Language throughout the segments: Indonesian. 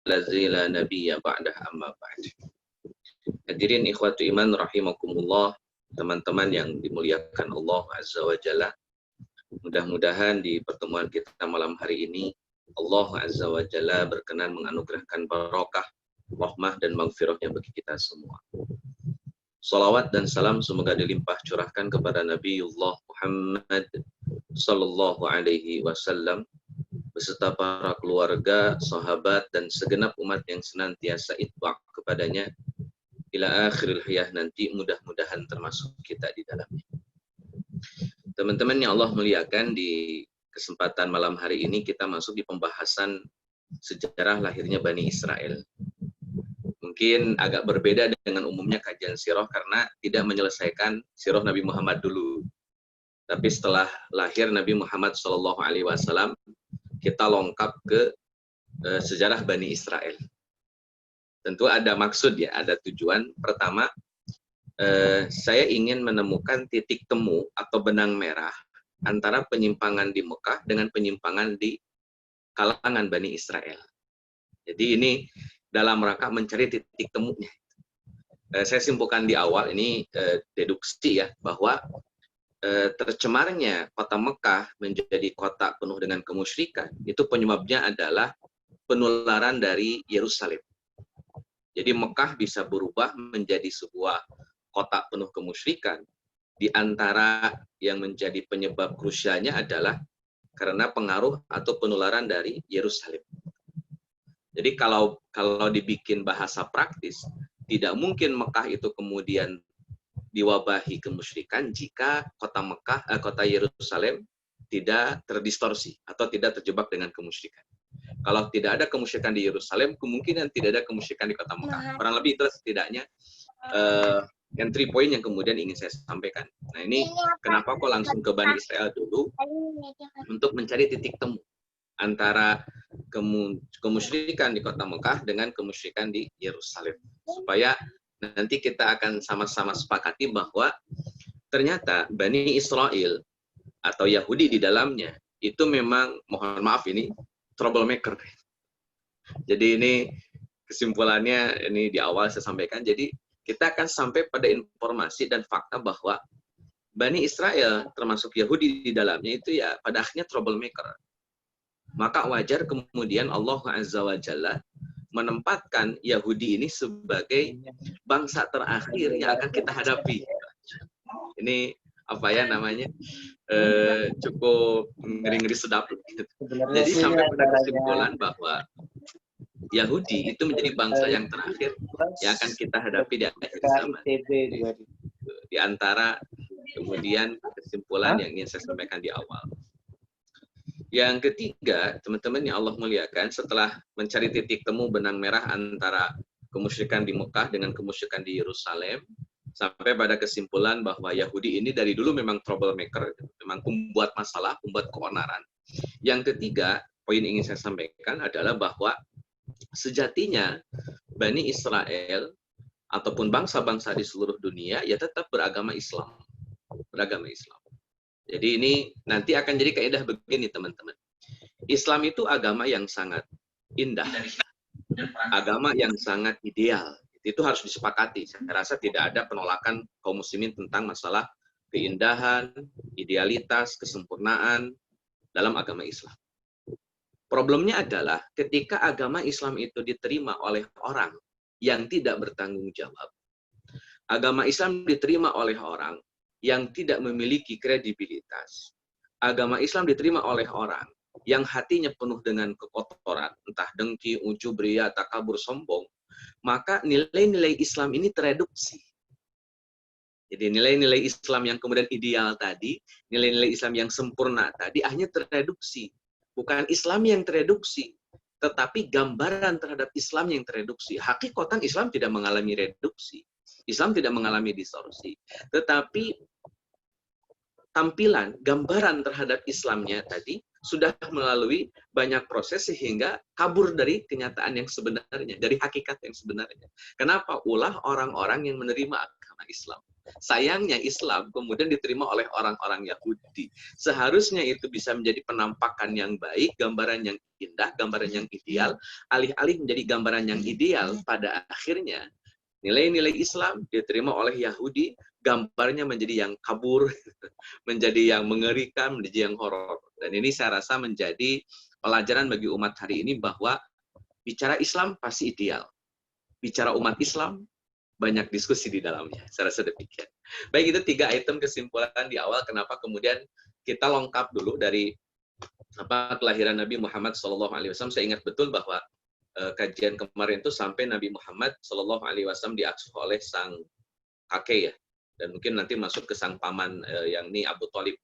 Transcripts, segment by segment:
allazi la nabiyya ba'dah amma ba'd. Hadirin ikhwatu iman rahimakumullah, teman-teman yang dimuliakan Allah Azza wa Jalla. Mudah-mudahan di pertemuan kita malam hari ini Allah Azza wa Jalla berkenan menganugerahkan barokah, rahmah dan maghfirahnya bagi kita semua. Salawat dan salam semoga dilimpah curahkan kepada Nabiullah Muhammad sallallahu alaihi wasallam beserta para keluarga, sahabat dan segenap umat yang senantiasa itba' kepadanya ila akhiril hayah nanti, mudah-mudahan termasuk kita di dalamnya. Teman-teman yang Allah muliakan, di kesempatan malam hari ini kita masuk di pembahasan sejarah lahirnya Bani Israel. Mungkin agak berbeda dengan umumnya kajian sirah karena tidak menyelesaikan sirah Nabi Muhammad dulu. Tapi setelah lahir Nabi Muhammad SAW, kita lengkap ke sejarah Bani Israel. Tentu ada maksud ya, ada tujuan. Pertama, saya ingin menemukan titik temu atau benang merah antara penyimpangan di Mekah dengan penyimpangan di kalangan Bani Israel. Jadi ini dalam rangka mencari titik temunya. Saya simpulkan di awal ini deduksi ya, bahwa tercemarnya kota Mekah menjadi kota penuh dengan kemusyrikan, itu penyebabnya adalah penularan dari Yerusalem. Jadi Mekah bisa berubah menjadi sebuah kota penuh kemusyrikan. Di antara yang menjadi penyebab krusialnya adalah karena pengaruh atau penularan dari Yerusalem. Jadi kalau dibikin bahasa praktis, tidak mungkin Mekah itu kemudian diwabahi kemusyrikan jika kota Yerusalem tidak terdistorsi atau tidak terjebak dengan kemusyrikan. Kalau tidak ada kemusyrikan di Yerusalem, kemungkinan tidak ada kemusyrikan di kota Mekah. Kurang lebih itu setidaknya entry point yang kemudian ingin saya sampaikan. Nah ini kenapa kok langsung ke Bani Israel dulu, untuk mencari titik temu antara kemusyrikan di kota Mekah dengan kemusyrikan di Yerusalem, supaya nanti kita akan sama-sama sepakati bahwa ternyata Bani Israel atau Yahudi di dalamnya itu memang, mohon maaf ini, troublemaker. Jadi ini kesimpulannya ini di awal saya sampaikan. Jadi kita akan sampai pada informasi dan fakta bahwa Bani Israel termasuk Yahudi di dalamnya itu ya pada akhirnya troublemaker. Maka wajar kemudian Allah Azza wa Jalla menempatkan Yahudi ini sebagai bangsa terakhir yang akan kita hadapi. Ini apa ya namanya, cukup ngeri-ngeri sedap. Jadi sampai pada kesimpulan bahwa Yahudi itu menjadi bangsa yang terakhir yang akan kita hadapi di akhir zaman. Di antara kemudian kesimpulan yang ingin saya sampaikan di awal. Yang ketiga, teman-teman yang Allah muliakan, setelah mencari titik temu benang merah antara kemusyrikan di Mekah dengan kemusyrikan di Yerusalem, sampai pada kesimpulan bahwa Yahudi ini dari dulu memang troublemaker, memang pembuat masalah, pembuat keonaran. Yang ketiga, poin ingin saya sampaikan adalah bahwa sejatinya Bani Israel ataupun bangsa-bangsa di seluruh dunia ya tetap beragama Islam. Beragama Islam. Jadi ini nanti akan jadi kaidah begini teman-teman. Islam itu agama yang sangat indah. Agama yang sangat ideal. Itu harus disepakati. Saya rasa tidak ada penolakan kaum muslimin tentang masalah keindahan, idealitas, kesempurnaan dalam agama Islam. Problemnya adalah ketika agama Islam itu diterima oleh orang yang tidak bertanggung jawab. Agama Islam diterima oleh orang yang tidak memiliki kredibilitas. Agama Islam diterima oleh orang yang hatinya penuh dengan kekotoran, entah dengki, ujub, ria, takabur, sombong, maka nilai-nilai Islam ini tereduksi. Jadi nilai-nilai Islam yang kemudian ideal tadi, nilai-nilai Islam yang sempurna tadi hanya tereduksi. Bukan Islam yang tereduksi, tetapi gambaran terhadap Islam yang tereduksi. Hakikatan Islam tidak mengalami reduksi. Islam tidak mengalami distorsi. Tetapi tampilan, gambaran terhadap Islamnya tadi sudah melalui banyak proses sehingga kabur dari kenyataan yang sebenarnya, dari hakikat yang sebenarnya. Kenapa? Ulah orang-orang yang menerima agama Islam. Sayangnya Islam kemudian diterima oleh orang-orang Yahudi. Seharusnya itu bisa menjadi penampakan yang baik, gambaran yang indah, gambaran yang ideal, alih-alih menjadi gambaran yang ideal, pada akhirnya nilai-nilai Islam diterima oleh Yahudi, gambarnya menjadi yang kabur, menjadi yang mengerikan, menjadi yang horor. Dan ini saya rasa menjadi pelajaran bagi umat hari ini bahwa bicara Islam pasti ideal. Bicara umat Islam, banyak diskusi di dalamnya. Saya rasa demikian. Baik, itu 3 item kesimpulan di awal kenapa kemudian kita lengkap dulu dari kelahiran Nabi Muhammad SAW. Saya ingat betul bahwa kajian kemarin itu sampai Nabi Muhammad SAW diasuh oleh sang kakek ya. Dan mungkin nanti masuk ke sang paman yang ini Abu Thalib.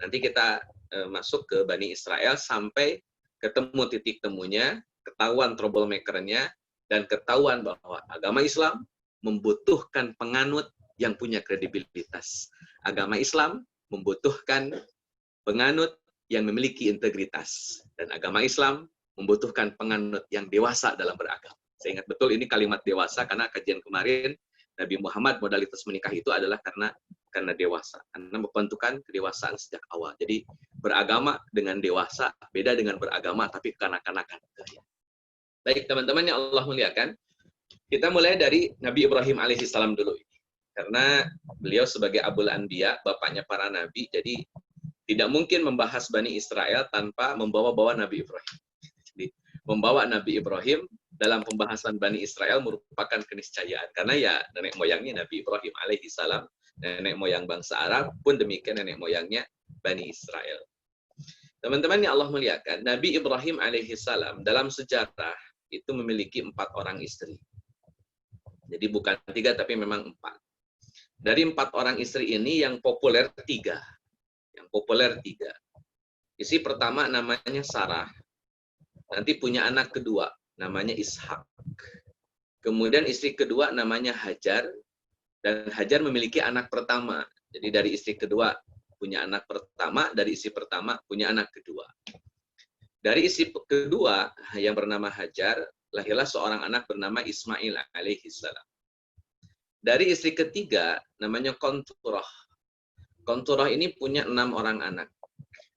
Nanti kita masuk ke Bani Israel sampai ketemu titik temunya, ketahuan troublemaker-nya, dan ketahuan bahwa agama Islam membutuhkan penganut yang punya kredibilitas. Agama Islam membutuhkan penganut yang memiliki integritas. Dan agama Islam membutuhkan penganut yang dewasa dalam beragama. Saya ingat betul ini kalimat dewasa karena kajian kemarin Nabi Muhammad modalitas menikah itu adalah karena dewasa. Karena membentukkan kedewasaan sejak awal. Jadi beragama dengan dewasa beda dengan beragama tapi kekanak-kanakan. Baik teman-teman yang Allah muliakan, kita mulai dari Nabi Ibrahim alaihissalam dulu. Karena beliau sebagai Abul Anbiya, bapaknya para nabi, jadi tidak mungkin membahas Bani Israel tanpa membawa-bawa Nabi Ibrahim. Jadi membawa Nabi Ibrahim dalam pembahasan Bani Israel merupakan keniscayaan. Karena ya nenek moyangnya Nabi Ibrahim alaihissalam, nenek moyang bangsa Arab, pun demikian nenek moyangnya Bani Israel. Teman-teman yang Allah muliakan, Nabi Ibrahim alaihissalam dalam sejarah itu memiliki 4 orang istri. Jadi bukan 3 tapi memang 4. Dari 4 orang istri ini yang populer 3. Yang populer 3. Istri pertama namanya Sarah. Nanti punya anak kedua namanya Ishak. Kemudian istri kedua namanya Hajar. Dan Hajar memiliki anak pertama. Jadi dari istri kedua punya anak pertama, dari istri pertama punya anak kedua. Dari istri kedua yang bernama Hajar, lahirlah seorang anak bernama Ismail alaihissalam. Dari istri ketiga, namanya Konturah. Konturah ini punya 6 orang anak.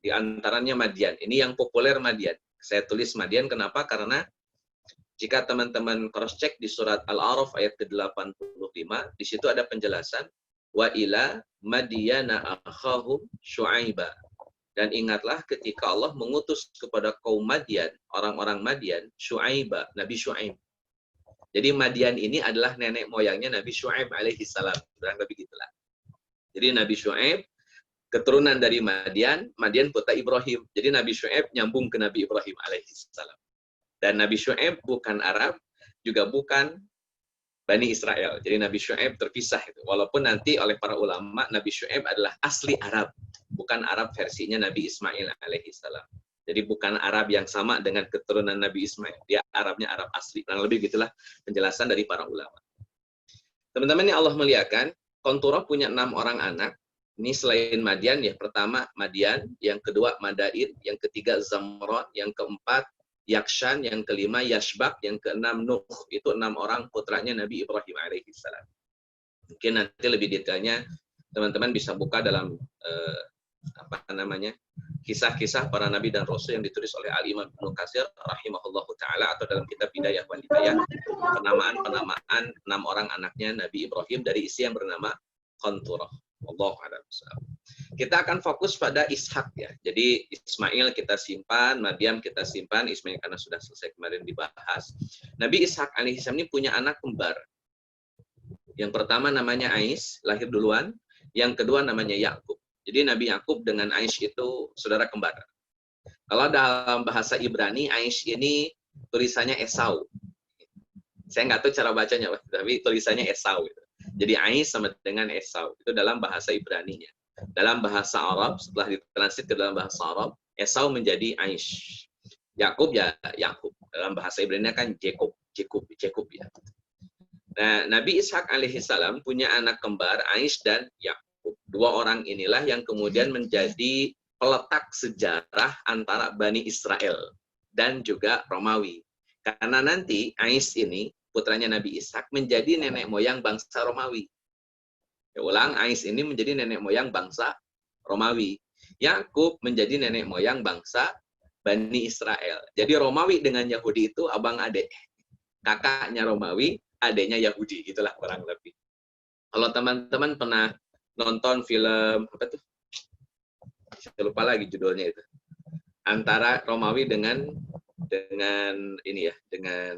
Di antaranya Madian. Ini yang populer Madian. Saya tulis Madian, kenapa? Karena jika teman-teman cross-check di surat Al-A'raf ayat ke-85, di situ ada penjelasan, wa ila Madiyana akhahum Syu'aiba. Dan ingatlah ketika Allah mengutus kepada kaum Madian, orang-orang Madian, Syu'aiba, Nabi Syu'aib. Jadi Madian ini adalah nenek moyangnya Nabi Syu'aib alaihissalam. Kurang lebih gitulah. Jadi Nabi Syu'aib, keturunan dari Madian, Madian putra Ibrahim. Jadi Nabi Syu'aib nyambung ke Nabi Ibrahim alaihissalam. Dan Nabi Syu'aib bukan Arab, juga bukan Bani Israel. Jadi Nabi Syu'aib terpisah itu. Walaupun nanti oleh para ulama Nabi Syu'aib adalah asli Arab, bukan Arab versinya Nabi Ismail alaihissalam. Jadi bukan Arab yang sama dengan keturunan Nabi Ismail. Dia Arabnya Arab asli. Kurang lebih gitulah penjelasan dari para ulama. Teman-teman yang Allah muliakan, Konturah punya 6 orang anak. Ini selain Madian ya, pertama Madian, yang kedua Madain, yang ketiga Zamron, yang keempat Yakshan, yang kelima Yashbak, yang keenam Nuh. Itu 6 orang putranya Nabi Ibrahim alaihissalam. Mungkin nanti lebih detailnya teman-teman bisa buka dalam kisah-kisah para nabi dan rasul yang ditulis oleh Al-Imam Ibnu Katsir rahimahullahu taala, atau dalam kitab Bidayah wa Nihayah, penamaan 6 orang anaknya Nabi Ibrahim dari istri yang bernama Konturah. Wallahu a'lam. Kita akan fokus pada Ishak ya. Jadi Ismail kita simpan, Maryam kita simpan, Ismail karena sudah selesai kemarin dibahas. Nabi Ishak alaihissalam ini punya anak kembar. Yang pertama namanya Ais, lahir duluan. Yang kedua namanya Yakub. Jadi Nabi Yakub dengan Ais itu saudara kembar. Kalau dalam bahasa Ibrani, Ais ini tulisannya Esau. Saya nggak tahu cara bacanya, tapi tulisannya Esau. Jadi Ais sama dengan Esau. Itu dalam bahasa Ibraninya. Dalam bahasa Arab, setelah ditranslate ke dalam bahasa Arab, Esau menjadi Ais. Yakub ya Yakub. Dalam bahasa Ibrani kan Jacob ya. Nah, Nabi Ishak alaihissalam punya anak kembar Ais dan Yakub. 2 orang inilah yang kemudian menjadi peletak sejarah antara Bani Israel dan juga Romawi. Karena nanti Ais ini, putranya Nabi Ishak, menjadi nenek moyang bangsa Romawi. Ya, ulang, Ais ini menjadi nenek moyang bangsa Romawi. Yakub menjadi nenek moyang bangsa Bani Israel. Jadi Romawi dengan Yahudi itu abang adik. Kakaknya Romawi, adiknya Yahudi. Itulah kurang lebih. Kalau teman-teman pernah nonton film apa tuh? Saya lupa lagi judulnya itu. Antara Romawi dengan ini ya, dengan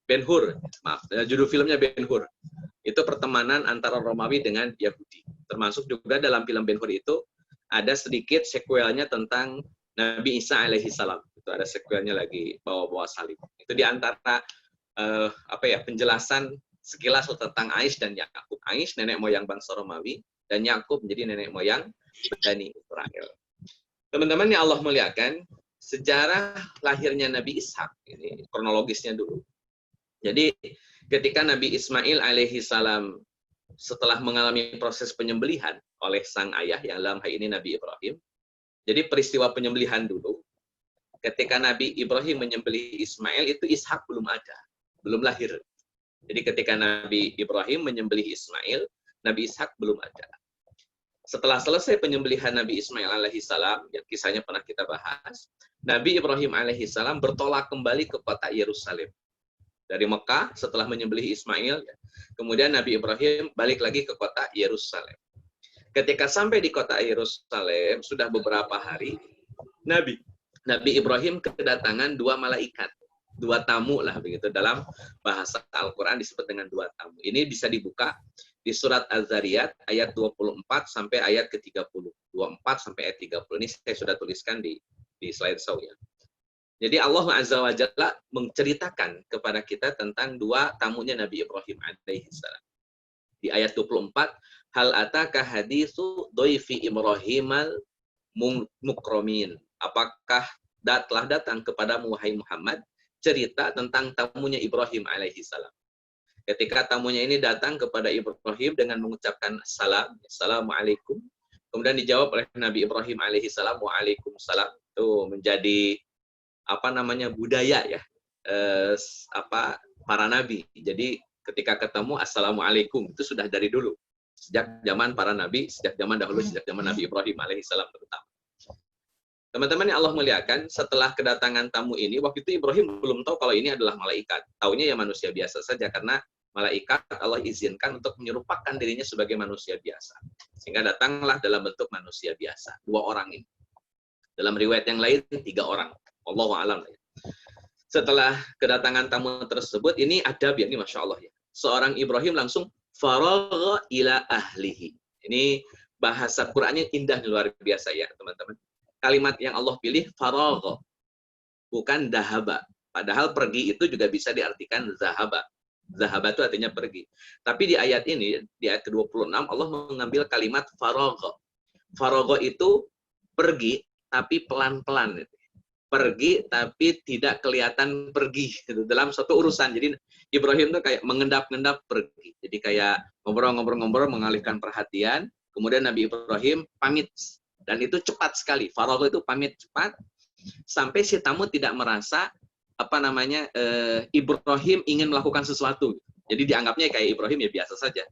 Ben-Hur. Maaf, judul filmnya Ben-Hur. Itu pertemanan antara Romawi dengan Yahudi. Termasuk juga dalam film Ben-Hur itu ada sedikit sequelnya tentang Nabi Isa alaihi salam. Itu ada sequelnya lagi bawa-bawa salib. Itu di antara penjelasan sekilas tentang Ais dan Yakub. Ais nenek moyang bangsa Romawi dan Yakub menjadi nenek moyang Bani Israel. Teman-teman yang Allah muliakan, sejarah lahirnya Nabi Ishak ini kronologisnya dulu. Jadi ketika Nabi Ismail alaihi salam setelah mengalami proses penyembelihan oleh sang ayah yang dalam hal ini Nabi Ibrahim. Jadi peristiwa penyembelihan dulu. Ketika Nabi Ibrahim menyembelih Ismail itu Ishak belum ada, belum lahir. Jadi ketika Nabi Ibrahim menyembelih Ismail, Nabi Ishak belum ada. Setelah selesai penyembelihan Nabi Ismail alaihi salam, yang kisahnya pernah kita bahas, Nabi Ibrahim alaihi salam bertolak kembali ke kota Yerusalem. Dari Mekah setelah menyembelih Ismail, kemudian Nabi Ibrahim balik lagi ke kota Yerusalem. Ketika sampai di kota Yerusalem, sudah beberapa hari, Nabi Ibrahim kedatangan dua malaikat, dua tamu lah begitu. Dalam bahasa Al-Quran disebut dengan dua tamu. Ini bisa dibuka di surat Az-Zariyat ayat 24 sampai ayat ke-30. 24 sampai ayat 30. Ini saya sudah tuliskan di slide show ya. Jadi Allah Azza wa Jalla menceritakan kepada kita tentang dua tamunya Nabi Ibrahim alaihi salam. Di ayat 24, hal ataka haditsu dhaifi Ibrahimal mukramin. Apakah telah datang kepadamu wahai Muhammad cerita tentang tamunya Ibrahim alaihi salam. Ketika tamunya ini datang kepada Ibrahim dengan mengucapkan salam, assalamualaikum. Kemudian dijawab oleh Nabi Ibrahim alaihi salam, waalaikumsalam. Itu menjadi budaya ya para nabi. Jadi ketika ketemu assalamualaikum itu sudah dari dulu, sejak zaman para nabi, sejak zaman dahulu, sejak zaman Nabi Ibrahim alaihissalam terutama. Teman-teman yang Allah muliakan, setelah kedatangan tamu ini, waktu itu Ibrahim belum tahu kalau ini adalah malaikat. Taunya ya manusia biasa saja, karena malaikat Allah izinkan untuk menyerupakan dirinya sebagai manusia biasa. Sehingga datanglah dalam bentuk manusia biasa, dua orang ini. Dalam riwayat yang lain, 3 orang. Allahu a'lam. Setelah kedatangan tamu tersebut, ini adab ya, ini Masya Allah ya. Seorang Ibrahim langsung faragha ila ahlihi. Ini bahasa Qur'annya indah, luar biasa ya teman-teman. Kalimat yang Allah pilih faragha, bukan dahaba. Padahal pergi itu juga bisa diartikan zahaba. Zahaba itu artinya pergi. Tapi di ayat ini, di ayat ke-26, Allah mengambil kalimat faragha. Faragha itu pergi, tapi pelan-pelan. Pergi tapi tidak kelihatan pergi gitu, dalam suatu urusan. Jadi Ibrahim tuh kayak mengendap-endap pergi. Jadi kayak ngobrol-ngobrol mengalihkan perhatian. Kemudian Nabi Ibrahim pamit dan itu cepat sekali. Faragha itu pamit cepat sampai si tamu tidak merasa Ibrahim ingin melakukan sesuatu. Jadi dianggapnya kayak Ibrahim ya biasa saja.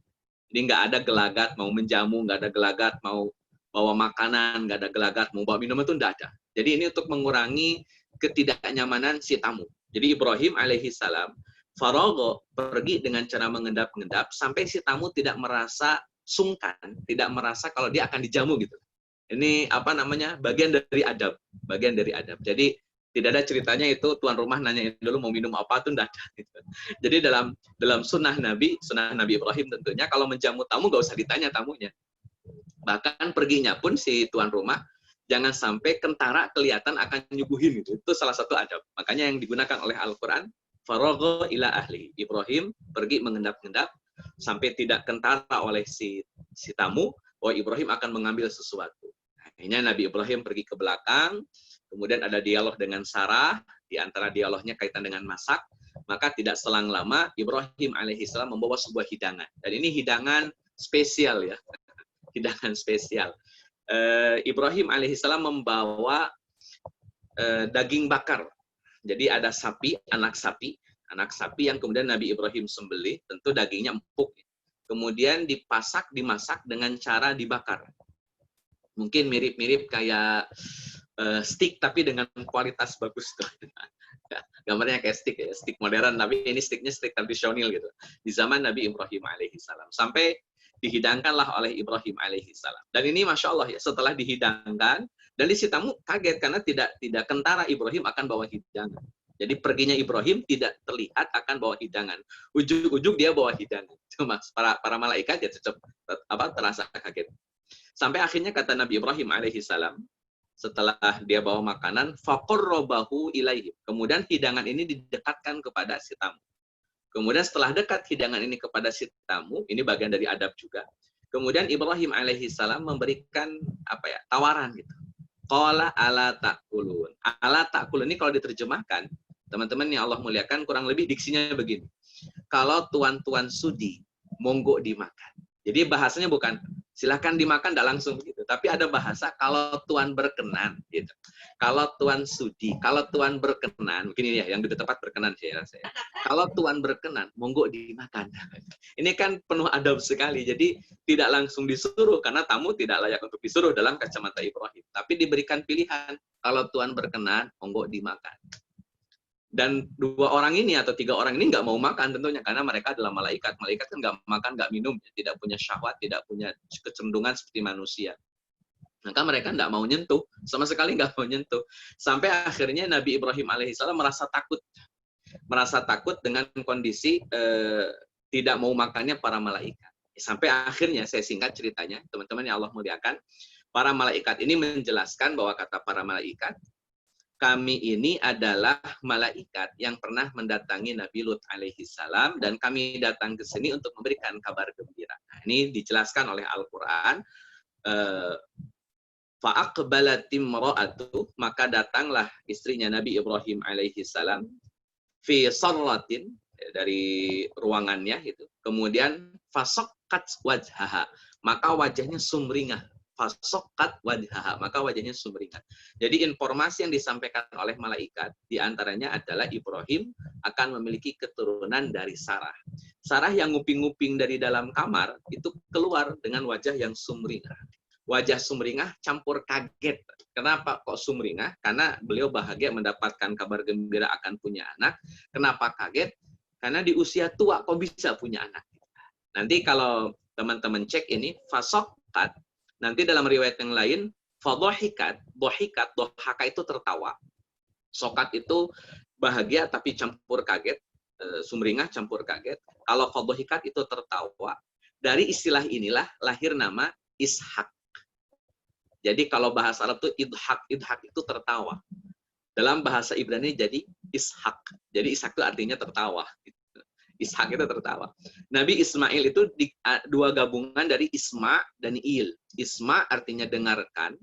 Jadi nggak ada gelagat mau menjamu, nggak ada gelagat mau bawa makanan, nggak ada gelagat mau bawa minuman, itu nggak ada. Jadi ini untuk mengurangi ketidaknyamanan si tamu. Jadi Ibrahim alaihi salam faragha, pergi dengan cara mengendap-endap sampai si tamu tidak merasa sungkan, tidak merasa kalau dia akan dijamu gitu. Ini bagian dari adab, bagian dari adab. Jadi tidak ada ceritanya itu tuan rumah nanyain dulu mau minum apa, tuh enggak ada gitu. Jadi dalam sunnah Nabi Ibrahim tentunya kalau menjamu tamu nggak usah ditanya tamunya. Bahkan perginya pun si tuan rumah jangan sampai kentara kelihatan akan nyuguhin gitu. Itu salah satu adab. Makanya yang digunakan oleh Al-Qur'an faragha ila ahli. Ibrahim pergi mengendap-endap sampai tidak kentara oleh si tamu bahwa Ibrahim akan mengambil sesuatu. Akhirnya Nabi Ibrahim pergi ke belakang, kemudian ada dialog dengan Sarah, di antara dialognya kaitan dengan masak, maka tidak selang lama Ibrahim alaihissalam membawa sebuah hidangan. Dan ini hidangan spesial ya. Hidangan spesial. Ibrahim alaihissalam membawa daging bakar. Jadi ada sapi, anak sapi yang kemudian Nabi Ibrahim sembelih, tentu dagingnya empuk. kemudian dimasak dengan cara dibakar. Mungkin mirip-mirip kayak stick tapi dengan kualitas bagus tuh. Gambarnya kayak stick ya, stick modern, tapi ini sticknya stick tradisional gitu. Di zaman Nabi Ibrahim alaihissalam. Sampai dihidangkanlah oleh Ibrahim alaihissalam. Dan ini Masya Allah ya, setelah dihidangkan, dan si tamu kaget karena tidak kentara Ibrahim akan bawa hidangan. Jadi perginya Ibrahim tidak terlihat akan bawa hidangan. Ujung-ujung dia bawa hidangan. Cuma para malaikat ya terasa kaget. Sampai akhirnya kata Nabi Ibrahim alaihissalam, setelah dia bawa makanan, faqarrabahu ilaihim. Kemudian hidangan ini didekatkan kepada si tamu. Kemudian setelah dekat hidangan ini kepada si tamu, ini bagian dari adab juga. Kemudian Ibrahim alaihissalam memberikan tawaran gitu. Qala ala ta'kulun. Ala ta'kulun ini kalau diterjemahkan, teman-teman yang Allah muliakan, kurang lebih diksinya begini. Kalau tuan-tuan sudi, monggo dimakan. Jadi bahasanya bukan silakan dimakan, tidak langsung begitu. Tapi ada bahasa kalau tuan berkenan, gitu. Kalau tuan sudi, kalau tuan berkenan, mungkin ini ya yang lebih tepat berkenan saya rasa. Kalau tuan berkenan, monggo dimakan. Ini kan penuh adab sekali. Jadi tidak langsung disuruh karena tamu tidak layak untuk disuruh dalam kacamata Ibrahim. Tapi diberikan pilihan, kalau tuan berkenan, monggo dimakan. Dan 2 orang ini atau 3 orang ini nggak mau makan tentunya karena mereka adalah malaikat. Malaikat kan nggak makan, nggak minum, tidak punya syahwat, tidak punya kecenderungan seperti manusia. Maka mereka nggak mau nyentuh, sama sekali nggak mau nyentuh. Sampai akhirnya Nabi Ibrahim alaihissalam merasa takut dengan kondisi tidak mau makannya para malaikat. Sampai akhirnya saya singkat ceritanya, teman-teman yang Allah muliakan, para malaikat ini menjelaskan bahwa kata para malaikat, kami ini adalah malaikat yang pernah mendatangi Nabi Lut alaihissalam dan kami datang ke sini untuk memberikan kabar gembira. Nah, ini dijelaskan oleh Al-Quran. Fa'aqbalat imra'atu, maka datanglah istrinya Nabi Ibrahim alaihissalam fi sarratin, dari ruangannya itu. Kemudian fasaqat wajhaha, maka wajahnya sumringah. Fasaqat wajhaha, maka wajahnya sumringah. Jadi informasi yang disampaikan oleh malaikat diantaranya adalah Ibrahim akan memiliki keturunan dari Sarah. Sarah yang nguping-nguping dari dalam kamar itu keluar dengan wajah yang sumringah. Wajah sumringah campur kaget. Kenapa kok sumringah? Karena beliau bahagia mendapatkan kabar gembira akan punya anak. Kenapa kaget? Karena di usia tua kok bisa punya anak. Nanti kalau teman-teman cek ini, fasaqat, nanti dalam riwayat yang lain, fadhahikat, dohaka itu tertawa. Sokat itu bahagia tapi campur kaget, sumringah campur kaget. Kalau fadhahikat itu tertawa. Dari istilah inilah lahir nama Ishak. Jadi kalau bahasa Arab itu idhak itu tertawa. Dalam bahasa Ibrani jadi Ishak. Jadi Ishak itu artinya tertawa. Ishak itu tertawa. Nabi Ismail itu dua gabungan dari Isma dan Il. Isma artinya dengarkan,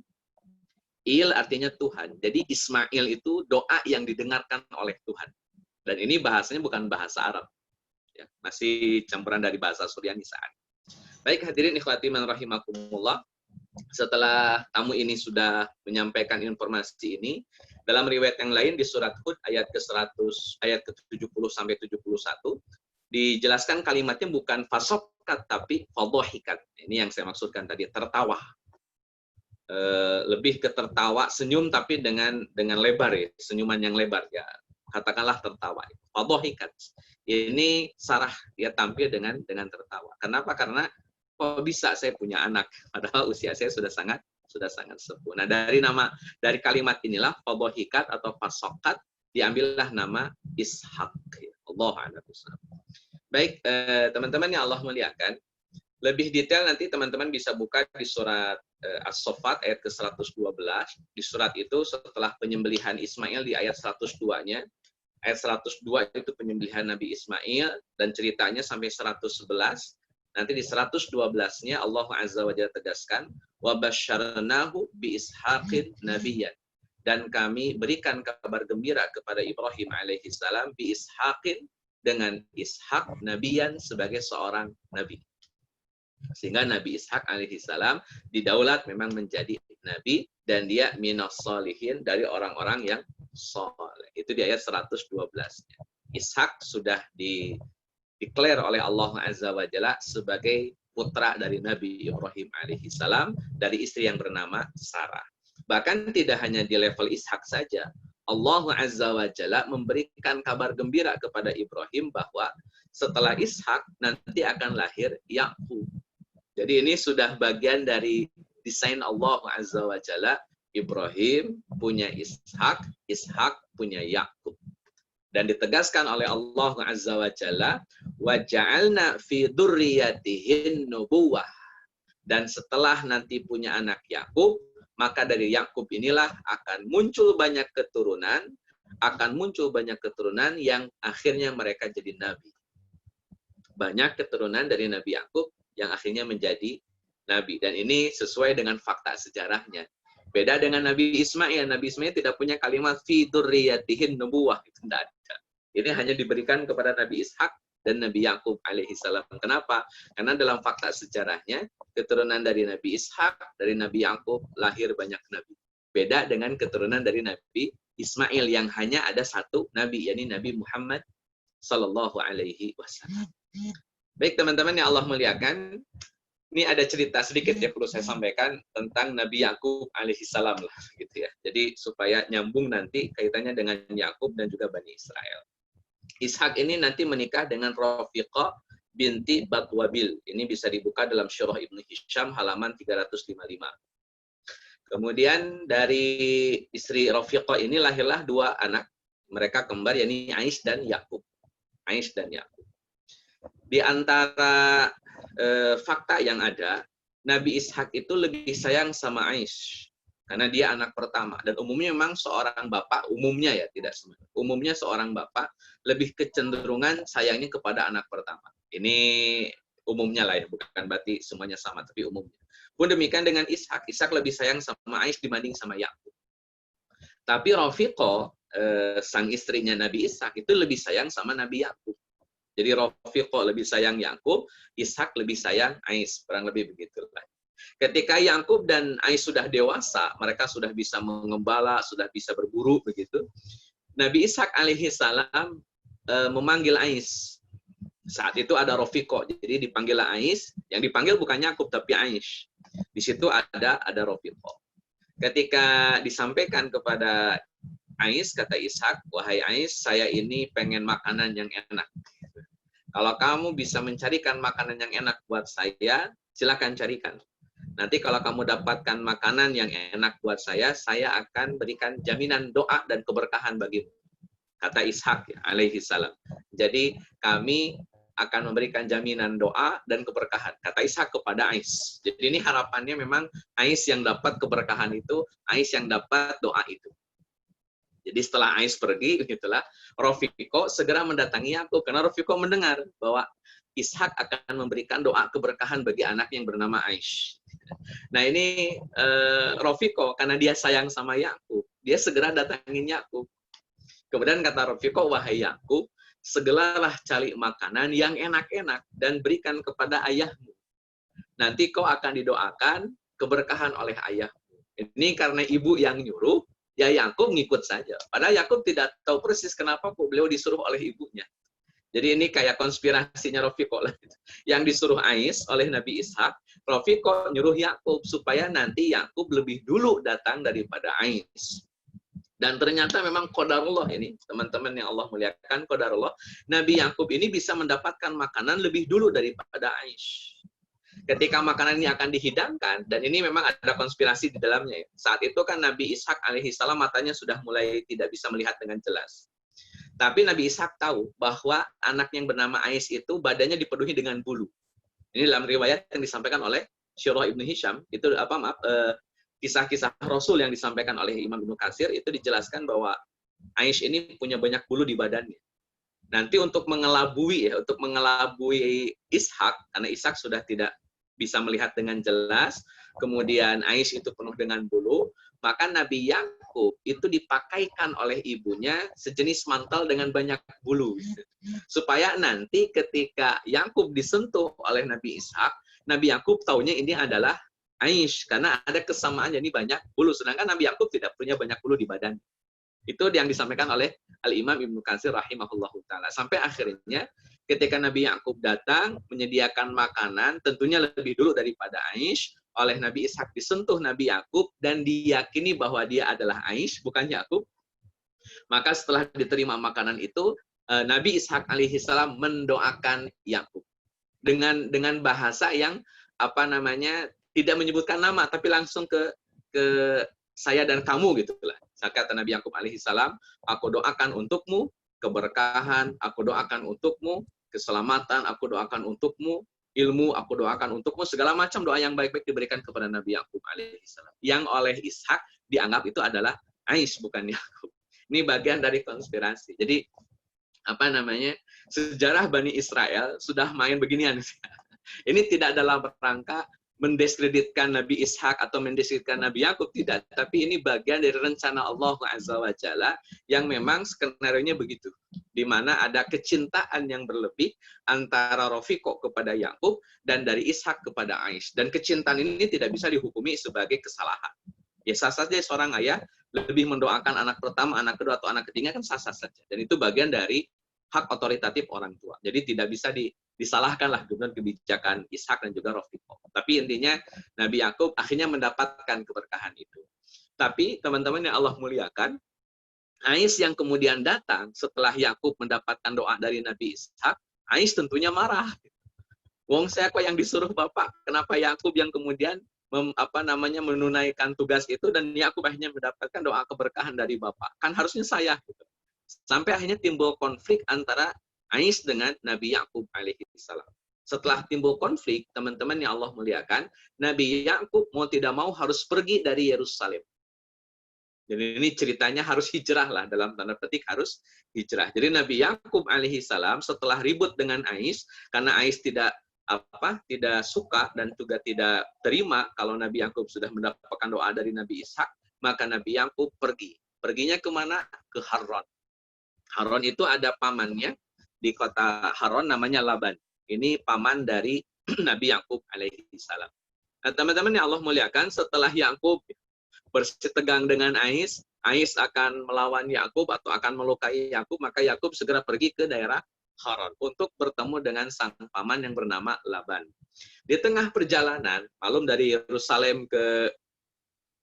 Il artinya Tuhan. Jadi Ismail itu doa yang didengarkan oleh Tuhan. Dan ini bahasanya bukan bahasa Arab. Ya, masih campuran dari bahasa Suryani saat. Baik hadirin ikhwati man rahimakumullah. Setelah tamu ini sudah menyampaikan informasi ini, dalam riwayat yang lain di surat Hud ayat ke-100 ayat ke-70 sampai 71 dijelaskan kalimatnya bukan fasokat tapi fadhahikat. Ini yang saya maksudkan tadi, tertawa. Lebih ke tertawa, senyum tapi dengan lebar ya, senyuman yang lebar ya. Katakanlah tertawa. Fadhahikat. Ini Sarah dia tampil dengan tertawa. Kenapa? Karena kok bisa saya punya anak padahal usia saya sudah sangat sepuh. Nah, dari kalimat inilah fadhahikat atau fasokat diambillah nama Ishak. Allahu a'lam. Baik, teman-teman yang Allah muliakan, lebih detail nanti teman-teman bisa buka di surat As-Saffat ayat ke-112. Di surat itu setelah penyembelihan Ismail di ayat 102-nya, ayat 102 itu penyembelihan Nabi Ismail dan ceritanya sampai 111. Nanti di 112-nya Allah Azza wa Jalla tegaskan, wa basyarnahu bi ishaqin nabiyyan. Dan kami berikan kabar gembira kepada Ibrahim alaihissalam bi ishaqin, dengan Ishak nabiyan sebagai seorang nabi. Sehingga Nabi Ishak alaihissalam didaulat memang menjadi nabi dan dia minas sholihin, dari orang-orang yang soleh. Itu di ayat 112-nya. Ishak sudah declare oleh Allah Azza wa Jalla sebagai putra dari Nabi Ibrahim alaihissalam dari istri yang bernama Sarah. Bahkan tidak hanya di level Ishak saja, Allah Azza wa Jalla memberikan kabar gembira kepada Ibrahim bahwa setelah Ishak nanti akan lahir Yakub. Jadi ini sudah bagian dari desain Allah Azza wa Jalla. Ibrahim punya Ishak, Ishak punya Yakub. Dan ditegaskan oleh Allah Azza wa Jalla, wa ja'alna fi dzurriyyatihin nubuwah. Dan setelah nanti punya anak Yakub, maka dari Yakub inilah akan muncul banyak keturunan yang akhirnya mereka jadi nabi. Banyak keturunan dari Nabi Yakub yang akhirnya menjadi nabi. Dan ini sesuai dengan fakta sejarahnya. Beda dengan Nabi Ismail. Nabi Ismail tidak punya kalimat fi dzurriyyatihin nubuwah. Itu tidak ada. Ini hanya diberikan kepada Nabi Ishak dan Nabi Yakub alaihissalam. Kenapa? Karena dalam fakta sejarahnya, keturunan dari Nabi Ishak, dari Nabi Yakub, lahir banyak nabi. Beda dengan keturunan dari Nabi Ismail yang hanya ada satu nabi, yakni Nabi Muhammad sallallahu alaihi wasallam. Baik teman-teman yang Allah muliakan, ini ada cerita sedikit yang perlu saya sampaikan tentang Nabi Yakub alaihissalam lah, gitu ya. Jadi supaya nyambung nanti kaitannya dengan Yakub dan juga Bani Israel. Ishak ini nanti menikah dengan Rafiqah binti Batwabil. Ini bisa dibuka dalam Syurah Ibnu Hisham halaman 355. Kemudian dari istri Rafiqah ini lahirlah dua anak. Mereka kembar, yakni Ais dan Yakub. Ais dan Yakub. Di antara fakta yang ada, Nabi Ishak itu lebih sayang sama Ais karena dia anak pertama, dan umumnya memang seorang bapak, umumnya ya, tidak semua, umumnya seorang bapak lebih kecenderungan sayangnya kepada anak pertama. Ini umumnya lah ya, bukan berarti semuanya sama, tapi umumnya. Pun demikian dengan Ishak, Ishak lebih sayang sama Ais dibanding sama Yakub. Tapi Rafiqah, sang istrinya Nabi Ishak, itu lebih sayang sama Nabi Yakub. Jadi Rafiqah lebih sayang Yakub, Ishak lebih sayang Ais, kurang lebih begitulah. Ketika Yakub dan Ais sudah dewasa, mereka sudah bisa mengembala, sudah bisa berburu begitu. Nabi Ishak alaihissalam memanggil Ais. Saat itu ada Rafiqah, jadi dipanggil Ais. Yang dipanggil bukan Yakub tapi Ais. Di situ ada Rafiqah. Ketika disampaikan kepada Ais, kata Ishak, wahai Ais, saya ini pengen makanan yang enak. Kalau kamu bisa mencarikan makanan yang enak buat saya, silakan carikan. Nanti kalau kamu dapatkan makanan yang enak buat saya akan berikan jaminan doa dan keberkahan bagimu. Kata Ishak alaihissalam. Jadi kami akan memberikan jaminan doa dan keberkahan. Kata Ishak kepada Ais. Jadi ini harapannya memang Ais yang dapat keberkahan itu, Ais yang dapat doa itu. Jadi setelah Ais pergi, begitulah, Rafiqah segera mendatangi Yakub karena Rafiqah mendengar bahwa Ishak akan memberikan doa keberkahan bagi anak yang bernama Ais. Nah ini Rafiqah karena dia sayang sama Yakub, dia segera datangin Yakub. Kemudian kata Rafiqah, wahai Yakub, segeralah cari makanan yang enak-enak dan berikan kepada ayahmu. Nanti kau akan didoakan keberkahan oleh ayahmu. Ini karena ibu yang nyuruh, ya Yakub ngikut saja. Padahal Yakub tidak tahu persis kenapa kok beliau disuruh oleh ibunya. Jadi ini kayak konspirasinya Rafiqah. Yang disuruh Ais oleh Nabi Ishak, Rafiqah nyuruh Yakub supaya nanti Yakub lebih dulu datang daripada Ais. Dan ternyata memang qadarullah ini, teman-teman yang Allah muliakan, qadarullah, Nabi Yakub ini bisa mendapatkan makanan lebih dulu daripada Ais. Ketika makanan ini akan dihidangkan, dan ini memang ada konspirasi di dalamnya. Saat itu kan Nabi Ishak alaihissalam matanya sudah mulai tidak bisa melihat dengan jelas. Tapi Nabi Ishak tahu bahwa anak yang bernama Ais itu badannya dipenuhi dengan bulu. Ini dalam riwayat yang disampaikan oleh Syurah Ibnu Hisham, itu kisah-kisah Rasul yang disampaikan oleh Imam Ibnu Katsir itu dijelaskan bahwa Ais ini punya banyak bulu di badannya. Nanti untuk mengelabui Ishak, karena Ishak sudah tidak bisa melihat dengan jelas, kemudian Ais itu penuh dengan bulu, maka Nabi Yakub itu dipakaikan oleh ibunya sejenis mantel dengan banyak bulu. Supaya nanti ketika Yakub disentuh oleh Nabi Ishak, Nabi Yakub taunya ini adalah Ais, karena ada kesamaan, jadi banyak bulu. Sedangkan Nabi Yakub tidak punya banyak bulu di badan. Itu yang disampaikan oleh Al-Imam Ibnu Katsir rahimahullahu ta'ala. Sampai akhirnya ketika Nabi Yakub datang menyediakan makanan, tentunya lebih dulu daripada Aish, oleh Nabi Ishak disentuh Nabi Yakub dan diyakini bahwa dia adalah Aish, bukan Yakub. Maka setelah diterima makanan itu, Nabi Ishak alaihi salam mendoakan Yakub dengan bahasa yang tidak menyebutkan nama, tapi langsung ke saya dan kamu gitulah. Kata Nabi Yakub alaihi salam, aku doakan untukmu keberkahan, aku doakan untukmu keselamatan, aku doakan untukmu ilmu, aku doakan untukmu segala macam doa yang baik-baik diberikan kepada Nabi Yakub alaihi salam. Yang oleh Ishak dianggap itu adalah Aish, bukan Yakub. Ini bagian dari konspirasi. Jadi sejarah Bani Israel sudah main beginian. Ini tidak dalam rangka mendiskreditkan Nabi Ishak atau mendiskreditkan Nabi Yakub, tidak. Tapi ini bagian dari rencana Allah Azza wa Jalla yang memang skenario-nya begitu. Di mana ada kecintaan yang berlebih antara Rafiqo kepada Yakub dan dari Ishak kepada Aish. Dan kecintaan ini tidak bisa dihukumi sebagai kesalahan. Ya sah-sah saja seorang ayah lebih mendoakan anak pertama, anak kedua, atau anak ketiga kan sah-sah saja. Dan itu bagian dari hak otoritatif orang tua. Jadi tidak bisa disalahkanlah dengan kebijakan Ishak dan juga Rafiqo. Tapi intinya Nabi Yakub akhirnya mendapatkan keberkahan itu. Tapi teman-teman yang Allah muliakan, Aish yang kemudian datang setelah Yakub mendapatkan doa dari Nabi Ishak, Aish tentunya marah. Wong saya kok yang disuruh Bapak, kenapa Yakub yang kemudian menunaikan tugas itu dan Yakub akhirnya mendapatkan doa keberkahan dari Bapak? Kan harusnya saya. Gitu. Sampai akhirnya timbul konflik antara Aish dengan Nabi Yakub alaihi salam. Setelah timbul konflik, teman-teman yang Allah muliakan, Nabi Yakub mau tidak mau harus pergi dari Yerusalem. Jadi ini ceritanya harus hijrah lah, dalam tanda petik harus hijrah. Jadi Nabi Yakub alaihi salam setelah ribut dengan Aish, karena Aish tidak suka dan juga tidak terima kalau Nabi Yakub sudah mendapatkan doa dari Nabi Ishak, maka Nabi Yakub pergi. Perginya kemana? Ke Haran. Haran itu ada pamannya di kota Haran namanya Laban. Ini paman dari Nabi Yakub alaihi salam. Nah, teman-teman yang Allah muliakan, setelah Yakub bersitegang dengan Aish akan melawan Yakub atau akan melukai Yakub, maka Yakub segera pergi ke daerah Haran untuk bertemu dengan sang paman yang bernama Laban. Di tengah perjalanan, malum dari Yerusalem ke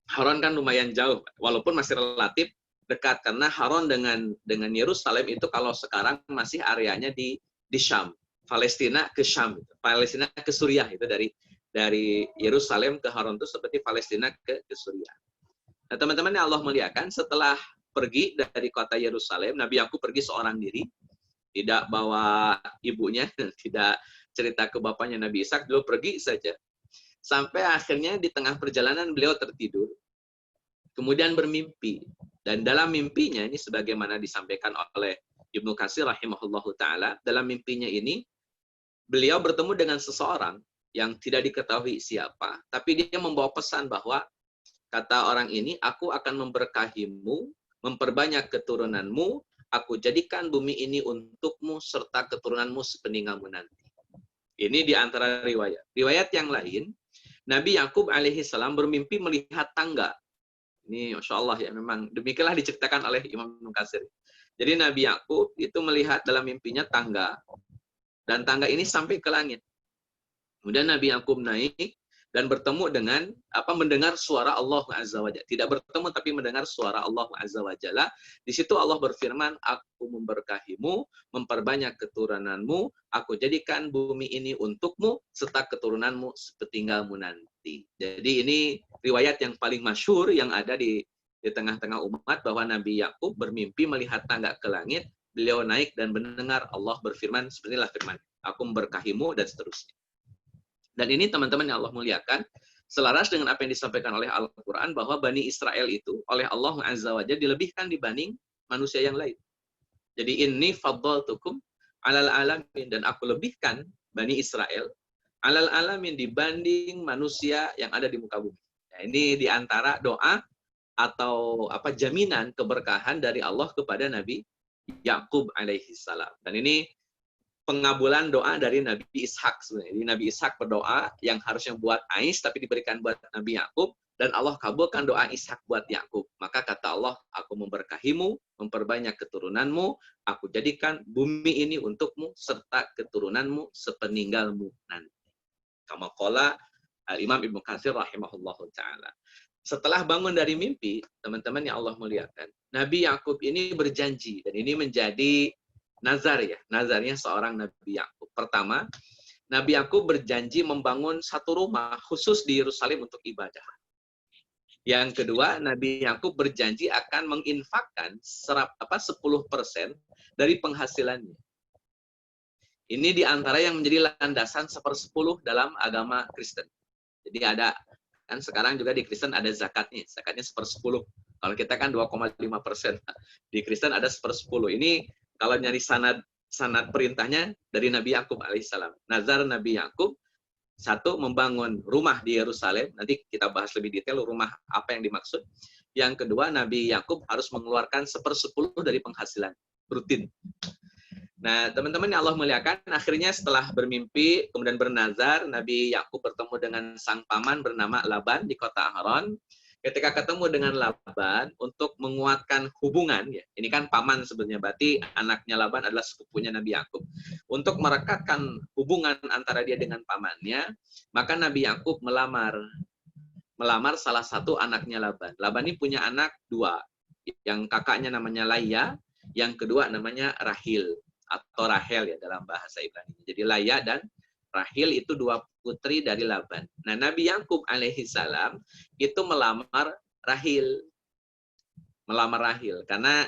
Haran kan lumayan jauh, walaupun masih relatif dekat, karena Haran dengan Yerusalem itu kalau sekarang masih areanya di Syam, Palestina ke Syam, Palestina ke Suriah, itu dari Yerusalem ke Haran itu seperti Palestina ke Suriah. Nah, teman-teman yang Allah muliakan, setelah pergi dari kota Yerusalem, Nabi Yakub pergi seorang diri, tidak bawa ibunya, tidak cerita ke bapaknya Nabi Ishak, beliau pergi saja. Sampai akhirnya di tengah perjalanan beliau tertidur, kemudian bermimpi. Dan dalam mimpinya, ini sebagaimana disampaikan oleh Ibnu Katsir rahimahullahu ta'ala, dalam mimpinya ini, beliau bertemu dengan seseorang yang tidak diketahui siapa, tapi dia membawa pesan bahwa, kata orang ini, aku akan memberkahimu, memperbanyak keturunanmu, aku jadikan bumi ini untukmu, serta keturunanmu sepeninggalmu nanti. Ini di antara riwayat. Riwayat yang lain, Nabi Yakub alaihi salam bermimpi melihat tangga. Ini Masya Allah ya, memang demikianlah diceritakan oleh Imam Ibnu Katsir. Jadi Nabi Yakub itu melihat dalam mimpinya tangga, dan tangga ini sampai ke langit. Kemudian Nabi Yakub naik dan bertemu dengan mendengar suara Allah Azza wa Jalla. Tidak bertemu tapi mendengar suara Allah Azza wa Jalla. Di situ Allah berfirman, aku memberkahimu, memperbanyak keturunanmu, aku jadikan bumi ini untukmu, serta keturunanmu sepeninggalmu nanti. Jadi ini riwayat yang paling masyhur yang ada di tengah-tengah umat, bahwa Nabi Yakub bermimpi melihat tangga ke langit, beliau naik dan mendengar Allah berfirman, sepertilah firman, aku memberkahimu, dan seterusnya. Dan ini teman-teman yang Allah muliakan, selaras dengan apa yang disampaikan oleh Al-Quran, bahwa Bani Israel itu oleh Allah Azza wa Jalla dilebihkan dibanding manusia yang lain. Jadi inni faddaltukum alal alamin, dan aku lebihkan Bani Israel alal alamin dibanding manusia yang ada di muka bumi. Nah, ini diantara doa atau jaminan keberkahan dari Allah kepada Nabi Yakub alaihi salam. Dan ini pengabulan doa dari Nabi Ishak sebenarnya. Jadi Nabi Ishak berdoa yang harusnya buat Aish tapi diberikan buat Nabi Yakub, dan Allah kabulkan doa Ishak buat Yakub. Maka kata Allah, aku memberkahimu, memperbanyak keturunanmu, aku jadikan bumi ini untukmu serta keturunanmu sepeninggalmu nanti. Kama qala Imam Ibnu Katsir rahimahullahu taala. Setelah bangun dari mimpi, teman-teman yang Allah muliakan, Nabi Yakub ini berjanji, dan ini menjadi nazar ya, nazarnya seorang Nabi Yakub. Pertama, Nabi Yakub berjanji membangun satu rumah khusus di Yerusalem untuk ibadah. Yang kedua, Nabi Yakub berjanji akan menginfakkan 10% dari penghasilannya. Ini diantara yang menjadi landasan 1/10 dalam agama Kristen. Jadi ada, kan sekarang juga di Kristen ada zakatnya 1/10. Kalau kita kan 2,5%. Di Kristen ada 1/10. Ini kalau nyari sanad perintahnya dari Nabi Yakub alaihissalam. Nazar Nabi Yakub, satu, membangun rumah di Yerusalem. Nanti kita bahas lebih detail rumah apa yang dimaksud. Yang kedua, Nabi Yakub harus mengeluarkan 1/10 dari penghasilan rutin. Nah, teman-teman yang Allah muliakan, akhirnya setelah bermimpi, kemudian bernazar, Nabi Yakub bertemu dengan sang paman bernama Laban di kota Haran. Ketika ketemu dengan Laban, untuk menguatkan hubungan, ya, ini kan paman sebenarnya, berarti anaknya Laban adalah sepupunya Nabi Yakub. Untuk merekatkan hubungan antara dia dengan pamannya, maka Nabi Yakub melamar salah satu anaknya Laban. Laban ini punya anak 2, yang kakaknya namanya Laya, yang kedua namanya Rahil, atau Rahel ya dalam bahasa Ibrani. Jadi Laya dan Rahil itu 2 putri dari Laban. Nah, Nabi Yakub alaihi salam itu melamar Rahil. Karena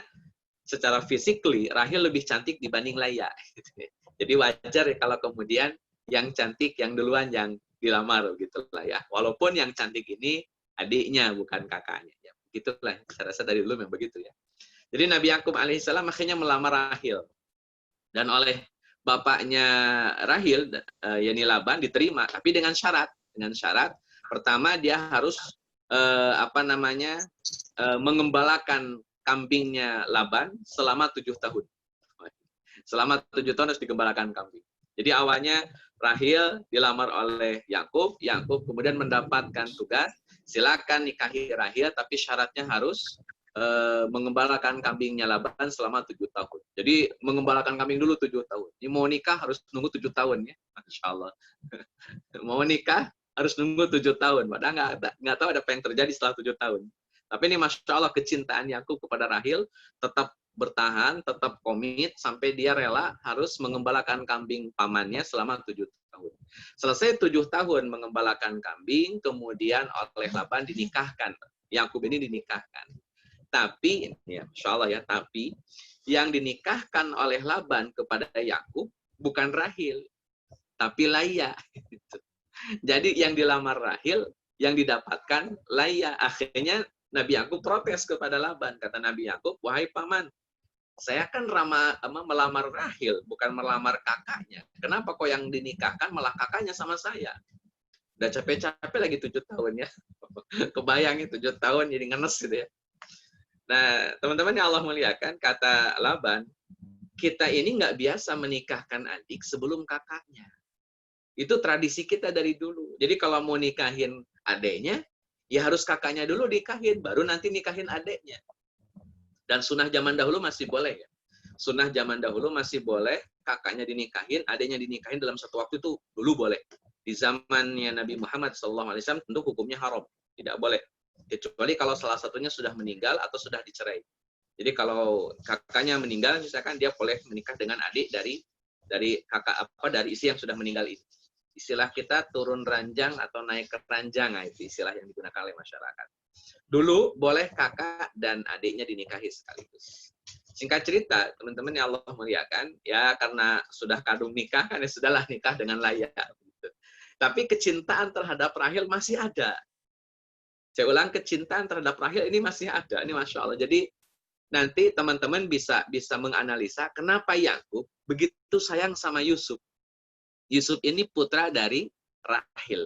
secara physically Rahil lebih cantik dibanding Laya. Jadi wajar ya kalau kemudian yang cantik yang duluan yang dilamar gitu lah ya. Walaupun yang cantik ini adiknya bukan kakaknya. Ya, begitulah. Saya rasa dari dulu memang begitu ya. Jadi Nabi Yakub alaihi salam akhirnya melamar Rahil. Dan oleh bapaknya Rahil, yakni Laban, diterima, tapi dengan syarat. Pertama, dia harus mengembalakan kambingnya Laban selama 7 tahun. Selama 7 tahun harus digembalakan kambing. Jadi awalnya Rahil dilamar oleh Yakub, Yakub kemudian mendapatkan tugas, silakan nikahi Rahil, tapi syaratnya harus mengembalakan kambingnya Laban selama 7 tahun. Jadi mengembalakan kambing dulu 7 tahun. Ini mau nikah harus nunggu 7 tahun ya. Masya Allah. Mau nikah harus nunggu 7 tahun. Padahal nggak tahu ada apa yang terjadi setelah 7 tahun. Tapi ini Masya Allah kecintaan Yakub kepada Rahil tetap bertahan, tetap komit, sampai dia rela harus mengembalakan kambing pamannya selama 7 tahun. Selesai 7 tahun mengembalakan kambing, kemudian oleh Laban dinikahkan. Yakub ini dinikahkan. Tapi, ya, Masya Allah ya, tapi yang dinikahkan oleh Laban kepada Yakub bukan Rahil, tapi Laya. Jadi yang dilamar Rahil, yang didapatkan Laya. Akhirnya Nabi Yakub protes kepada Laban. Kata Nabi Yakub, wahai paman, saya kan melamar Rahil, bukan melamar kakaknya. Kenapa kok yang dinikahkan malah kakaknya sama saya? Udah capek-capek lagi 7 tahun ya. Kebayangin 7 tahun jadi ngenes gitu ya. Nah, teman-teman yang Allah muliakan, kata Laban, kita ini nggak biasa menikahkan adik sebelum kakaknya. Itu tradisi kita dari dulu. Jadi kalau mau nikahin adiknya, ya harus kakaknya dulu nikahin, baru nanti nikahin adiknya. Dan sunnah zaman dahulu masih boleh ya. Sunnah zaman dahulu masih boleh, kakaknya dinikahin, adiknya dinikahin dalam satu waktu itu dulu boleh. Di zamannya Nabi Muhammad SAW tentu hukumnya haram, tidak boleh. Kecuali kalau salah satunya sudah meninggal atau sudah dicerai. Jadi kalau kakaknya meninggal, misalkan dia boleh menikah dengan adik dari dari istri yang sudah meninggal ini. Istilah kita turun ranjang atau naik ke ranjang, itu istilah yang digunakan oleh masyarakat. Dulu boleh kakak dan adiknya dinikahi sekaligus. Singkat cerita, teman-teman yang Allah muliakan, ya karena sudah kadung nikah kan ya sudahlah nikah dengan layak. Tapi kecintaan terhadap Rahil masih ada. Saya ulang, kecintaan terhadap Rahil ini masih ada. Ini Masya Allah. Jadi nanti teman-teman bisa menganalisa kenapa Yakub begitu sayang sama Yusuf. Yusuf ini putra dari Rahil.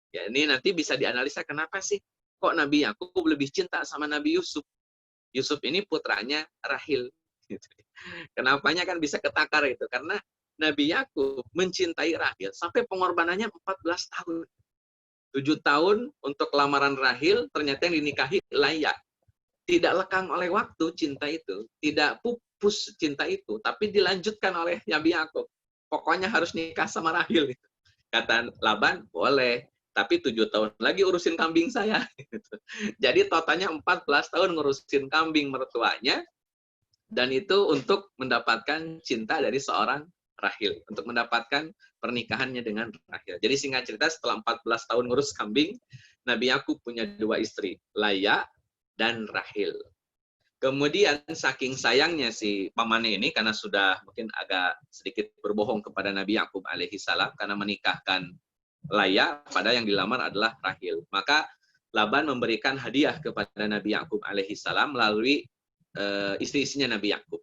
Ya, ini nanti bisa dianalisa kenapa sih kok Nabi Yakub lebih cinta sama Nabi Yusuf. Yusuf ini putranya Rahil. Kenapanya kan bisa ketakar itu. Karena Nabi Yakub mencintai Rahil sampai pengorbanannya 14 tahun. 7 tahun untuk lamaran Rahil, ternyata yang dinikahi Laya. Tidak lekang oleh waktu cinta itu, tidak pupus cinta itu, tapi dilanjutkan oleh Nabi Yakub. Pokoknya harus nikah sama Rahil. Kata Laban, boleh, tapi 7 tahun lagi urusin kambing saya. Jadi totalnya 14 tahun ngurusin kambing mertuanya, dan itu untuk mendapatkan cinta dari seorang Rahil, untuk mendapatkan pernikahannya dengan Rahil. Jadi singkat cerita, setelah 14 tahun ngurus kambing, Nabi Yakub punya 2 istri, Laya dan Rahil. Kemudian saking sayangnya si pamannya ini, karena sudah mungkin agak sedikit berbohong kepada Nabi Yakub alaihi salam karena menikahkan Laya, pada yang dilamar adalah Rahil. Maka Laban memberikan hadiah kepada Nabi Yakub alaihi salam melalui istri-istrinya Nabi Yakub,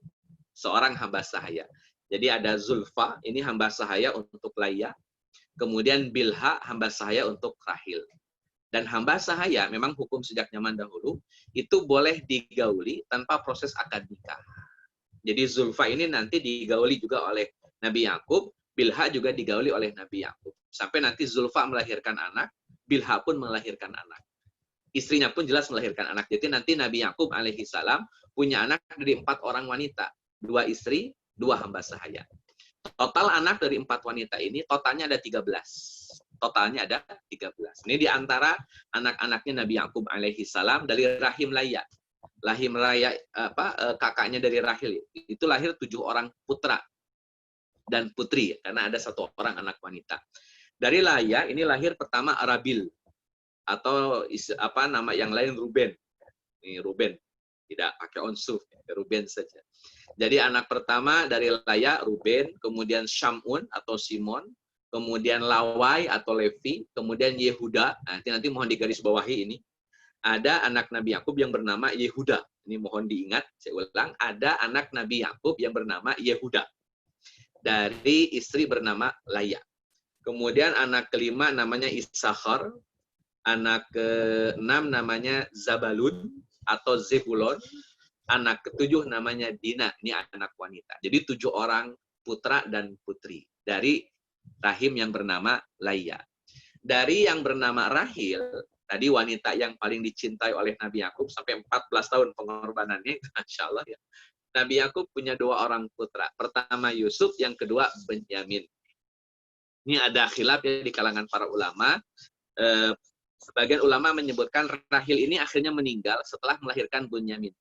seorang hamba sahaya. Jadi ada Zulfa, ini hamba sahaya untuk Laya. Kemudian Bilha, hamba sahaya untuk Rahil. Dan hamba sahaya, memang hukum sejak zaman dahulu, itu boleh digauli tanpa proses akad nikah. Jadi Zulfa ini nanti digauli juga oleh Nabi Yakub, Bilha juga digauli oleh Nabi Yakub. Sampai nanti Zulfa melahirkan anak, Bilha pun melahirkan anak. Istrinya pun jelas melahirkan anak. Jadi nanti Nabi Yakub alaihi salam punya anak dari 4 orang wanita. 2 istri, 2 hamba sahaya. Total anak dari 4 wanita ini, totalnya ada 13. Totalnya ada 13. Ini diantara anak-anaknya Nabi Yakub alaihi salam dari rahim Laya. Rahim Laya, kakaknya dari Rahil. Itu lahir 7 orang putra dan putri, karena ada 1 orang anak wanita. Dari Laya ini lahir pertama Arabil, atau nama yang lain Ruben. Ini Ruben, tidak pakai unsur, Ruben saja. Jadi anak pertama dari Laya Ruben, kemudian Syamun atau Simon, kemudian Lawai atau Levi, kemudian Yehuda. Nanti mohon digaris bawahi ini. Ada anak Nabi Yakub yang bernama Yehuda. Ini mohon diingat, saya ulang. Ada anak Nabi Yakub yang bernama Yehuda. Dari istri bernama Laya. Kemudian anak kelima namanya Isakhar. Anak ke-6 namanya Zabalun atau Zebulon. Anak ke-7 namanya Dina. Ini anak wanita. Jadi 7 orang putra dan putri. Dari rahim yang bernama Laya. Dari yang bernama Rahil, tadi wanita yang paling dicintai oleh Nabi Yakub sampai 14 tahun pengorbanannya, Masya Allah ya. Nabi Yakub punya 2 orang putra. Pertama Yusuf, yang kedua Benyamin. Ini ada khilaf ya di kalangan para ulama. Sebagian ulama menyebutkan Rahil ini akhirnya meninggal setelah melahirkan Benyamin.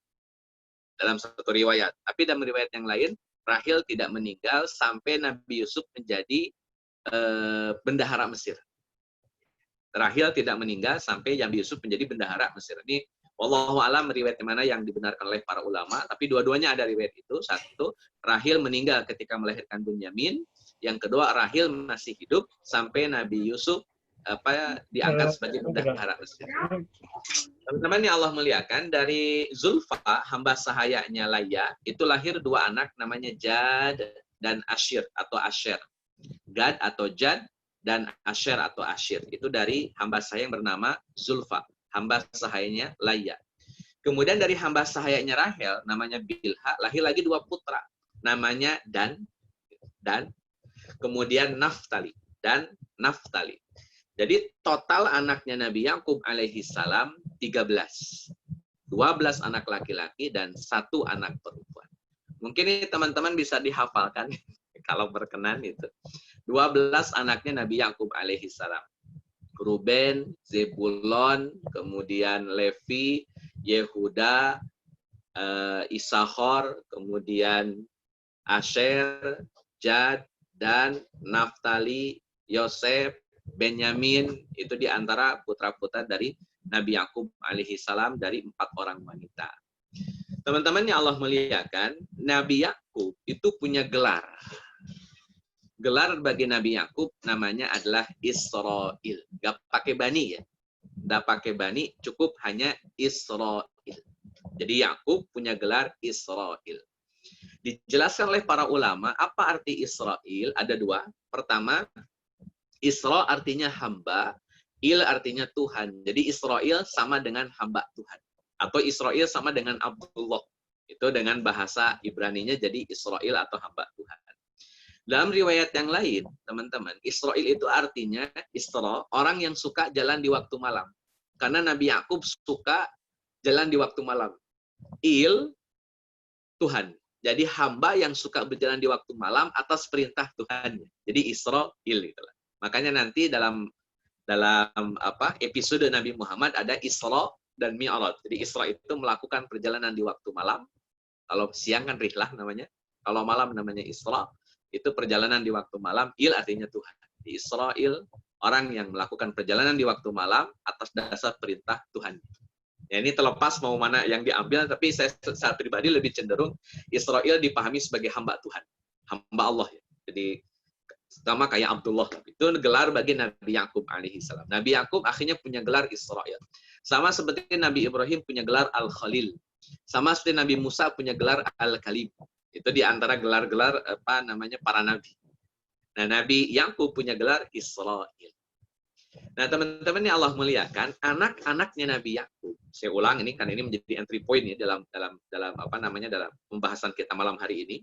Dalam satu riwayat. Tapi dalam riwayat yang lain, Rahil tidak meninggal sampai Nabi Yusuf menjadi bendahara Mesir. Rahil tidak meninggal sampai Nabi Yusuf menjadi bendahara Mesir. Ini wallahu alam riwayat mana yang dibenarkan oleh para ulama, tapi dua-duanya ada riwayat itu. Satu, Rahil meninggal ketika melahirkan Benyamin. Yang kedua, Rahil masih hidup sampai Nabi Yusuf diangkat sebagai bendahara Mesir. Teman-teman yang Allah muliakan, dari Zulfa, hamba sahayanya Laya, itu lahir 2 anak namanya Jad dan Asyir atau Asher. Gad atau Jad dan Asher atau Asyir. Itu dari hamba sahaya yang bernama Zulfa, hamba sahayanya Laya. Kemudian dari hamba sahayanya Rahel, namanya Bilha, lahir lagi 2 putra. Namanya Dan, kemudian Naftali, dan Naftali. Jadi total anaknya Nabi Yakub alaihi salam 13. 12 anak laki-laki dan 1 anak perempuan. Mungkin ini teman-teman bisa dihafalkan kalau berkenan itu. 12 anaknya Nabi Yakub alaihi salam. Ruben, Zebulon, kemudian Levi, Yehuda, Isakhar, kemudian Asher, Jad, dan Naftali, Yosef, Benyamin. Itu diantara putra-putra dari Nabi Yakub alaihi salam dari 4 orang wanita. Teman-teman yang Allah muliakan, Nabi Yakub itu punya gelar. Gelar bagi Nabi Yakub namanya adalah Israel. Gak pakai bani ya. Gak pakai bani, cukup hanya Israel. Jadi Yakub punya gelar Israel. Dijelaskan oleh para ulama, apa arti Israel? Ada 2. Pertama, Isra artinya hamba, Il artinya Tuhan. Jadi Israel sama dengan hamba Tuhan. Atau Israel sama dengan Abdullah. Itu dengan bahasa Ibraninya jadi Israel atau hamba Tuhan. Dalam riwayat yang lain, teman-teman, Israil itu artinya Isra, orang yang suka jalan di waktu malam. Karena Nabi Yakub suka jalan di waktu malam. Il, Tuhan. Jadi hamba yang suka berjalan di waktu malam atas perintah Tuhannya. Jadi Israil itulah. Makanya nanti dalam episode Nabi Muhammad ada Isra dan Mi'raj. Jadi Isra itu melakukan perjalanan di waktu malam. Kalau siang kan rihlah namanya. Kalau malam namanya Isra. Itu perjalanan di waktu malam. Il artinya Tuhan. Di Israel, orang yang melakukan perjalanan di waktu malam atas dasar perintah Tuhan. Ya, ini terlepas mau mana yang diambil, tapi saya secara pribadi lebih cenderung Israel dipahami sebagai hamba Tuhan. Hamba Allah. Ya. Jadi sama kayak Abdullah. Itu gelar bagi Nabi Yakub alaihissalam. Nabi Yakub akhirnya punya gelar Israel. Sama seperti Nabi Ibrahim punya gelar Al-Khalil. Sama seperti Nabi Musa punya gelar Al-Kalim. Itu di antara gelar-gelar para nabi. Nah, Nabi Yakub punya gelar Israel. Nah, teman-teman yang Allah muliakan, anak-anaknya Nabi Yakub. Saya ulang ini kan ini menjadi entry point ya dalam dalam pembahasan kita malam hari ini.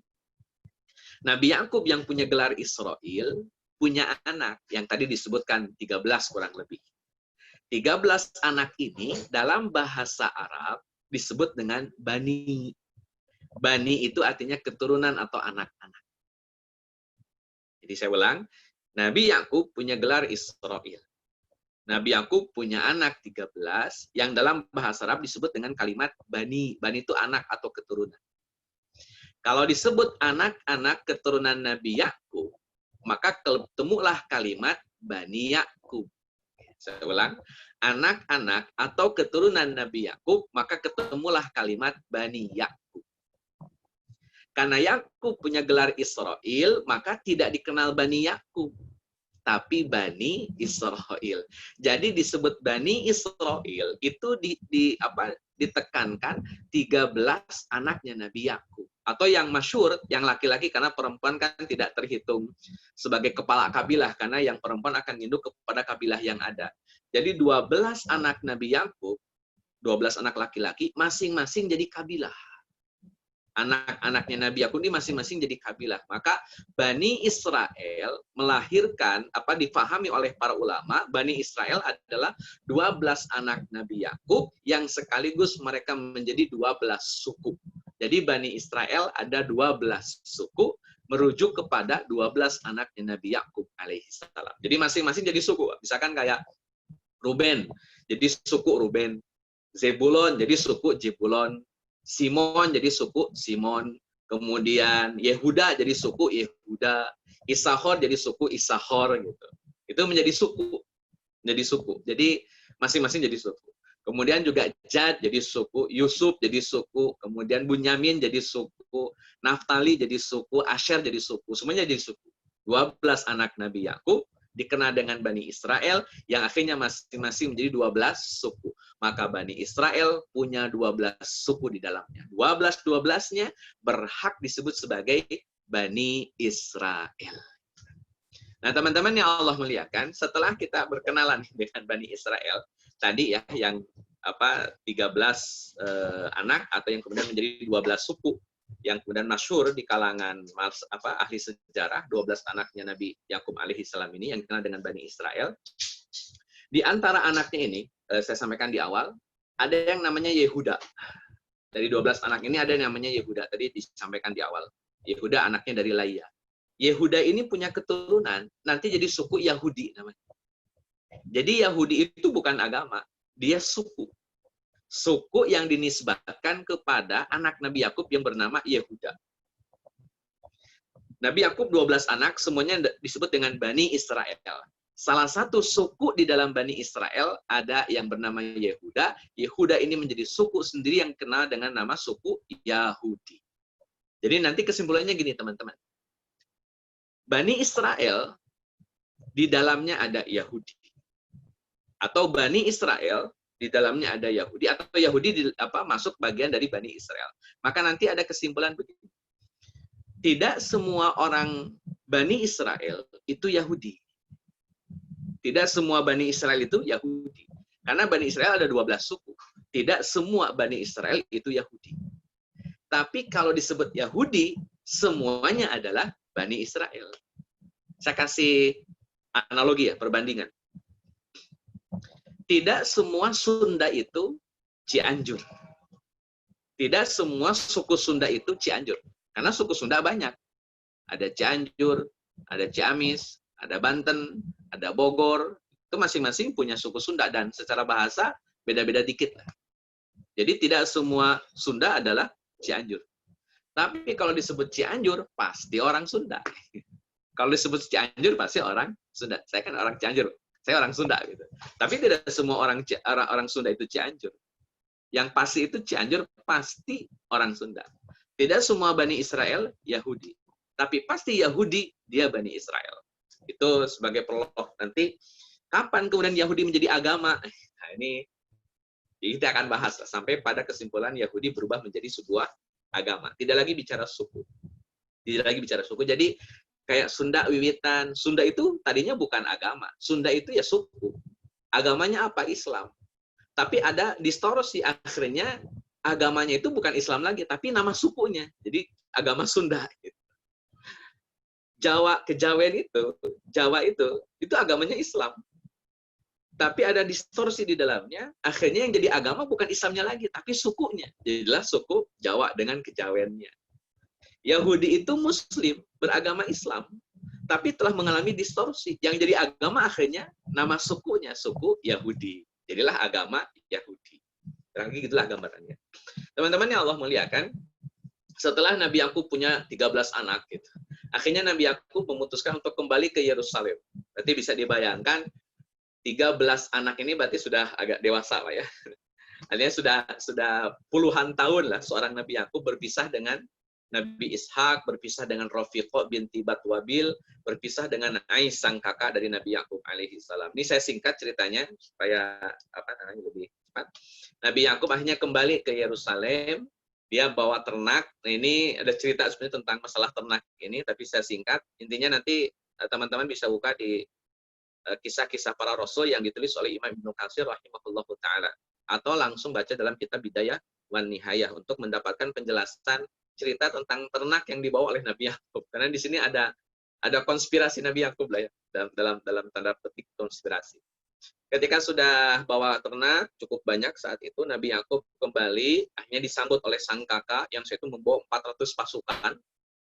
Nabi Yakub yang punya gelar Israel punya anak yang tadi disebutkan 13 kurang lebih. 13 anak ini dalam bahasa Arab disebut dengan Bani. Bani itu artinya keturunan atau anak-anak. Jadi saya ulang, Nabi Yakub punya gelar Israel. Nabi Yakub punya anak 13 yang dalam bahasa Arab disebut dengan kalimat Bani. Bani itu anak atau keturunan. Kalau disebut anak-anak keturunan Nabi Yakub, maka ketemulah kalimat Bani Yakub. Saya ulang, anak-anak atau keturunan Nabi Yakub, maka ketemulah kalimat Bani Yakub. Karena Yakub punya gelar Israel, maka tidak dikenal Bani Yakub, tapi Bani Israel. Jadi disebut Bani Israel itu ditekankan 13 anaknya Nabi Yakub. Atau yang masyhur, yang laki-laki, karena perempuan kan tidak terhitung sebagai kepala kabilah, karena yang perempuan akan induk kepada kabilah yang ada. Jadi 12 anak Nabi Yakub, 12 anak laki-laki, masing-masing jadi kabilah. Anak-anaknya Nabi Yakub ini masing-masing jadi kabilah. Maka Bani Israel melahirkan, difahami oleh para ulama, Bani Israel adalah 12 anak Nabi Yakub yang sekaligus mereka menjadi 12 suku. Jadi Bani Israel ada 12 suku merujuk kepada 12 anaknya Nabi Yakub alaihissalam. Jadi masing-masing jadi suku. Misalkan kayak Ruben, jadi suku Ruben. Zebulon jadi suku Zebulon. Simon jadi suku Simon, kemudian Yehuda jadi suku Yehuda, Isahor jadi suku Isahor gitu. Itu menjadi suku. Jadi masing-masing jadi suku. Kemudian juga Jad jadi suku, Yusuf jadi suku, kemudian Bunyamin jadi suku, Naftali jadi suku, Asher jadi suku, semuanya jadi suku. 12 anak Nabi Yakub dikenal dengan Bani Israel yang akhirnya masing-masing menjadi 12 suku. Maka Bani Israel punya 12 suku di dalamnya. 12-12-nya berhak disebut sebagai Bani Israel. Nah, teman-teman yang Allah muliakan, setelah kita berkenalan dengan Bani Israel, tadi ya yang 13 anak atau yang kemudian menjadi 12 suku yang kemudian masyhur di kalangan ahli sejarah, 12 anaknya Nabi Yakub alaihissalam ini yang dikenal dengan Bani Israel. Di antara anaknya ini, saya sampaikan di awal, ada yang namanya Yehuda. Dari 12 anak ini ada yang namanya Yehuda, tadi disampaikan di awal. Yehuda anaknya dari Laia. Yehuda ini punya keturunan, nanti jadi suku Yahudi namanya. Jadi Yahudi itu bukan agama, dia suku. Suku yang dinisbatkan kepada anak Nabi Yakub yang bernama Yehuda. Nabi Yakub 12 anak, semuanya disebut dengan Bani Israel. Salah satu suku di dalam Bani Israel ada yang bernama Yehuda. Yehuda ini menjadi suku sendiri yang kenal dengan nama suku Yahudi. Jadi nanti kesimpulannya gini teman-teman. Bani Israel di dalamnya ada Yahudi. Atau Bani Israel di dalamnya ada Yahudi. Atau Yahudi masuk bagian dari Bani Israel. Maka nanti ada kesimpulan begini. Tidak semua orang Bani Israel itu Yahudi. Tidak semua Bani Israel itu Yahudi. Karena Bani Israel ada 12 suku. Tidak semua Bani Israel itu Yahudi. Tapi kalau disebut Yahudi, semuanya adalah Bani Israel. Saya kasih analogi ya, perbandingan. Tidak semua Sunda itu Cianjur. Tidak semua suku Sunda itu Cianjur. Karena suku Sunda banyak. Ada Cianjur, ada Ciamis, ada Banten, ada Bogor. Itu masing-masing punya suku Sunda dan secara bahasa beda-beda dikit. Jadi tidak semua Sunda adalah Cianjur. Tapi kalau disebut Cianjur, pasti orang Sunda. Kalau disebut Cianjur, pasti orang Sunda. Saya kan orang Cianjur. Saya orang Sunda gitu. Tapi tidak semua orang Sunda itu Cianjur. Yang pasti itu Cianjur pasti orang Sunda. Tidak semua Bani Israel Yahudi. Tapi pasti Yahudi dia Bani Israel. Itu sebagai prolog. Nanti kapan kemudian Yahudi menjadi agama? Nah, ini kita akan bahas sampai pada kesimpulan Yahudi berubah menjadi sebuah agama. Tidak lagi bicara suku. Tidak lagi bicara suku. Jadi kayak Sunda wiwitan. Sunda itu tadinya bukan agama. Sunda itu ya suku. Agamanya apa? Islam. Tapi ada distorsi. Akhirnya agamanya itu bukan Islam lagi, tapi nama sukunya. Jadi agama Sunda. Kejawen itu, Jawa itu agamanya Islam. Tapi ada distorsi di dalamnya. Akhirnya yang jadi agama bukan Islamnya lagi, tapi sukunya. Jadilah suku Jawa dengan kejawennya. Yahudi itu Muslim, beragama Islam, tapi telah mengalami distorsi. Yang jadi agama akhirnya nama sukunya, suku Yahudi. Jadilah agama Yahudi. Lagi gitulah gambarannya. Teman-teman yang Allah muliakan, setelah Nabi Yakub punya 13 anak, gitu, akhirnya Nabi Yakub memutuskan untuk kembali ke Yerusalem. Berarti bisa dibayangkan, 13 anak ini berarti sudah agak dewasa, Pak ya. Artinya sudah puluhan tahun lah seorang Nabi Yakub berpisah dengan Nabi Ishak, berpisah dengan Rafiqah binti Batwabil, berpisah dengan Ais sang kakak dari Nabi Yakub alaihi salam. Ini saya singkat ceritanya supaya lebih cepat. Nabi Yakub akhirnya kembali ke Yerusalem, dia bawa ternak. Nah, ini ada cerita sebenarnya tentang masalah ternak ini, tapi saya singkat. Intinya nanti teman-teman bisa buka di kisah-kisah para rasul yang ditulis oleh Imam Ibnu Katsir rahimahullahu taala, atau langsung baca dalam kitab Bidayah wan Nihayah untuk mendapatkan penjelasan cerita tentang ternak yang dibawa oleh Nabi Yakub. Karena di sini ada konspirasi Nabi Yakub lah ya, dalam tanda petik konspirasi. Ketika sudah bawa ternak cukup banyak saat itu, Nabi Yakub kembali, akhirnya disambut oleh sang kakak yang saat itu membawa 400 pasukan.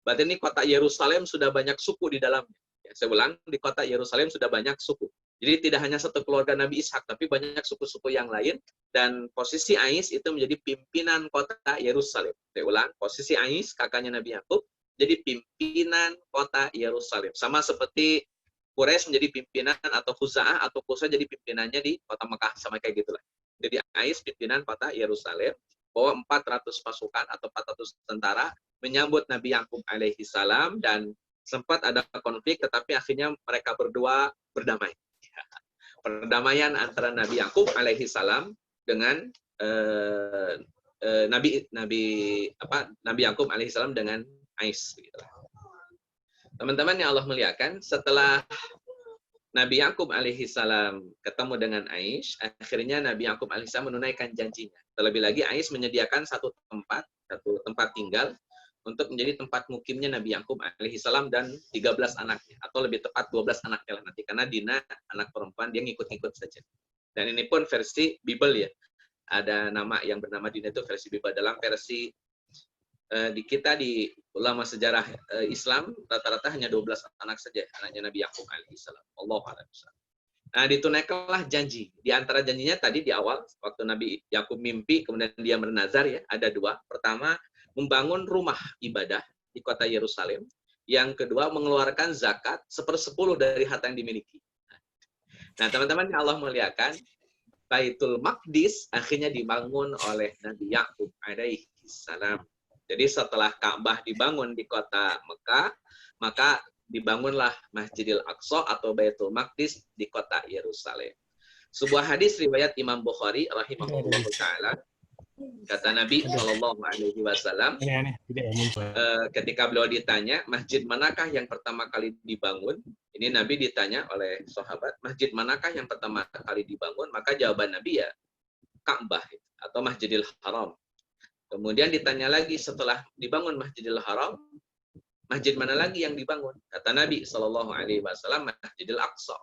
Berarti ini kota Yerusalem sudah banyak suku di dalamnya. Ya, saya ulang, di kota Yerusalem sudah banyak suku. Jadi tidak hanya satu keluarga Nabi Ishak, tapi banyak suku-suku yang lain. Dan posisi Ais itu menjadi pimpinan kota Yerusalem. Saya ulang, posisi Ais, kakaknya Nabi Yakub, jadi pimpinan kota Yerusalem. Sama seperti Quraisy menjadi pimpinan, atau Khuza'ah atau Qusay jadi pimpinannya di kota Mekah. Sama kayak gitulah. Jadi Ais pimpinan kota Yerusalem, bawa 400 pasukan atau 400 tentara, menyambut Nabi Yakub alaihi salam, dan sempat ada konflik, tetapi akhirnya mereka berdua berdamai. Perdamaian antara Nabi Yakub alaihi salam dengan Nabi Yakub alaihi salam dengan Ais. Teman-teman yang Allah muliakan, setelah Nabi Yakub alaihi salam ketemu dengan Ais, akhirnya Nabi Yakub alaihi salam menunaikan janjinya. Terlebih lagi Ais menyediakan satu tempat tinggal untuk menjadi tempat mukimnya Nabi Yakub alaihi salam dan 13 anaknya, atau lebih tepat 12 anaknya lah nanti, karena Dina anak perempuan dia ngikut-ngikut saja. Dan ini pun versi Bible ya. Ada nama yang bernama Dina itu versi Bible. Dalam versi di ulama sejarah Islam rata-rata hanya 12 anak saja anaknya Nabi Yakub alaihi salam. Allahu a'lam. Nah, ditunaikanlah janji. Di antara janjinya tadi di awal waktu Nabi Yakub mimpi kemudian dia bernazar ya, ada dua. Pertama, membangun rumah ibadah di kota Yerusalem. Yang kedua, mengeluarkan zakat 1/10 dari harta yang dimiliki. Nah, teman-teman yang Allah muliakan, Baitul Maqdis akhirnya dibangun oleh Nabi Yakub alaihi salam. Jadi setelah Ka'bah dibangun di kota Mekah, maka dibangunlah Masjidil Aqsa atau Baitul Maqdis di kota Yerusalem. Sebuah hadis riwayat Imam Bukhari rahimahullahu taala, kata Nabi Shallallahu Alaihi Wasallam, ketika beliau ditanya, masjid manakah yang pertama kali dibangun? Ini Nabi ditanya oleh sahabat, masjid manakah yang pertama kali dibangun? Maka jawaban Nabi ya, Ka'bah atau Masjidil Haram. Kemudian ditanya lagi, setelah dibangun Masjidil Haram, masjid mana lagi yang dibangun? Kata Nabi Shallallahu Alaihi Wasallam, Masjidil Aqsa.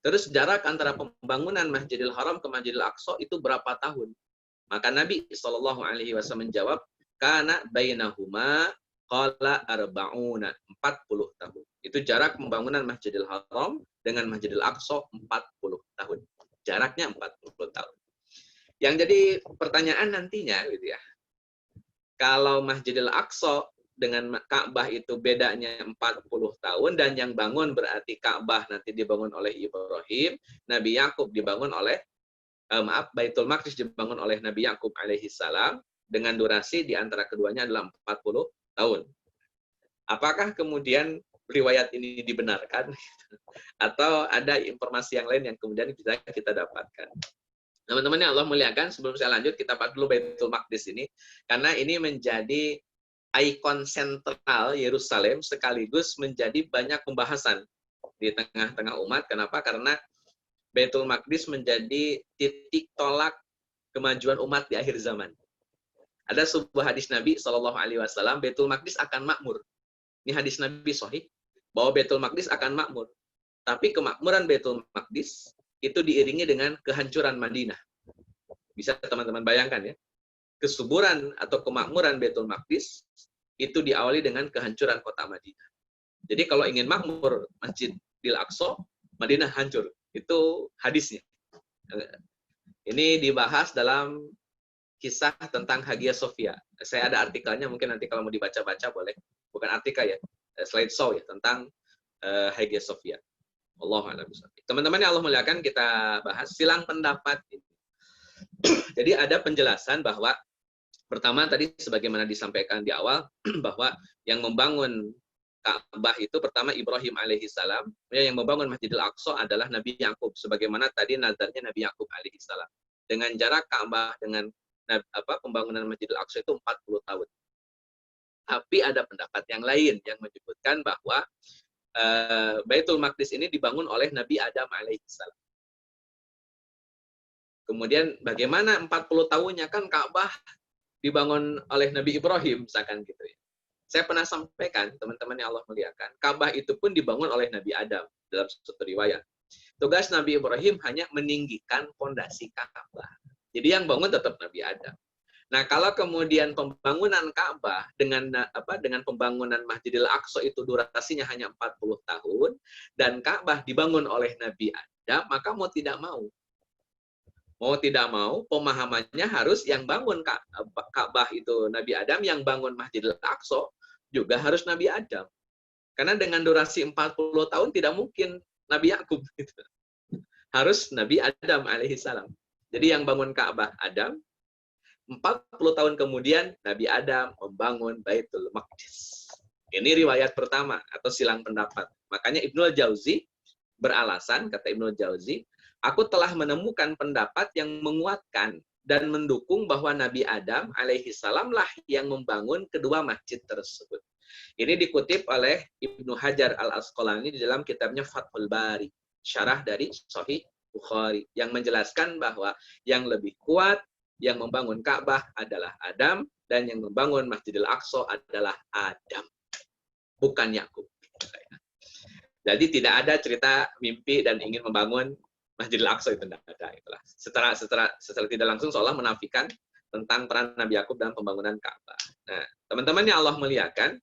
Terus jarak antara pembangunan Masjidil Haram ke Masjidil Aqsa itu berapa tahun? Maka Nabi Shallallahu Alaihi Wasallam menjawab, kana bainahuma qala arba'una, 40 tahun. Itu jarak pembangunan Masjidil Haram dengan Masjidil Aqsa 40 tahun. Jaraknya 40 tahun. Yang jadi pertanyaan nantinya gitu ya. Kalau Masjidil Aqsa dengan Ka'bah itu bedanya 40 tahun dan yang bangun berarti Ka'bah nanti dibangun oleh Ibrahim, Nabi Yakub dibangun oleh Baitul Maqdis dibangun oleh Nabi Yakub alaihi salam dengan durasi di antara keduanya adalah 40 tahun. Apakah kemudian riwayat ini dibenarkan atau ada informasi yang lain yang kemudian bisa kita dapatkan? Teman-teman yang Allah muliakan, sebelum saya lanjut kita bahas dulu Baitul Maqdis ini karena ini menjadi ikon sentral Yerusalem sekaligus menjadi banyak pembahasan di tengah-tengah umat. Kenapa? Karena Baitul Maqdis menjadi titik tolak kemajuan umat di akhir zaman. Ada sebuah hadis Nabi Shallallahu Alaihi Wasallam, Baitul Maqdis akan makmur. Ini hadis Nabi Sahih bahwa Baitul Maqdis akan makmur. Tapi kemakmuran Baitul Maqdis itu diiringi dengan kehancuran Madinah. Bisa teman-teman bayangkan ya. Kesuburan atau kemakmuran Baitul Maqdis itu diawali dengan kehancuran kota Madinah. Jadi kalau ingin makmur Masjidil Aqsa, Madinah hancur. Itu hadisnya. Ini dibahas dalam kisah tentang Hagia Sophia. Saya ada artikelnya, mungkin nanti kalau mau dibaca-baca boleh. Bukan artikel ya, slideshow ya, tentang Hagia Sophia. Allahu a'lam bishawab. Teman-teman yang Allah muliakan, kita bahas silang pendapat ini. Jadi ada penjelasan bahwa pertama tadi sebagaimana disampaikan di awal bahwa yang membangun Ka'bah itu pertama Ibrahim alaihi salam, yang membangun Masjidil Aqsa adalah Nabi Yakub sebagaimana tadi nazarnya Nabi Yakub alaihi salam. Dengan jarak Ka'bah dengan pembangunan Masjidil Aqsa itu 40 tahun. Tapi ada pendapat yang lain yang menyebutkan bahwa Baitul Maqdis ini dibangun oleh Nabi Adam alaihissalam. Kemudian bagaimana 40 tahunnya kan Ka'bah dibangun oleh Nabi Ibrahim, misalkan gitu ya. Saya pernah sampaikan, teman-teman yang Allah muliakan, Ka'bah itu pun dibangun oleh Nabi Adam dalam satu riwayat. Tugas Nabi Ibrahim hanya meninggikan fondasi Ka'bah. Jadi yang bangun tetap Nabi Adam. Nah, kalau kemudian pembangunan Ka'bah dengan pembangunan Masjidil Aqsa itu durasinya hanya 40 tahun dan Ka'bah dibangun oleh Nabi Adam, maka mau tidak mau pemahamannya harus yang bangun Ka'bah itu Nabi Adam, yang bangun Masjidil Aqsa juga harus Nabi Adam. Karena dengan durasi 40 tahun tidak mungkin Nabi Yakub gitu. Harus Nabi Adam alaihissalam. Jadi yang bangun Ka'bah Adam, 40 tahun kemudian Nabi Adam membangun Baitul Maqdis. Ini riwayat pertama atau silang pendapat. Makanya Ibnul Jauzi beralasan, kata Ibnul Jauzi, aku telah menemukan pendapat yang menguatkan dan mendukung bahwa Nabi Adam alaihissalam lah yang membangun kedua masjid tersebut. Ini dikutip oleh Ibnu Hajar Al-Asqalani di dalam kitabnya Fathul Bari, syarah dari Sahih Bukhari, yang menjelaskan bahwa yang lebih kuat yang membangun Ka'bah adalah Adam dan yang membangun Masjidil Aqsa adalah Adam, bukan Yakub. Jadi tidak ada cerita mimpi dan ingin membangun Masjidil Aqsa, itu tidak ada. Itulah. Secara tidak langsung seolah menafikan tentang peran Nabi Yakub dalam pembangunan Ka'bah. Nah, teman-teman yang Allah muliakan,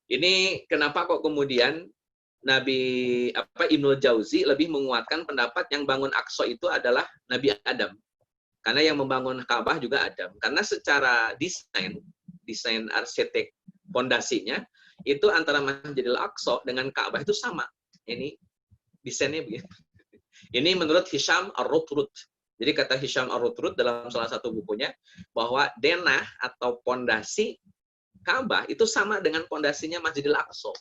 ini kenapa kok kemudian Ibnul Jauzi lebih menguatkan pendapat yang bangun Aqsa itu adalah Nabi Adam. Karena yang membangun Ka'bah juga Adam. Karena secara desain arsitek pondasinya, itu antara Masjidil Aqsa dengan Ka'bah itu sama. Ini desainnya begitu. Ini menurut Hisham Ar-Rutrud. Jadi kata Hisham Ar-Rutrud dalam salah satu bukunya, bahwa denah atau pondasi Ka'bah itu sama dengan pondasinya Masjidil Aqsa.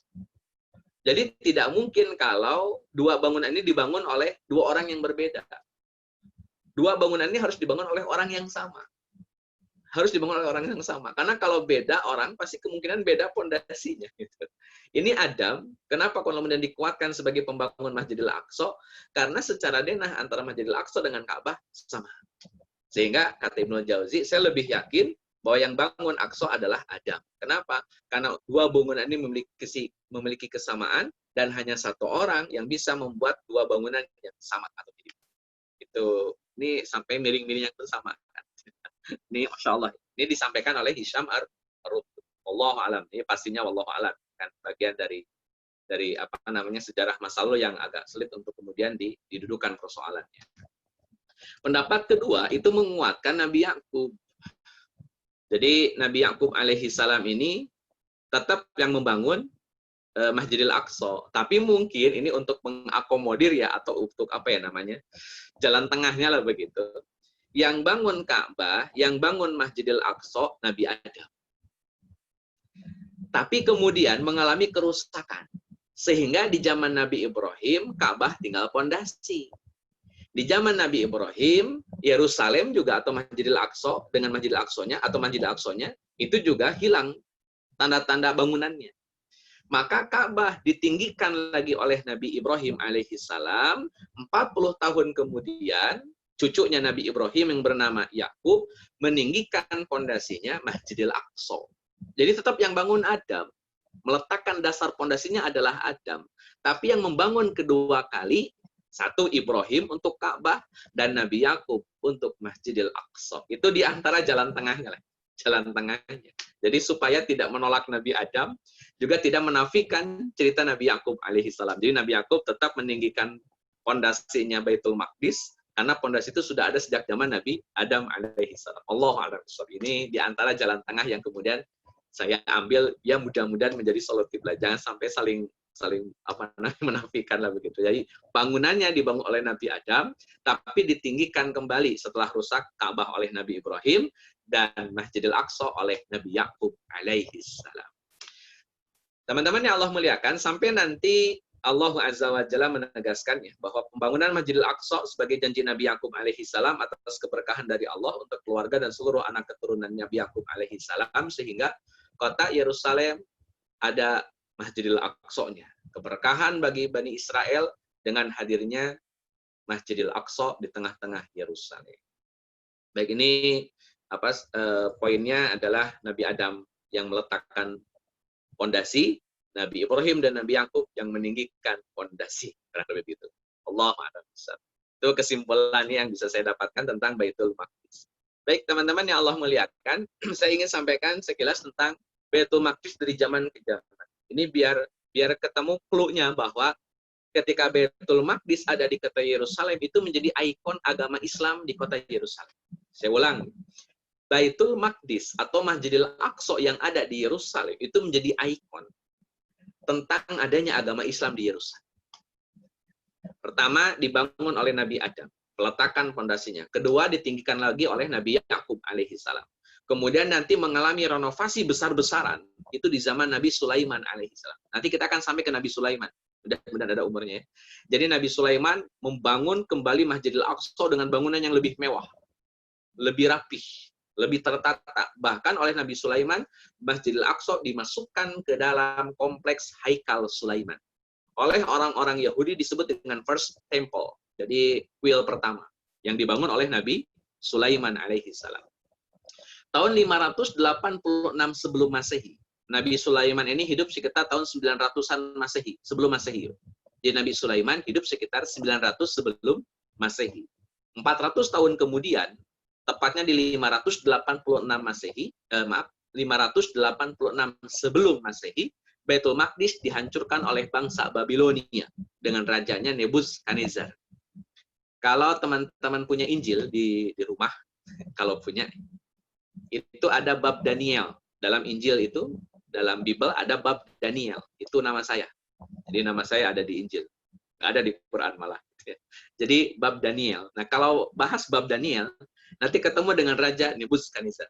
Jadi tidak mungkin kalau dua bangunan ini dibangun oleh dua orang yang berbeda. Dua bangunan ini harus dibangun oleh orang yang sama. Harus dibangun oleh orang yang sama. Karena kalau beda orang, pasti kemungkinan beda pondasinya. Gitu. Ini Adam, kenapa kemudian dikuatkan sebagai pembangun Masjidil Aqsa? Karena secara denah antara Masjidil Aqsa dengan Ka'bah sama. Sehingga, kata Ibnu Jauzi, saya lebih yakin bahwa yang bangun Aqsa adalah Adam. Kenapa? Karena dua bangunan ini memiliki kesamaan dan hanya satu orang yang bisa membuat dua bangunan yang sama atau mirip. Ini sampai miring-miring yang bersamaan. Ini Masya Allah. Ini disampaikan oleh Hisham ar-Rutb. Wallahu alam. Ini pastinya wallahu alam. Kan bagian dari sejarah masa lalu yang agak sulit untuk kemudian didudukan persoalannya. Pendapat kedua itu menguatkan Nabi Yakub. Jadi Nabi Yakub alaihi salam ini tetap yang membangun Masjidil Aqsa, tapi mungkin ini untuk mengakomodir ya atau untuk jalan tengahnya lah begitu. Yang bangun Ka'bah, yang bangun Masjidil Aqsa Nabi Adam. Tapi kemudian mengalami kerusakan. Sehingga di zaman Nabi Ibrahim, Ka'bah tinggal pondasi. Di zaman Nabi Ibrahim, Yerusalem juga atau Masjidil Aqsa dengan Masjidil Aqsa-nya atau Masjidil Aqsa-nya itu juga hilang tanda-tanda bangunannya. Maka Ka'bah ditinggikan lagi oleh Nabi Ibrahim alaihi salam. 40 tahun kemudian, cucunya Nabi Ibrahim yang bernama Yakub meninggikan pondasinya Masjidil Aqsa. Jadi tetap yang bangun Adam. Meletakkan dasar pondasinya adalah Adam. Tapi yang membangun kedua kali, satu Ibrahim untuk Ka'bah dan Nabi Yakub untuk Masjidil Aqsa. Itu di antara jalan tengahnya. Jalan tengahnya. Jadi supaya tidak menolak Nabi Adam, juga tidak menafikan cerita Nabi Yakub alaihi salam. Jadi Nabi Yakub tetap meninggikan pondasinya Baitul Maqdis, karena pondasi itu sudah ada sejak zaman Nabi Adam alaihi salam. Allahu a'lam. Ini di antara jalan tengah yang kemudian saya ambil, ya mudah-mudahan menjadi solutif lah. Jangan sampai saling menafikan lah begitu. Jadi bangunannya dibangun oleh Nabi Adam, tapi ditinggikan kembali setelah rusak Ka'bah oleh Nabi Ibrahim dan Masjidil Aqsa oleh Nabi Yakub alaihi salam. Teman-teman yang Allah muliakan, sampai nanti Allah Azza wa Jalla menegaskannya bahwa pembangunan Masjidil Aqsa sebagai janji Nabi Yakub alaihi salam atas keberkahan dari Allah untuk keluarga dan seluruh anak keturunan Nabi Yakub alaihi salam, sehingga kota Yerusalem ada Masjidil Aqsa-nya. Keberkahan bagi Bani Israel dengan hadirnya Masjidil Aqsa di tengah-tengah Yerusalem. Baik, ini poinnya adalah Nabi Adam yang meletakkan pondasi, Nabi Ibrahim dan Nabi Yakub yang meninggikan pondasi. Karena begitu. Allahu a'lam. Itu kesimpulannya yang bisa saya dapatkan tentang Baitul Maqdis. Baik, teman-teman yang Allah muliakan, saya ingin sampaikan sekilas tentang Baitul Maqdis dari zaman ke zaman. Ini biar ketemu clue-nya bahwa ketika Baitul Maqdis ada di kota Yerusalem, itu menjadi ikon agama Islam di kota Yerusalem. Saya ulang. Baitul Maqdis atau Masjidil Aqsa yang ada di Yerusalem itu menjadi ikon tentang adanya agama Islam di Yerusalem. Pertama, dibangun oleh Nabi Adam, peletakan pondasinya. Kedua, ditinggikan lagi oleh Nabi Yakub alaihi salam. Kemudian nanti mengalami renovasi besar-besaran itu di zaman Nabi Sulaiman alaihi salam. Nanti kita akan sampai ke Nabi Sulaiman. Mudah-mudahan ada umurnya ya. Jadi Nabi Sulaiman membangun kembali Masjidil Aqsa dengan bangunan yang lebih mewah, lebih rapih, lebih tertata. Bahkan oleh Nabi Sulaiman, Masjidil Aqsa dimasukkan ke dalam kompleks Haikal Sulaiman. Oleh orang-orang Yahudi disebut dengan First Temple. Jadi kuil pertama yang dibangun oleh Nabi Sulaiman alaihi salam. Tahun 586 sebelum Masehi. Nabi Sulaiman ini hidup sekitar tahun 900-an Masehi, sebelum Masehi. Jadi Nabi Sulaiman hidup sekitar 900 sebelum Masehi. 400 tahun kemudian, tepatnya di 586 Masehi, 586 sebelum Masehi, Baitul Maqdis dihancurkan oleh bangsa Babilonia dengan rajanya Nebukadnezar. Kalau teman-teman punya Injil di rumah, kalau punya, itu ada bab Daniel. Dalam Injil itu, dalam Bible ada bab Daniel. Itu nama saya. Jadi nama saya ada di Injil. Nggak ada di Quran malah. Jadi bab Daniel. Nah, kalau bahas bab Daniel, nanti ketemu dengan Raja Nebukadnezar.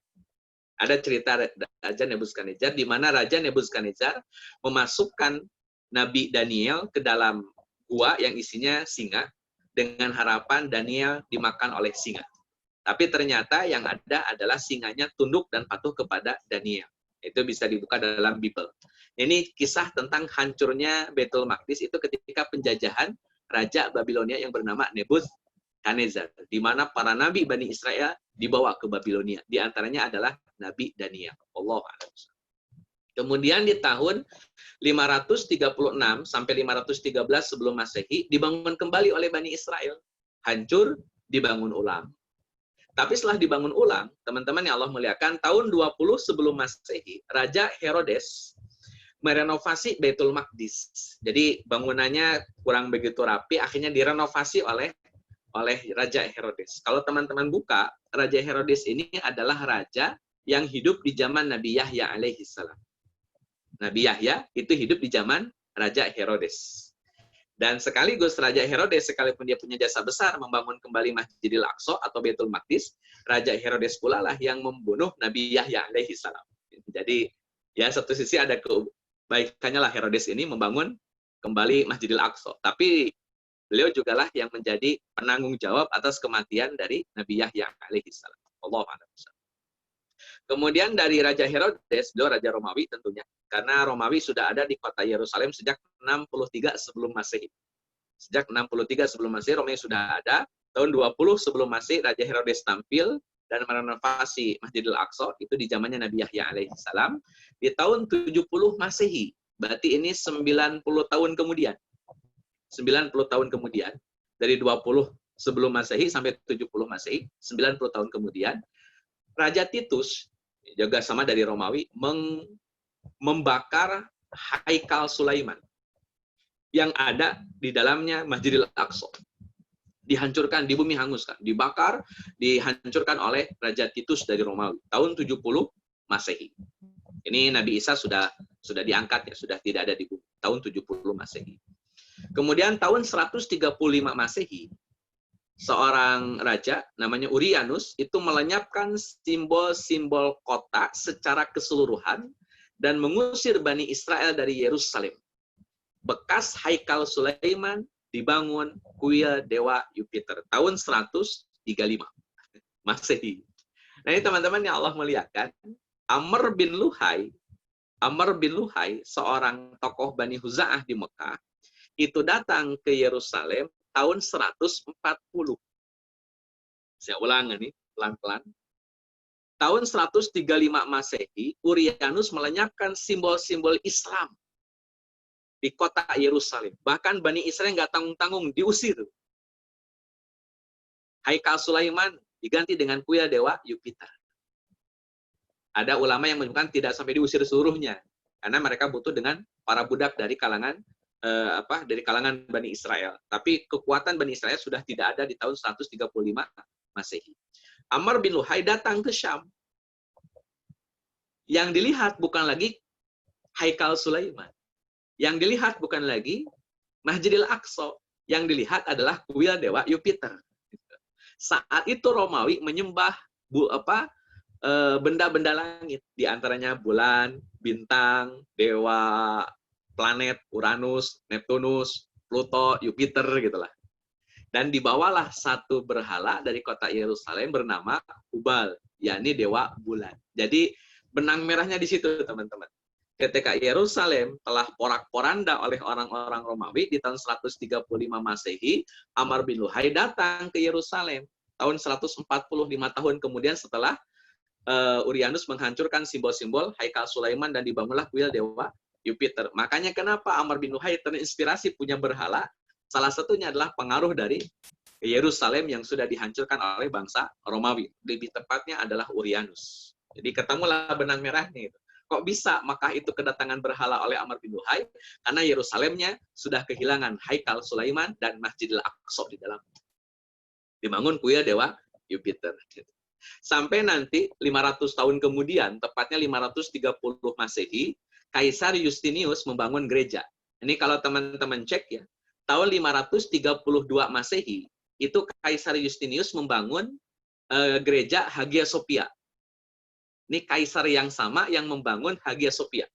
Ada cerita Raja Nebukadnezar, di mana Raja Nebukadnezar memasukkan Nabi Daniel ke dalam gua yang isinya singa, dengan harapan Daniel dimakan oleh singa. Tapi ternyata yang ada adalah singanya tunduk dan patuh kepada Daniel. Itu bisa dibuka dalam Bible. Ini kisah tentang hancurnya Baitul Maqdis itu ketika penjajahan Raja Babilonia yang bernama Kanezar, di mana para nabi Bani Israel dibawa ke Babilonia. Di antaranya adalah Nabi Daniel. Allahu a'lam. Kemudian di tahun 536 sampai 513 sebelum Masehi dibangun kembali oleh Bani Israel. Hancur, dibangun ulang. Tapi setelah dibangun ulang, teman-teman yang Allah muliakan, tahun 20 sebelum Masehi, Raja Herodes merenovasi Baitul Maqdis. Jadi bangunannya kurang begitu rapi, akhirnya direnovasi oleh Raja Herodes. Kalau teman-teman buka, Raja Herodes ini adalah raja yang hidup di zaman Nabi Yahya alaihi salam. Nabi Yahya itu hidup di zaman Raja Herodes. Dan sekaligus Raja Herodes, sekalipun dia punya jasa besar membangun kembali Masjidil Aqsa atau Baitul Maqdis, Raja Herodes pula lah yang membunuh Nabi Yahya alaihi salam. Jadi, ya satu sisi ada kebaikannya lah Herodes ini membangun kembali Masjidil Aqsa. Tapi beliau juga lah yang menjadi penanggung jawab atas kematian dari Nabi Yahya alaihi salam. Allahu a'lam. Kemudian dari Raja Herodes, beliau Raja Romawi tentunya. Karena Romawi sudah ada di kota Yerusalem sejak 63 sebelum Masehi. Sejak 63 sebelum Masehi, Romawi sudah ada. Tahun 20 sebelum Masehi, Raja Herodes tampil dan merenovasi Masjidil Aqsa, itu di zamannya Nabi Yahya alaihi salam. Di tahun 70 Masehi, berarti ini 90 tahun kemudian. 90 tahun kemudian, dari 20 sebelum Masehi sampai 70 Masehi, 90 tahun kemudian, Raja Titus, juga sama dari Romawi, membakar Haikal Sulaiman yang ada di dalamnya Masjidil Aqsa. Dihancurkan, di bumi hanguskan, dibakar, dihancurkan oleh Raja Titus dari Romawi tahun 70 Masehi. Ini Nabi Isa sudah diangkat ya, sudah tidak ada di bumi tahun 70 Masehi. Kemudian tahun 135 Masehi, seorang raja namanya Urianus itu melenyapkan simbol-simbol kota secara keseluruhan dan mengusir Bani Israel dari Yerusalem. Bekas Haikal Sulaiman dibangun kuil dewa Yupiter tahun 135 Masehi. Nah ini teman-teman yang Allah muliakan, Amr bin Luhai, seorang tokoh Bani Huza'ah di Mekah, itu datang ke Yerusalem tahun 140. Saya ulang ini pelan-pelan. Tahun 135 Masehi, Urianus melenyapkan simbol-simbol Islam di kota Yerusalem. Bahkan Bani Israel nggak tanggung-tanggung diusir. Haikal Sulaiman diganti dengan kuil dewa Yupiter. Ada ulama yang menyebutkan tidak sampai diusir seluruhnya, karena mereka butuh dengan para budak dari kalangan Bani Israel. Tapi kekuatan Bani Israel sudah tidak ada di tahun 135 Masehi. Amr bin Luhai datang ke Syam. Yang dilihat bukan lagi Haikal Sulaiman. Yang dilihat bukan lagi Masjidil Aqsa. Yang dilihat adalah kuil dewa Yupiter. Saat itu Romawi menyembah benda-benda langit, di antaranya bulan, bintang, dewa, planet, Uranus, Neptunus, Pluto, Jupiter, gitulah. Dan dibawalah satu berhala dari kota Yerusalem bernama Hubal, yakni dewa bulan. Jadi benang merahnya di situ, teman-teman. Ketika Yerusalem telah porak-poranda oleh orang-orang Romawi di tahun 135 Masehi, Amr bin Luhai datang ke Yerusalem tahun 145 tahun kemudian setelah Urianus menghancurkan simbol-simbol Haikal Sulaiman dan dibangunlah kuil dewa Yupiter. Makanya kenapa Amr bin Luhai terinspirasi punya berhala? Salah satunya adalah pengaruh dari Yerusalem yang sudah dihancurkan oleh bangsa Romawi. Lebih tepatnya adalah Urianus. Jadi ketemulah benang merahnya itu. Kok bisa Makkah itu kedatangan berhala oleh Amr bin Luhai? Karena Yerusalemnya sudah kehilangan Haikal Sulaiman dan Masjidil Aqsa di dalam. Dibangun kuil dewa Yupiter. Sampai nanti 500 tahun kemudian, tepatnya 530 Masehi, Kaisar Justinius membangun gereja. Ini kalau teman-teman cek ya, tahun 532 Masehi, itu Kaisar Justinius membangun gereja Hagia Sophia. Ini kaisar yang sama yang membangun Hagia Sophia.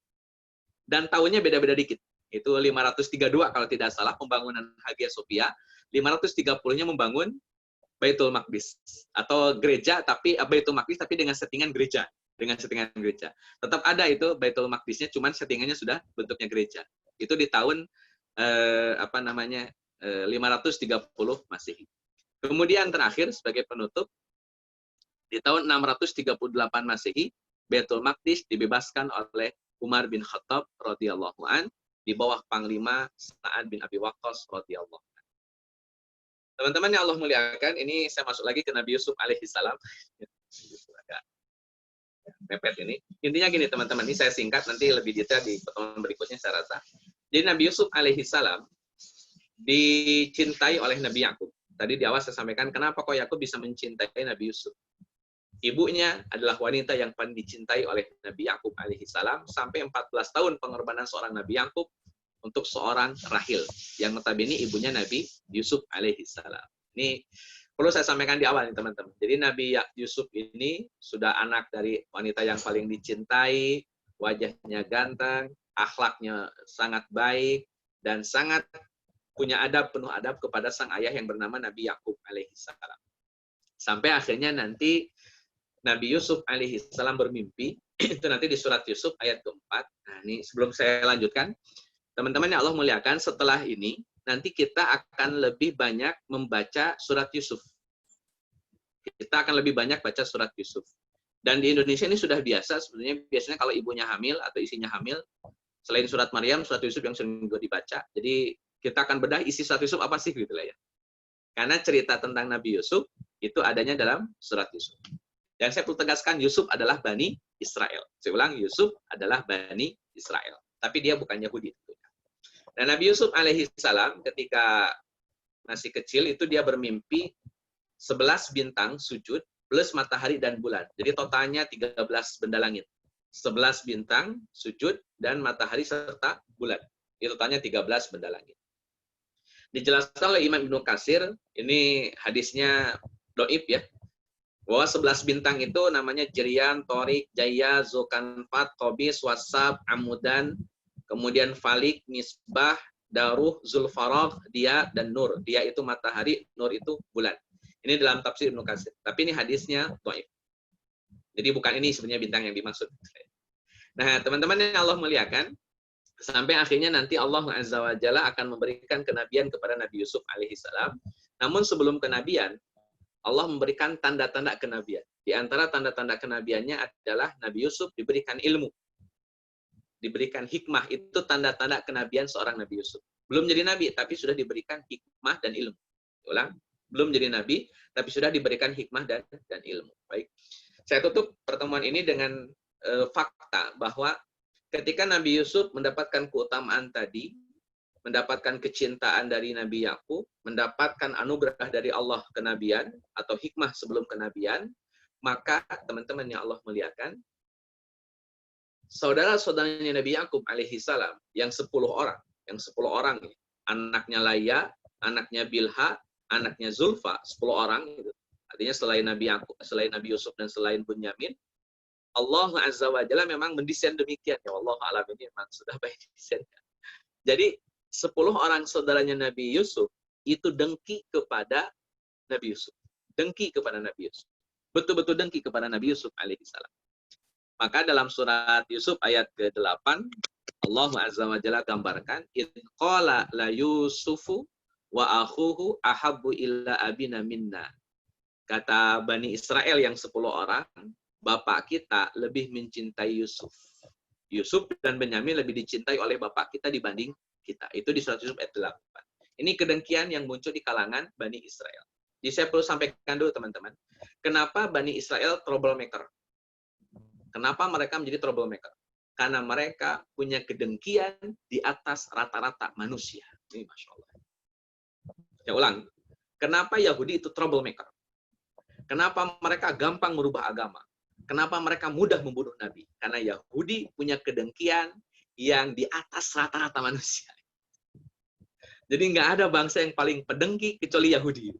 Dan tahunnya beda-beda dikit. Itu 532 kalau tidak salah pembangunan Hagia Sophia, 530-nya membangun Baitul Maqdis atau gereja tapi Baitul Maqdis tapi dengan settingan gereja, Tetap ada itu Baitul Maqdisnya, cuman settingannya sudah bentuknya gereja. Itu di tahun 530 Masehi. Kemudian terakhir sebagai penutup, di tahun 638 Masehi, Baitul Maqdis dibebaskan oleh Umar bin Khattab radhiyallahu an di bawah panglima Sa'ad bin Abi Waqqas radhiyallahu an. Teman-teman yang Allah muliakan, ini saya masuk lagi ke Nabi Yusuf alaihissalam. Agak mepet ini. Intinya gini teman-teman, ini saya singkat, nanti lebih detail di pertemuan berikutnya saya rasa. Jadi Nabi Yusuf alaihissalam dicintai oleh Nabi Yakub. Tadi di awal saya sampaikan kenapa kok Yakub bisa mencintai Nabi Yusuf. Ibunya adalah wanita yang paling dicintai oleh Nabi Yakub alaihissalam sampai 14 tahun pengorbanan seorang Nabi Yakub untuk seorang Rahil yang notabene ibunya Nabi Yusuf alaihissalam. Ini perlu saya sampaikan di awal nih teman-teman. Jadi Nabi Yusuf ini sudah anak dari wanita yang paling dicintai, wajahnya ganteng, akhlaknya sangat baik, dan sangat punya adab, penuh adab kepada sang ayah yang bernama Nabi Yakub alaihissalam. Sampai akhirnya nanti Nabi Yusuf alaihissalam bermimpi, itu nanti di surat Yusuf ayat keempat. Nah ini sebelum saya lanjutkan, teman-teman yang Allah muliakan, setelah ini nanti kita akan lebih banyak membaca surat Yusuf. Kita akan lebih banyak baca surat Yusuf. Dan di Indonesia ini sudah biasa, sebenarnya biasanya kalau ibunya hamil atau isinya hamil, selain surat Maryam, surat Yusuf yang sering juga dibaca. Jadi kita akan bedah isi surat Yusuf apa sih gitu lah ya. Karena cerita tentang Nabi Yusuf itu adanya dalam surat Yusuf. Dan saya perlu tegaskan, Yusuf adalah Bani Israel. Saya ulang, Yusuf adalah Bani Israel. Tapi dia bukan Yahudi. Dan Nabi Yusuf alaihissalam ketika masih kecil itu dia bermimpi 11 bintang sujud plus matahari dan bulan. Jadi totalnya 13 benda langit. 11 bintang sujud dan matahari serta bulan. Itu totalnya 13 benda langit. Dijelaskan oleh Imam Ibnu Katsir, ini hadisnya doib ya, bahwa 11 bintang itu namanya Jirian, Torik, Jaya, Zulkanfat, Qobis, Wasab, Amudan, kemudian Falik, Misbah, Daruh, Zulfarag, Dia, dan Nur. Dia itu matahari, Nur itu bulan. Ini dalam tafsir Ibnu Katsir. Tapi ini hadisnya dhaif. Jadi bukan ini sebenarnya bintang yang dimaksud. Nah, teman-teman yang Allah muliakan, sampai akhirnya nanti Allah Azza wa Jalla akan memberikan kenabian kepada Nabi Yusuf alaihissalam. Namun sebelum kenabian, Allah memberikan tanda-tanda kenabian. Di antara tanda-tanda kenabiannya adalah Nabi Yusuf diberikan ilmu. Diberikan hikmah, itu tanda-tanda kenabian seorang Nabi Yusuf. Belum jadi nabi, tapi sudah diberikan hikmah dan ilmu. Ulang, belum jadi nabi, tapi sudah diberikan hikmah dan ilmu. Baik, saya tutup pertemuan ini dengan fakta bahwa ketika Nabi Yusuf mendapatkan keutamaan tadi, mendapatkan kecintaan dari Nabi Yakub, mendapatkan anugerah dari Allah kenabian atau hikmah sebelum kenabian, maka teman-teman yang Allah muliakan, saudara-saudaranya Nabi Yakub alaihissalam yang 10 orang, anaknya Laya, anaknya Bilha, anaknya Zulfa, 10 orang gitu. Artinya selain Nabi Yakub, selain Nabi Yusuf dan selain Bunyamin, Allah Azza wa Jalla memang mendesain demikian. Ya Allah alam, ini memang sudah baik desainnya. Jadi 10 orang saudaranya Nabi Yusuf itu dengki kepada Nabi Yusuf. Dengki kepada Nabi Yusuf. Betul-betul dengki kepada Nabi Yusuf alaihissalam. Maka dalam surat Yusuf ayat ke-8, Allah Azza wa Jalla gambarkan, "Idz qala la Yusufu wa akhuhu ahabbu illa abina minna." Kata Bani Israel yang 10 orang, bapak kita lebih mencintai Yusuf. Yusuf dan Benyamin lebih dicintai oleh bapak kita dibanding kita. Itu di surat Yusuf ayat 8. Ini kedengkian yang muncul di kalangan Bani Israel. Jadi saya perlu sampaikan dulu teman-teman, kenapa Bani Israel troublemaker? Kenapa mereka menjadi troublemaker? Karena mereka punya kedengkian di atas rata-rata manusia. Ini Masya Allah. Saya ulang, kenapa Yahudi itu troublemaker? Kenapa mereka gampang merubah agama? Kenapa mereka mudah membunuh Nabi? Karena Yahudi punya kedengkian yang di atas rata-rata manusia. Jadi nggak ada bangsa yang paling pedengki kecuali Yahudi.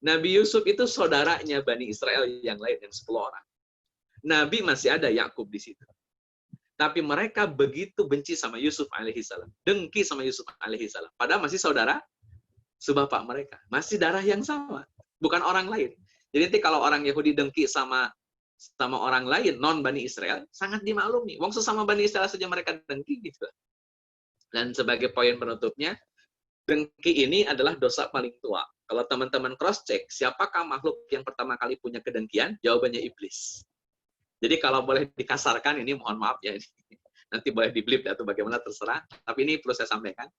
Nabi Yusuf itu saudaranya Bani Israel yang lain, yang 10 orang. Nabi masih ada Yakub di situ. Tapi mereka begitu benci sama Yusuf alaihissalam. Dengki sama Yusuf alaihissalam. Padahal masih saudara sebapak mereka. Masih darah yang sama. Bukan orang lain. Jadi nanti kalau orang Yahudi dengki sama orang lain, non Bani Israel, sangat dimaklumi. Wong sesama Bani Israel saja mereka dengki gitu. Dan sebagai poin penutupnya, dengki ini adalah dosa paling tua. Kalau teman-teman cross-check, siapakah makhluk yang pertama kali punya kedengkian? Jawabannya iblis. Jadi kalau boleh dikasarkan, ini mohon maaf ya, nanti boleh di-blip atau bagaimana terserah, tapi ini perlu saya sampaikan.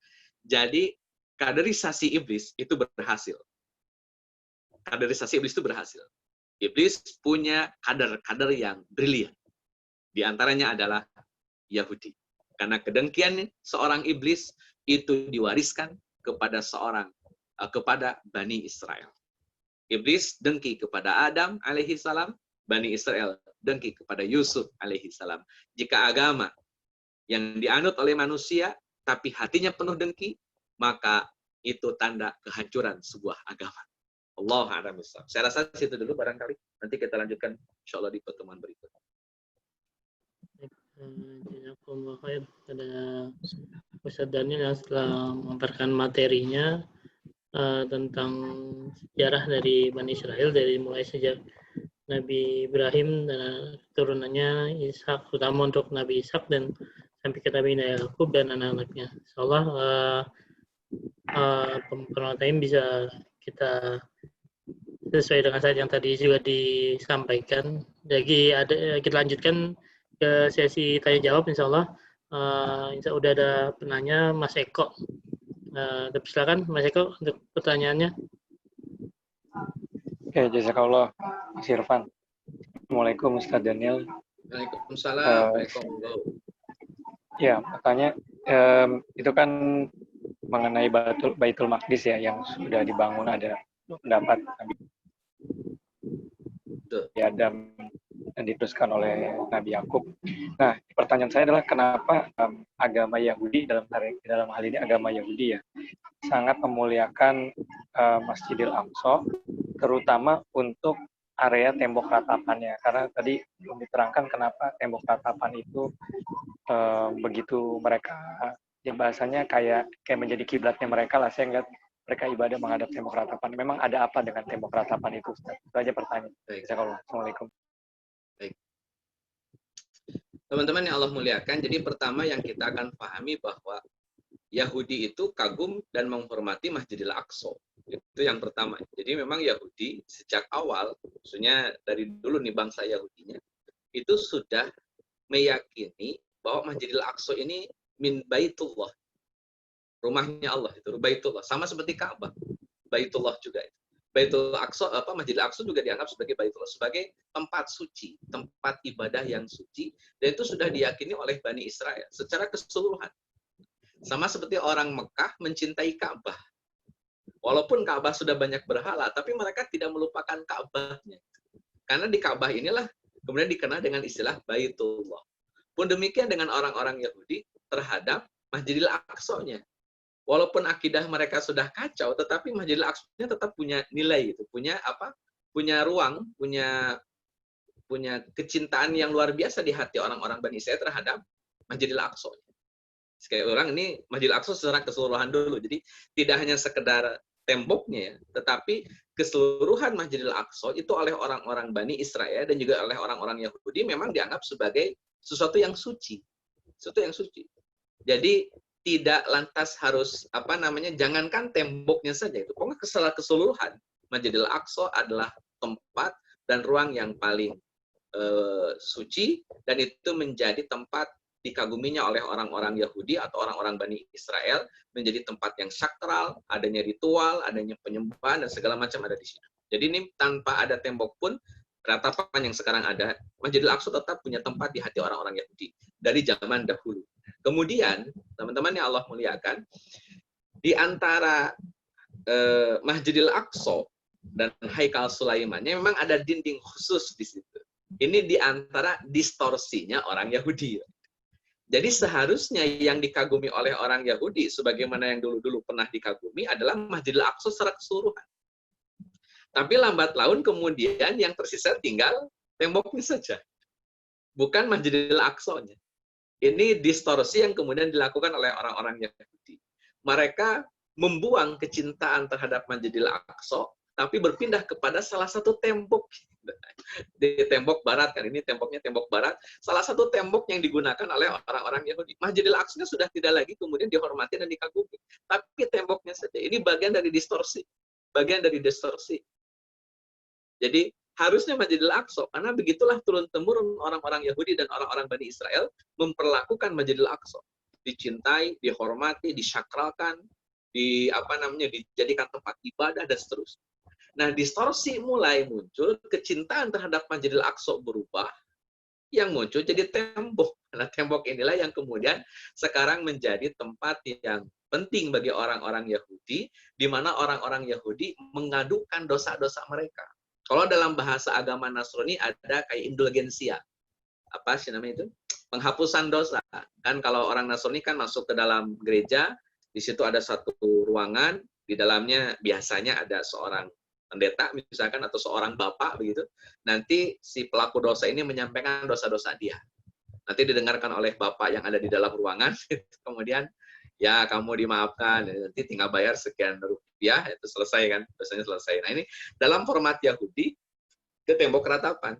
Jadi, kaderisasi iblis itu berhasil. Kaderisasi iblis itu berhasil. Iblis punya kader-kader yang brilian. Di antaranya adalah Yahudi. Karena kedengkian seorang iblis itu diwariskan kepada kepada Bani Israel. Iblis dengki kepada Adam alaihi salam, Bani Israel dengki kepada Yusuf alaihi salam. Jika agama yang dianut oleh manusia tapi hatinya penuh dengki, maka itu tanda kehancuran sebuah agama. Allah a'lam bishawab. Saya rasa situ dulu barangkali. Nanti kita lanjutkan insyaallah di pertemuan berikutnya. Jazakumullah khair pada Ustaz Daniel yang setelah memaparkan materinya tentang sejarah dari Bani Israel, dari mulai sejak Nabi Ibrahim dan turunannya Ishak, terutama untuk Nabi Ishak dan sampai ke Nabi Yakub dan anak-anaknya. Insyaallah penonton bisa kita sesuai dengan saat yang tadi juga disampaikan. Jadi kita lanjutkan ke sesi tanya jawab, insyaallah. Udah ada penanya, Mas Eko. Silakan Mas Eko untuk pertanyaannya. Oke, jazakallah Mas Irfan. Assalamualaikum Ustaz Daniel. Waalaikumsalam. Ya, makanya itu kan mengenai Baitul Maqdis ya, yang sudah dibangun, ada pendapat Nabi Adam dan diteruskan oleh Nabi Yakub. Nah, pertanyaan saya adalah kenapa agama Yahudi dalam hal ini agama Yahudi ya sangat memuliakan Masjidil Aqsa, terutama untuk area tembok ratapannya, karena tadi belum diterangkan kenapa tembok ratapan itu begitu mereka ya bahasanya kayak menjadi kiblatnya mereka lah, sehingga mereka ibadah menghadap tembok ratapan. Memang ada apa dengan tembok ratapan itu? Itu aja pertanyaan. Assalamualaikum. Baik. Teman-teman yang Allah muliakan, jadi pertama yang kita akan pahami bahwa Yahudi itu kagum dan menghormati Masjidil Aqsa. Itu yang pertama. Jadi memang Yahudi sejak awal, maksudnya dari dulu nih bangsa Yahudinya, itu sudah meyakini bahwa Masjidil Aqsa ini min Baitullah. Rumahnya Allah itu Baitullah, sama seperti Ka'bah. Baitullah juga itu. Baitul Aqsa, Masjidil Aqsa juga dianggap sebagai Baitullah, sebagai tempat suci, tempat ibadah yang suci, dan itu sudah diyakini oleh Bani Israel secara keseluruhan. Sama seperti orang Mekah mencintai Ka'bah. Walaupun Ka'bah sudah banyak berhala, tapi mereka tidak melupakan Ka'bahnya. Karena di Ka'bah inilah kemudian dikenal dengan istilah Baitullah. Pun demikian dengan orang-orang Yahudi terhadap Masjidil Aqsa-nya. Walaupun akidah mereka sudah kacau, tetapi Masjidil Aqsa-nya tetap punya nilai itu, punya ruang, punya kecintaan yang luar biasa di hati orang-orang Bani Israel terhadap Masjidil Aqsa. Sekali orang ini Masjidil Aqsa secara keseluruhan dulu. Jadi tidak hanya sekedar temboknya, tetapi keseluruhan Masjidil Aqsa itu oleh orang-orang Bani Israel dan juga oleh orang-orang Yahudi memang dianggap sebagai sesuatu yang suci. Sesuatu yang suci. Jadi tidak lantas harus jangankan temboknya saja, itu pokoknya secara keseluruhan Masjidil Aqsa adalah tempat dan ruang yang paling suci, dan itu menjadi tempat dikaguminya oleh orang-orang Yahudi atau orang-orang Bani Israel, menjadi tempat yang sakral, adanya ritual, adanya penyembahan dan segala macam ada di situ. Jadi ini tanpa ada tembok pun, ratapan yang sekarang ada, Masjidil Aqsa tetap punya tempat di hati orang-orang Yahudi dari zaman dahulu. Kemudian, teman-teman yang Allah muliakan, di antara Masjidil Aqsa dan Haikal Sulaimannya memang ada dinding khusus di situ. Ini di antara distorsinya orang Yahudi. Jadi seharusnya yang dikagumi oleh orang Yahudi, sebagaimana yang dulu-dulu pernah dikagumi, adalah Masjidil Aqsa secara keseluruhan. Tapi lambat laun kemudian yang tersisa tinggal temboknya saja. Bukan Masjidil Aqsa-nya. Ini distorsi yang kemudian dilakukan oleh orang-orang Yahudi. Mereka membuang kecintaan terhadap Masjidil Aqsa, tapi berpindah kepada salah satu tembok. Di tembok barat, kan ini temboknya tembok barat, salah satu tembok yang digunakan oleh orang-orang Yahudi. Masjidil Aqsa sudah tidak lagi kemudian dihormati dan dikagumi. Tapi temboknya temboknya saja. Ini bagian dari distorsi. Bagian dari distorsi. Jadi harusnya Masjidil Aqsa, karena begitulah turun-temurun orang-orang Yahudi dan orang-orang Bani Israel memperlakukan Masjidil Aqsa. Dicintai, dihormati, disakralkan, dijadikan tempat ibadah dan seterusnya. Nah, distorsi mulai muncul, kecintaan terhadap Masjidil Aqsa berubah, yang muncul jadi tembok. Nah, tembok inilah yang kemudian sekarang menjadi tempat yang penting bagi orang-orang Yahudi, di mana orang-orang Yahudi mengadukan dosa-dosa mereka. Kalau dalam bahasa agama Nasrani ada kayak indulgensia. Apa sih namanya itu? Penghapusan dosa. Kan kalau orang Nasrani kan masuk ke dalam gereja, di situ ada satu ruangan, di dalamnya biasanya ada seorang pendeta misalkan atau seorang bapak begitu. Nanti si pelaku dosa ini menyampaikan dosa-dosa dia. Nanti didengarkan oleh bapak yang ada di dalam ruangan, kemudian ya kamu dimaafkan, nanti tinggal bayar sekian rupiah, itu selesai kan, dosanya selesai. Nah ini dalam format Yahudi ke tembok ratapan.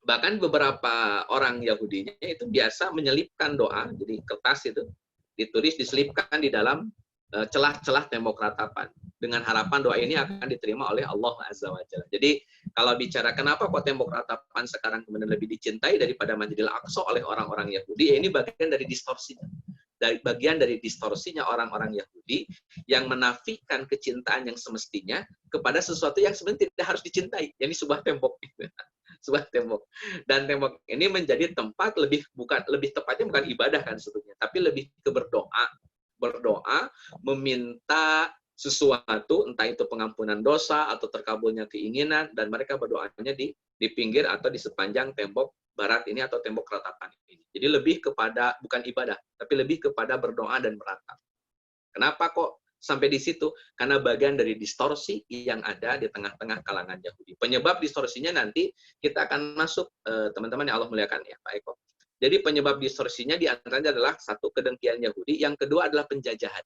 Bahkan beberapa orang Yahudinya itu biasa menyelipkan doa, jadi kertas itu ditulis diselipkan di dalam celah-celah tembok ratapan dengan harapan doa ini akan diterima oleh Allah Azza wa Jalla. Jadi kalau bicara kenapa kok tembok ratapan sekarang kemudian lebih dicintai daripada Masjidil Aqsa oleh orang-orang Yahudi, ini bagian dari distorsinya. Bagian dari distorsinya orang-orang Yahudi yang menafikan kecintaan yang semestinya kepada sesuatu yang sebenarnya tidak harus dicintai. Jadi sebuah tembok. Sebuah tembok. Dan tembok ini menjadi tempat lebih tepatnya bukan ibadah kan sebetulnya, tapi lebih ke berdoa, meminta sesuatu, entah itu pengampunan dosa atau terkabulnya keinginan, dan mereka berdoanya di pinggir atau di sepanjang tembok barat ini atau tembok ratapan ini. Jadi lebih kepada bukan ibadah, tapi lebih kepada berdoa dan meratap. Kenapa kok sampai di situ? Karena bagian dari distorsi yang ada di tengah-tengah kalangan Yahudi. Penyebab distorsinya nanti kita akan masuk, teman-teman yang Allah muliakan ya, Pak Eko. Jadi penyebab distorsinya di antaranya adalah satu, kedengkian Yahudi, yang kedua adalah penjajahan.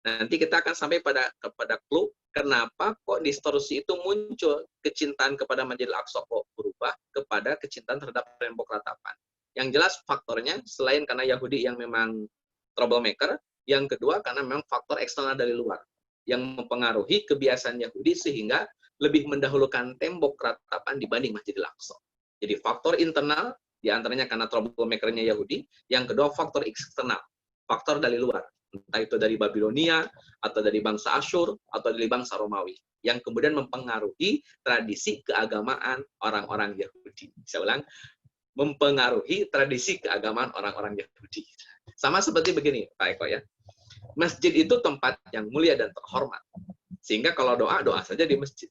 Nanti kita akan sampai kepada clue kenapa kok distorsi itu muncul, kecintaan kepada Masjidil Aqsa kok berubah kepada kecintaan terhadap tembok ratapan. Yang jelas faktornya selain karena Yahudi yang memang troublemaker, yang kedua karena memang faktor eksternal dari luar yang mempengaruhi kebiasaan Yahudi sehingga lebih mendahulukan tembok ratapan dibanding Masjidil Aqsa. Jadi faktor internal di antaranya karena troublemaker-nya Yahudi, yang kedua faktor eksternal, faktor dari luar. Entah itu dari Babilonia, atau dari bangsa Asyur, atau dari bangsa Romawi, yang kemudian mempengaruhi tradisi keagamaan orang-orang Yahudi. Saya ulang, mempengaruhi tradisi keagamaan orang-orang Yahudi. Sama seperti begini, Pak Eko ya. Masjid itu tempat yang mulia dan terhormat. Sehingga kalau doa saja di masjid.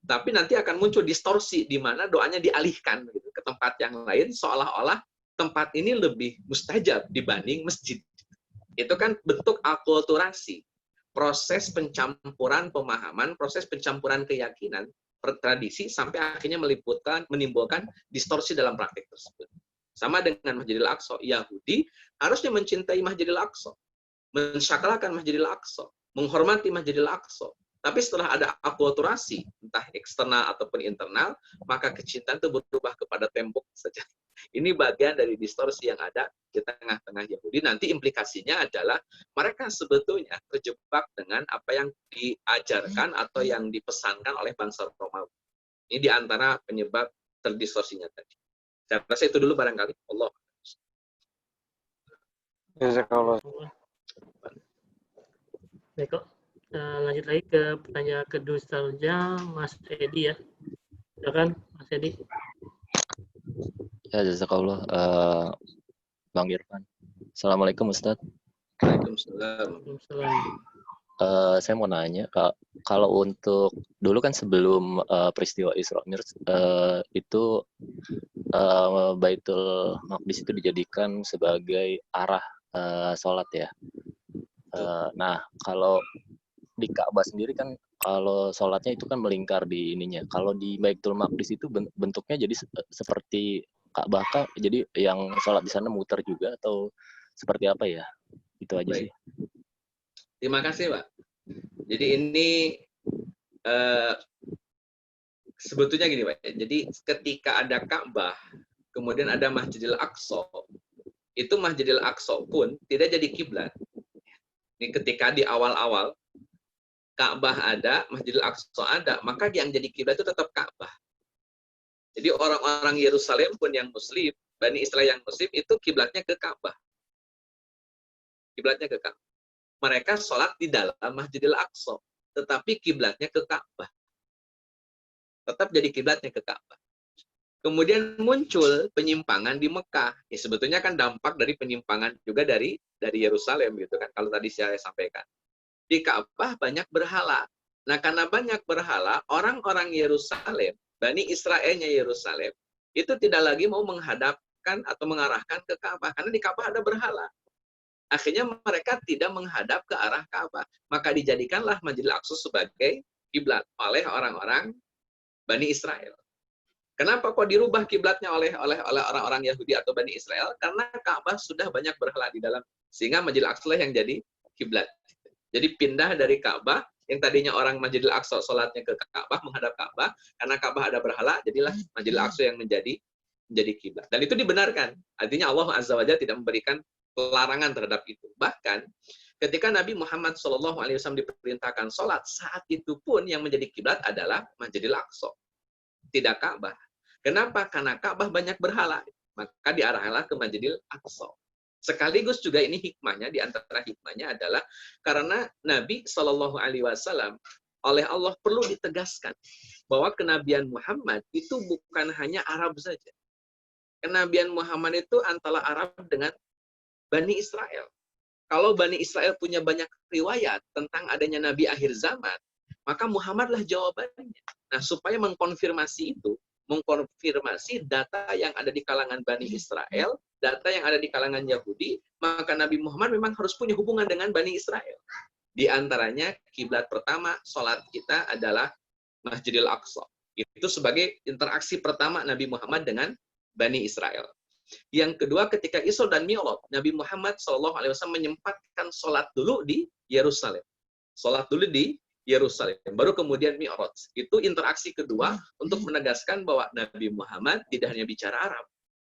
Tapi nanti akan muncul distorsi, di mana doanya dialihkan gitu, ke tempat yang lain, seolah-olah tempat ini lebih mustajab dibanding masjid. Itu kan bentuk akulturasi, proses pencampuran pemahaman, proses pencampuran keyakinan, tradisi, sampai akhirnya menimbulkan distorsi dalam praktik tersebut. Sama dengan Masjidil Aqsa, Yahudi harusnya mencintai Masjidil Aqsa, mensakralkan Masjidil Aqsa, menghormati Masjidil Aqsa. Tapi setelah ada akulturasi, entah eksternal ataupun internal, maka kecintaan itu berubah kepada tembok saja. Ini bagian dari distorsi yang ada di tengah-tengah Yahudi. Nanti implikasinya adalah mereka sebetulnya terjebak dengan apa yang diajarkan atau yang dipesankan oleh bangsa Romawi. Ini di antara penyebab terdistorsinya tadi. Saya rasa itu dulu barangkali. Allah. Jazakallah. Baik kok. Lanjut lagi ke pertanyaan kedua selanjutnya, Mas Edi ya. Silakan Mas Edi. Ya, jazakallah, Bang Irfan. Assalamualaikum Ustadz. Waalaikumsalam. Saya mau nanya, kalau untuk dulu kan sebelum peristiwa Isra Mi'raj itu Baitul Maqdis itu dijadikan sebagai arah sholat ya. Nah, kalau di Ka'bah sendiri kan kalau sholatnya itu kan melingkar di ininya. Kalau di Baitul Maqdis itu bentuknya jadi seperti Ka'bah kah? Jadi yang sholat di sana muter juga atau seperti apa ya? Itu aja sih. Terima kasih, Pak. Jadi ini sebetulnya gini, Pak. Jadi ketika ada Ka'bah, kemudian ada Masjidil Aqsa, itu Masjidil Aqsa pun tidak jadi kiblat. Ini ketika di awal-awal Ka'bah ada, Masjidil Aqsa ada, maka yang jadi kiblat itu tetap Ka'bah. Jadi orang-orang Yerusalem pun yang Muslim, Bani Israel yang Muslim itu kiblatnya ke Ka'bah. Kiblatnya ke Ka'bah. Mereka sholat di dalam Masjidil Aqsa, tetapi kiblatnya ke Ka'bah. Tetap jadi kiblatnya ke Ka'bah. Kemudian muncul penyimpangan di Mekah. Ya, sebetulnya kan dampak dari penyimpangan juga dari Yerusalem gitu kan. Kalau tadi saya sampaikan. Di Ka'bah banyak berhala. Nah, karena banyak berhala, orang-orang Yerusalem, Bani Israelnya Yerusalem, itu tidak lagi mau menghadapkan atau mengarahkan ke Ka'bah. Karena di Ka'bah ada berhala. Akhirnya mereka tidak menghadap ke arah Ka'bah. Maka dijadikanlah Masjidil Aqsa sebagai kiblat oleh orang-orang Bani Israel. Kenapa kok dirubah kiblatnya oleh orang-orang Yahudi atau Bani Israel? Karena Ka'bah sudah banyak berhala di dalam, sehingga Masjidil Aqsa yang jadi kiblat. Jadi pindah dari Ka'bah, yang tadinya orang Masjidil Aqsa sholatnya ke Ka'bah, menghadap Ka'bah, karena Ka'bah ada berhala, jadilah Masjidil Aqsa yang menjadi kiblat. Dan itu dibenarkan. Artinya Allah Azza wa Jalla tidak memberikan larangan terhadap itu. Bahkan ketika Nabi Muhammad SAW diperintahkan sholat, saat itu pun yang menjadi kiblat adalah Masjidil Aqsa, tidak Ka'bah. Kenapa? Karena Ka'bah banyak berhala. Maka diarahkanlah ke Masjidil Aqsa. Sekaligus juga ini hikmahnya, di antara hikmahnya adalah karena Nabi SAW oleh Allah perlu ditegaskan bahwa kenabian Muhammad itu bukan hanya Arab saja. Kenabian Muhammad itu antara Arab dengan Bani Israel. Kalau Bani Israel punya banyak riwayat tentang adanya Nabi akhir zaman, maka Muhammadlah jawabannya. Nah, supaya mengkonfirmasi itu, mengkonfirmasi data yang ada di kalangan Bani Israel, data yang ada di kalangan Yahudi, maka Nabi Muhammad memang harus punya hubungan dengan Bani Israel. Di antaranya, kiblat pertama sholat kita adalah Masjidil Aqsa. Itu sebagai interaksi pertama Nabi Muhammad dengan Bani Israel. Yang kedua, ketika Isra dan Mi'raj, Nabi Muhammad SAW menyempatkan sholat dulu di Yerusalem. Sholat dulu di Yerusalem, baru kemudian Mi'raj. Itu interaksi kedua untuk menegaskan bahwa Nabi Muhammad tidak hanya bicara Arab.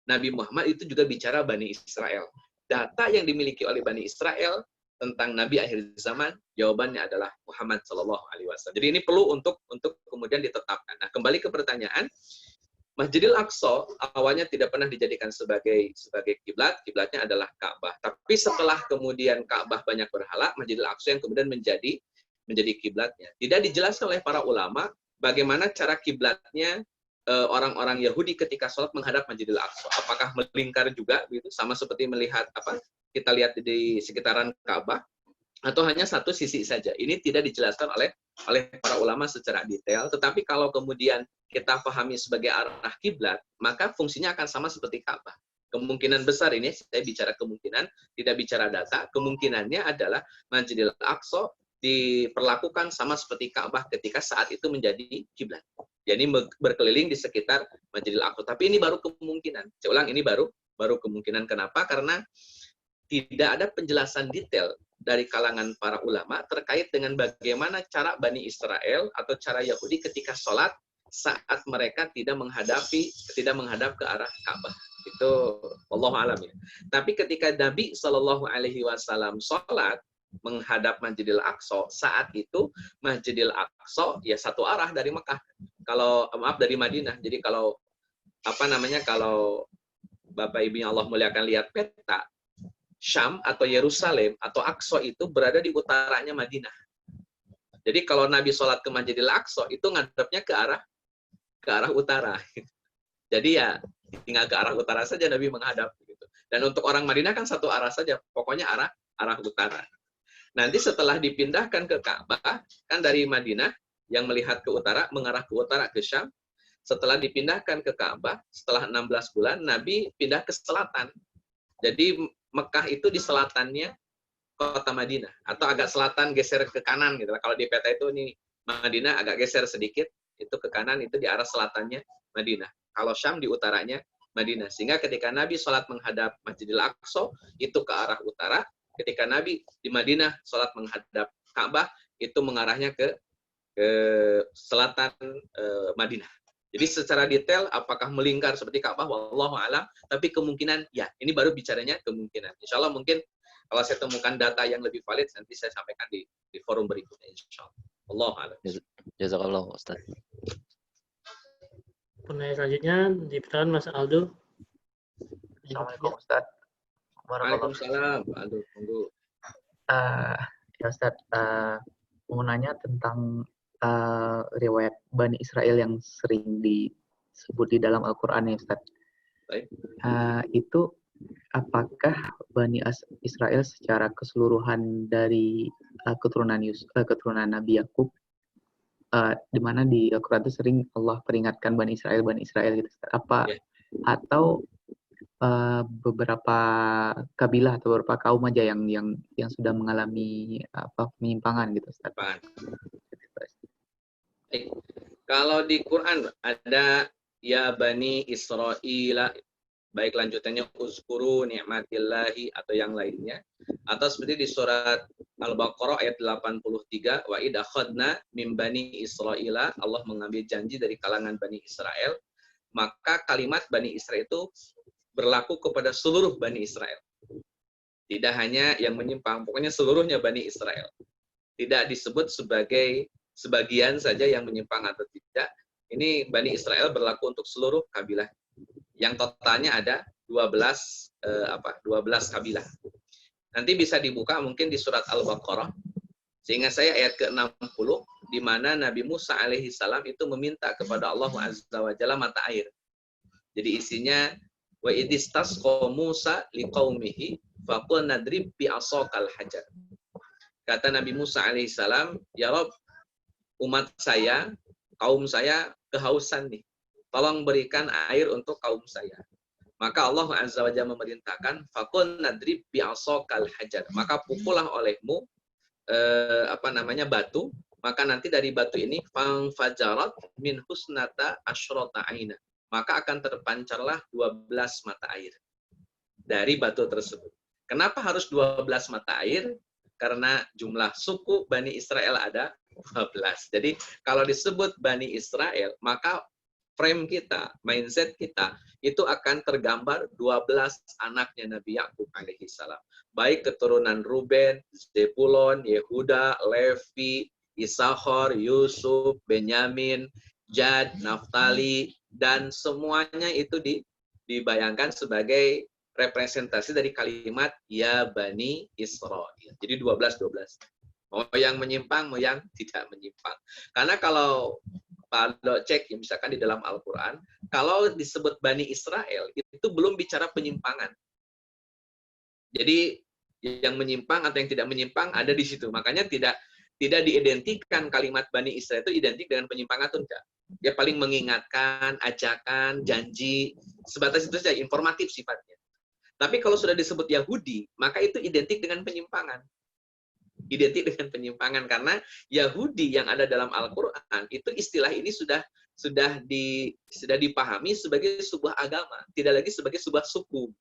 Nabi Muhammad itu juga bicara Bani Israel. Data yang dimiliki oleh Bani Israel tentang Nabi akhir zaman, jawabannya adalah Muhammad SAW. Jadi ini perlu untuk kemudian ditetapkan. Nah, kembali ke pertanyaan, Masjidil Aqsa awalnya tidak pernah dijadikan sebagai kiblat, kiblatnya adalah Ka'bah. Tapi setelah kemudian Ka'bah banyak berhala, Masjidil Aqsa yang kemudian menjadi kiblatnya. Tidak dijelaskan oleh para ulama bagaimana cara kiblatnya orang-orang Yahudi ketika sholat menghadap Masjidil Aqsa. Apakah melingkar juga, gitu, sama seperti melihat kita lihat di sekitaran Ka'bah, atau hanya satu sisi saja? Ini tidak dijelaskan oleh para ulama secara detail. Tetapi kalau kemudian kita pahami sebagai arah kiblat, maka fungsinya akan sama seperti Ka'bah. Kemungkinan besar ini, saya bicara kemungkinan, tidak bicara data, kemungkinannya adalah Masjidil Aqsa diperlakukan sama seperti Ka'bah ketika saat itu menjadi kiblat. Jadi berkeliling di sekitar Masjidil Aqsa. Tapi ini baru kemungkinan. Saya ulang, ini baru kemungkinan. Kenapa? Karena tidak ada penjelasan detail dari kalangan para ulama terkait dengan bagaimana cara Bani Israel atau cara Yahudi ketika sholat saat mereka tidak menghadap ke arah Ka'bah. Itu wallahu a'lam ya. Tapi ketika Nabi SAW sholat menghadap Masjidil Aqsa, saat itu Masjidil Aqsa ya satu arah dari Mekah. Dari Madinah. Jadi kalau kalau Bapak Ibu yang Allah muliakan lihat peta, Syam atau Yerusalem atau Aqsa itu berada di utaranya Madinah. Jadi kalau Nabi sholat ke Masjidil Aqsa itu ngadepnya ke arah utara. Jadi ya tinggal ke arah utara saja Nabi menghadap gitu. Dan untuk orang Madinah kan satu arah saja, pokoknya arah utara. Nanti setelah dipindahkan ke Ka'bah, kan dari Madinah yang melihat ke utara, mengarah ke utara ke Syam. Setelah dipindahkan ke Ka'bah, setelah 16 bulan, Nabi pindah ke selatan. Jadi Mekah itu di selatannya kota Madinah. Atau agak selatan geser ke kanan gitu. Kalau di peta itu ini Madinah agak geser sedikit, itu ke kanan, itu di arah selatannya Madinah. Kalau Syam di utaranya Madinah. Sehingga ketika Nabi sholat menghadap Masjidil Aqsa, itu ke arah utara. Ketika Nabi di Madinah sholat menghadap Ka'bah, itu mengarahnya ke selatan Madinah. Jadi secara detail apakah melingkar seperti Ka'bah, wallahu a'lam, tapi kemungkinan ya, ini baru bicaranya kemungkinan. Insya Allah mungkin Kalau saya temukan data yang lebih valid, nanti saya sampaikan di forum berikutnya, insyaallah. Allah a'lam. Jazakallah Ustaz. Penanya selanjutnya dipersilakan Mas Aldo. Assalamualaikum Ustaz. Waalaikumsalam. Aduh, tunggu. Ya Ustaz, mau nanya tentang riwayat Bani Israel yang sering disebut di dalam Al-Quran ya Ustaz. Baik. Itu apakah Bani Israel secara keseluruhan dari keturunan Nabi Yakub, di mana di Al-Quran itu sering Allah peringatkan Bani Israel gitu Ustaz. Apa atau beberapa kabilah atau beberapa kaum aja yang sudah mengalami penyimpangan gitu Ustaz. Kalau di Quran ada ya Bani Israel, baik lanjutannya uzkuru ni'matillahi atau yang lainnya, atau seperti di surat Al-Baqarah ayat 83, wa id akhadna mim bani Israila, Allah mengambil janji dari kalangan Bani Israel, maka kalimat Bani Israel itu berlaku kepada seluruh Bani Israel. Tidak hanya yang menyimpang, pokoknya seluruhnya Bani Israel. Tidak disebut sebagai sebagian saja yang menyimpang atau tidak. Ini Bani Israel berlaku untuk seluruh kabilah. Yang totalnya ada 12 kabilah. Nanti bisa dibuka mungkin di surat Al-Baqarah. Sehingga saya ayat ke-60 di mana Nabi Musa alaihi salam itu meminta kepada Allah Azza wa Jalla mata air. Jadi isinya wa idistasqa Musa liqaumihi faqul nadrib bi asaqal hajar. Kata Nabi Musa alaihissalam, ya Rabb, umat saya, kaum saya kehausan nih. Tolong berikan air untuk kaum saya. Maka Allah Azza wa Jalla memerintahkan, faqul nadrib bi asaqal hajar. Maka pukullah olehmu batu, maka nanti dari batu ini fajarat min husnata asyrata aina. Maka akan terpancarlah 12 mata air dari batu tersebut. Kenapa harus 12 mata air? Karena jumlah suku Bani Israel ada 12. Jadi kalau disebut Bani Israel, maka frame kita, mindset kita, itu akan tergambar 12 anaknya Nabi Yakub alaihi salam. Baik keturunan Ruben, Zebulon, Yehuda, Levi, Isakhar, Yusuf, Benyamin, Gad, Naftali, dan semuanya itu dibayangkan sebagai representasi dari kalimat ya Bani Israel. Jadi 12. Mau yang menyimpang, mau yang tidak menyimpang. Karena kalau Pak cek misalkan di dalam Al-Quran, kalau disebut Bani Israel, itu belum bicara penyimpangan. Jadi yang menyimpang atau yang tidak menyimpang ada di situ. Makanya tidak diidentikan kalimat Bani Israel itu identik dengan penyimpangan atau enggak. Dia paling mengingatkan, ajakan, janji, sebatas itu saja, informatif sifatnya. Tapi kalau sudah disebut Yahudi, maka itu identik dengan penyimpangan. Identik dengan penyimpangan karena Yahudi yang ada dalam Al-Quran itu istilah ini sudah dipahami sebagai sebuah agama, tidak lagi sebagai sebuah suku.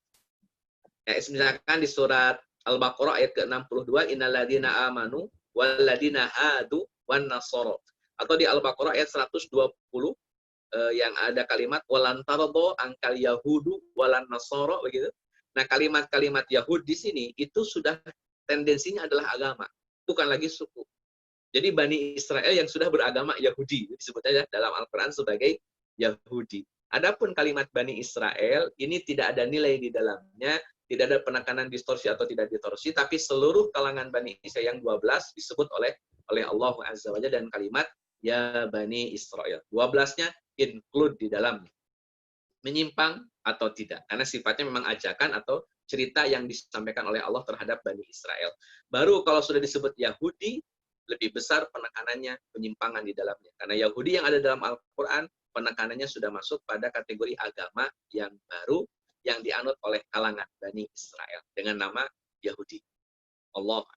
Ya, misalkan di surat Al-Baqarah ayat ke-62, innalladzina amanu walladzina hadu wan nasara. Atau di Al-Baqarah ayat 120 yang ada kalimat walan tardo angkal yahudu walan nasara begitu. Nah, kalimat-kalimat Yahud di sini itu sudah tendensinya adalah agama, bukan lagi suku. Jadi Bani Israel yang sudah beragama Yahudi disebut saja dalam Al-Quran sebagai Yahudi. Adapun kalimat Bani Israel ini tidak ada nilai di dalamnya, tidak ada penekanan distorsi atau tidak distorsi, tapi seluruh kalangan Bani Israel yang 12 disebut oleh Allah Azza wa Jalla dan kalimat ya Bani Israel. 12-nya include di dalamnya. Menyimpang atau tidak, karena sifatnya memang ajakan atau cerita yang disampaikan oleh Allah terhadap Bani Israel. Baru kalau sudah disebut Yahudi, lebih besar penekanannya penyimpangan di dalamnya. Karena Yahudi yang ada dalam Al-Quran, penekanannya sudah masuk pada kategori agama yang baru, yang dianut oleh kalangan Bani Israel, dengan nama Yahudi. Allah.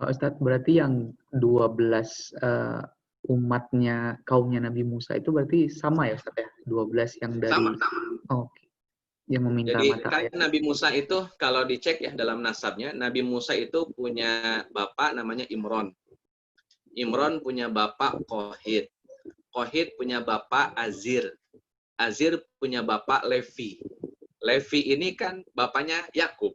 Ustadz, berarti yang 12 umatnya, kaumnya Nabi Musa itu berarti sama ya Ustadz ya? 12 yang dari... Sama. Oke. Yang meminta jadi, mata kan air. Nabi Musa itu, kalau dicek ya dalam nasabnya, Nabi Musa itu punya bapak namanya Imron. Imron punya bapak Kohit. Kohit punya bapak Azir. Azir punya bapak Levi. Levi ini kan bapaknya Yakub.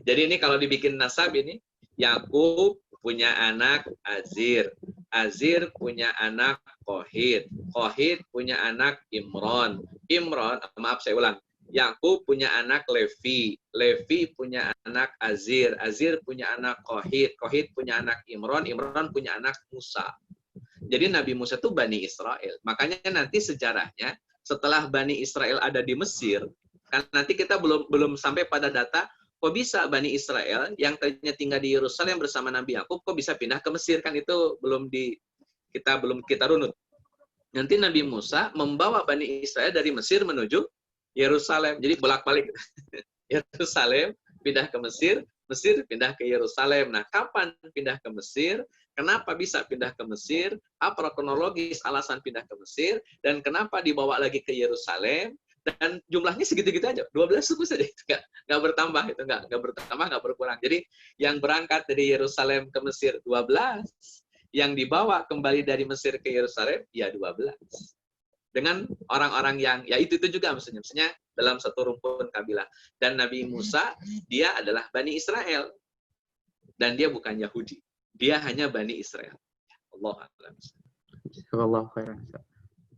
Jadi ini kalau dibikin nasab ini, Yakub punya anak Azir, Azir punya anak Kohit, Kohit punya anak Imron, Imron, maaf saya ulang, Yakub punya anak Levi, Levi punya anak Azir, Azir punya anak Kohit, Kohit punya anak Imron, Imron punya anak Musa. Jadi Nabi Musa itu Bani Israel. Makanya nanti sejarahnya setelah Bani Israel ada di Mesir, kan nanti kita belum sampai pada data kok bisa Bani Israel yang tadinya tinggal di Yerusalem bersama Nabi Yakub kok bisa pindah ke Mesir, kan itu belum kita runut. Nanti Nabi Musa membawa Bani Israel dari Mesir menuju Yerusalem. Jadi bolak-balik. Yerusalem pindah ke Mesir, Mesir pindah ke Yerusalem. Nah, kapan pindah ke Mesir? Kenapa bisa pindah ke Mesir? Apa kronologis alasan pindah ke Mesir? Dan kenapa dibawa lagi ke Yerusalem? Dan jumlahnya segitu-gitu aja, 12 suku saja, itu nggak bertambah, itu nggak bertambah, nggak berkurang. Jadi yang berangkat dari Yerusalem ke Mesir 12, yang dibawa kembali dari Mesir ke Yerusalem ya 12. Dengan orang-orang yang ya itu juga maksudnya dalam satu rumpun kabilah. Dan Nabi Musa dia adalah Bani Israel dan dia bukan Yahudi, dia hanya Bani Israel. Allah a'lam. Jazakallahu khairan.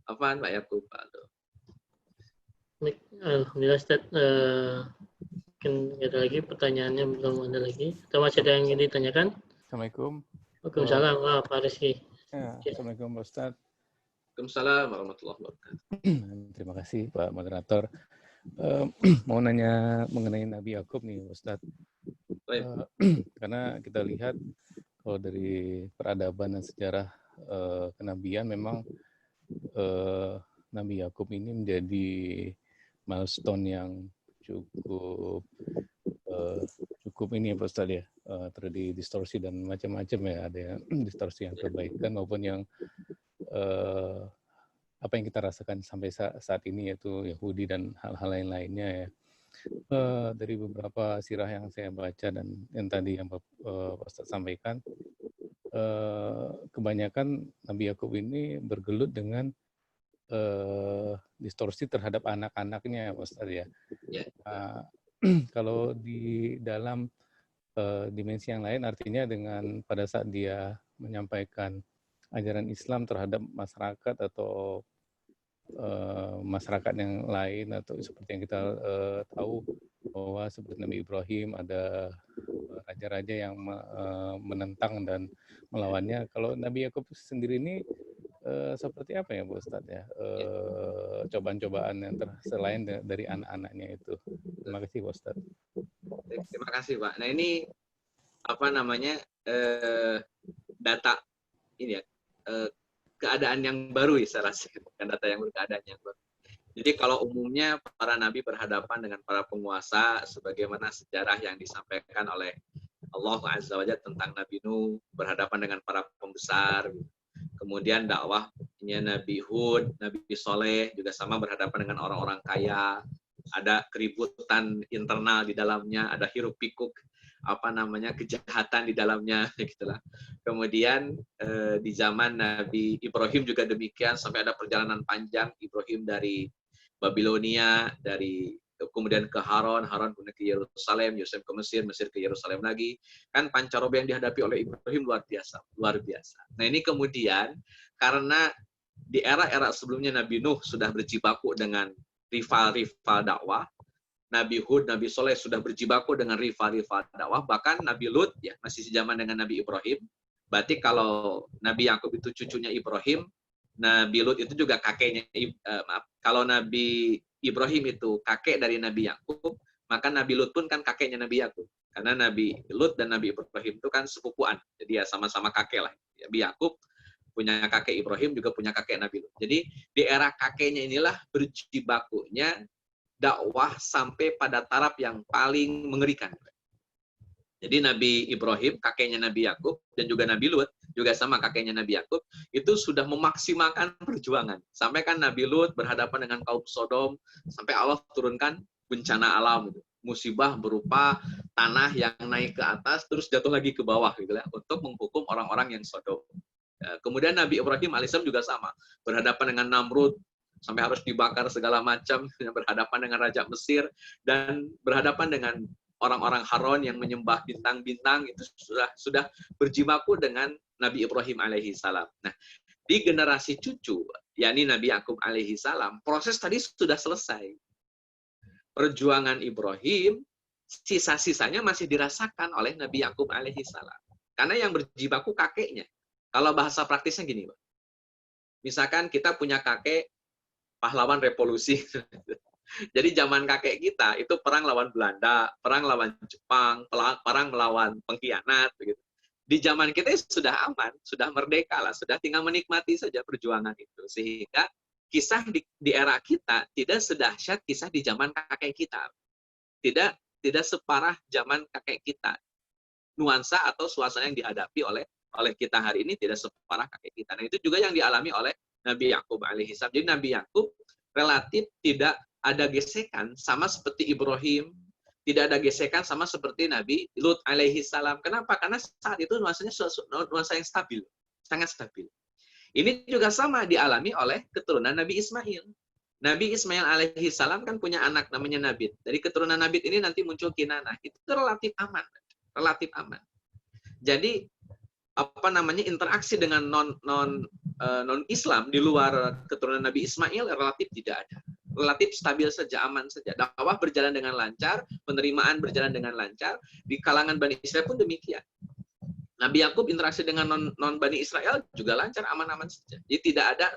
Apaan Pak Yakub? Alhamdulillah Ustaz. Mungkin ada lagi pertanyaannya, belum ada lagi. Atau masih ada yang ingin ditanyakan? Assalamualaikum. Waalaikumsalam. Wah, Pak Rizky. Ya, Assalamualaikum Pak Ustaz. Waalaikumsalam warahmatullahi wabarakatuh. Terima kasih Pak Moderator. Mau nanya mengenai Nabi Yakub nih Ustaz. Karena kita lihat kalau dari peradaban dan sejarah kenabian memang Nabi Yakub ini menjadi milestone yang cukup ini ya Pak Ustaz ya, terjadi distorsi dan macam-macam ya, ada yang distorsi yang kebaikan maupun yang apa yang kita rasakan sampai saat ini yaitu Yahudi dan hal-hal lain-lainnya ya. Dari beberapa sirah yang saya baca dan yang tadi yang Pak Ustaz sampaikan, kebanyakan Nabi Yakub ini bergelut dengan distorsi terhadap anak-anaknya, Ustaz ya. Kalau di dalam dimensi yang lain, artinya dengan pada saat dia menyampaikan ajaran Islam terhadap masyarakat atau masyarakat yang lain, atau seperti yang kita tahu bahwa seperti Nabi Ibrahim ada raja-raja yang menentang dan melawannya. Kalau Nabi Yakub sendiri ini seperti apa ya Bu Ustadz ya, cobaan-cobaan yang selain dari anak-anaknya itu. Terima kasih Bu Ustadz. Terima kasih Pak. Nah ini apa namanya data ini ya, keadaan yang baru ya saya rasa, bukan data yang keadaan yang baru. Jadi kalau umumnya para nabi berhadapan dengan para penguasa, sebagaimana sejarah yang disampaikan oleh Allah Azza wa Jalla tentang Nabi Nuh berhadapan dengan para pembesar. Kemudian dakwahnya Nabi Hud, Nabi Soleh juga sama berhadapan dengan orang-orang kaya. Ada keributan internal di dalamnya, ada hiruk pikuk kejahatan di dalamnya gitulah. Kemudian di zaman Nabi Ibrahim juga demikian, sampai ada perjalanan panjang Ibrahim dari Babilonia, kemudian ke Haran, kemudian ke Yerusalem, Yerusalem ke Mesir, Mesir ke Yerusalem lagi. Kan pancaroba yang dihadapi oleh Ibrahim luar biasa. Nah ini kemudian karena di era-era sebelumnya Nabi Nuh sudah berjibaku dengan rival-rival dakwah, Nabi Hud, Nabi Soleh sudah berjibaku dengan rival-rival dakwah, bahkan Nabi Lut ya masih sejaman dengan Nabi Ibrahim. Berarti kalau Nabi Yakub itu cucunya Ibrahim, Nabi Lut itu juga kakeknya, kalau Nabi Ibrahim itu kakek dari Nabi Yakub, maka Nabi Lut pun kan kakeknya Nabi Yakub. Karena Nabi Lut dan Nabi Ibrahim itu kan sepupuan, jadi ya sama-sama kakek lah. Nabi Yakub punya kakek Ibrahim, juga punya kakek Nabi Lut. Jadi di era kakeknya inilah berjibakunya dakwah sampai pada taraf yang paling mengerikan. Jadi Nabi Ibrahim, kakeknya Nabi Yakub, dan juga Nabi Lut, juga sama kakeknya Nabi Yakub, itu sudah memaksimalkan perjuangan. Sampai kan Nabi Lut berhadapan dengan kaum Sodom, sampai Allah turunkan bencana alam, musibah berupa tanah yang naik ke atas, terus jatuh lagi ke bawah, gitu ya, untuk menghukum orang-orang yang Sodom. Kemudian Nabi Ibrahim alaihissalam juga sama, berhadapan dengan Namrud, sampai harus dibakar segala macam, berhadapan dengan Raja Mesir, dan berhadapan dengan orang-orang Haron yang menyembah bintang-bintang itu sudah berjibaku dengan Nabi Ibrahim alaihi salam. Nah, di generasi cucu, yakni Nabi Yakub alaihi salam, proses tadi sudah selesai. Perjuangan Ibrahim, sisa-sisanya masih dirasakan oleh Nabi Yakub alaihi salam. Karena yang berjibaku kakeknya. Kalau bahasa praktisnya gini, Pak. Misalkan kita punya kakek pahlawan revolusi. Jadi zaman kakek kita itu perang lawan Belanda, perang lawan Jepang, perang melawan pengkhianat, begitu. Di zaman kita sudah aman, sudah merdeka lah, sudah tinggal menikmati saja perjuangan itu. Sehingga kisah di era kita tidak sedahsyat kisah di zaman kakek kita. Tidak separah zaman kakek kita. Nuansa atau suasana yang dihadapi oleh kita hari ini tidak separah kakek kita. Nah, itu juga yang dialami oleh Nabi Yakub alaihi salam. Jadi Nabi Yakub relatif tidak ada gesekan sama seperti Ibrahim, tidak ada gesekan sama seperti Nabi Lut alaihi salam. Kenapa? Karena saat itu nuansanya nuansa yang stabil, sangat stabil. Ini juga sama dialami oleh keturunan Nabi Ismail. Nabi Ismail alaihi salam kan punya anak namanya Nabit. Dari keturunan Nabit ini nanti muncul Kinanah. Itu relatif aman, relatif aman. Jadi interaksi dengan non Islam di luar keturunan Nabi Ismail relatif tidak ada. Relatif stabil saja, aman saja. Dakwah berjalan dengan lancar, penerimaan berjalan dengan lancar. Di kalangan Bani Israel pun demikian. Nabi Yakub interaksi dengan non Bani Israel juga lancar, aman-aman saja. Jadi tidak ada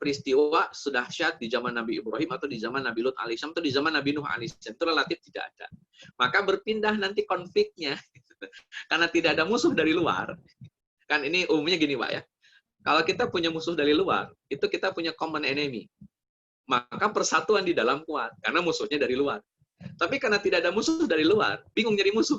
peristiwa sedahsyat di zaman Nabi Ibrahim atau di zaman Nabi Lut alaihissalam atau di zaman Nabi Nuh alaihissalam. Itu relatif tidak ada. Maka berpindah nanti konfliknya karena tidak ada musuh dari luar. Kan ini umumnya gini, Pak ya. Kalau kita punya musuh dari luar, itu kita punya common enemy. Maka persatuan di dalam kuat, karena musuhnya dari luar. Tapi karena tidak ada musuh dari luar, bingung nyari musuh.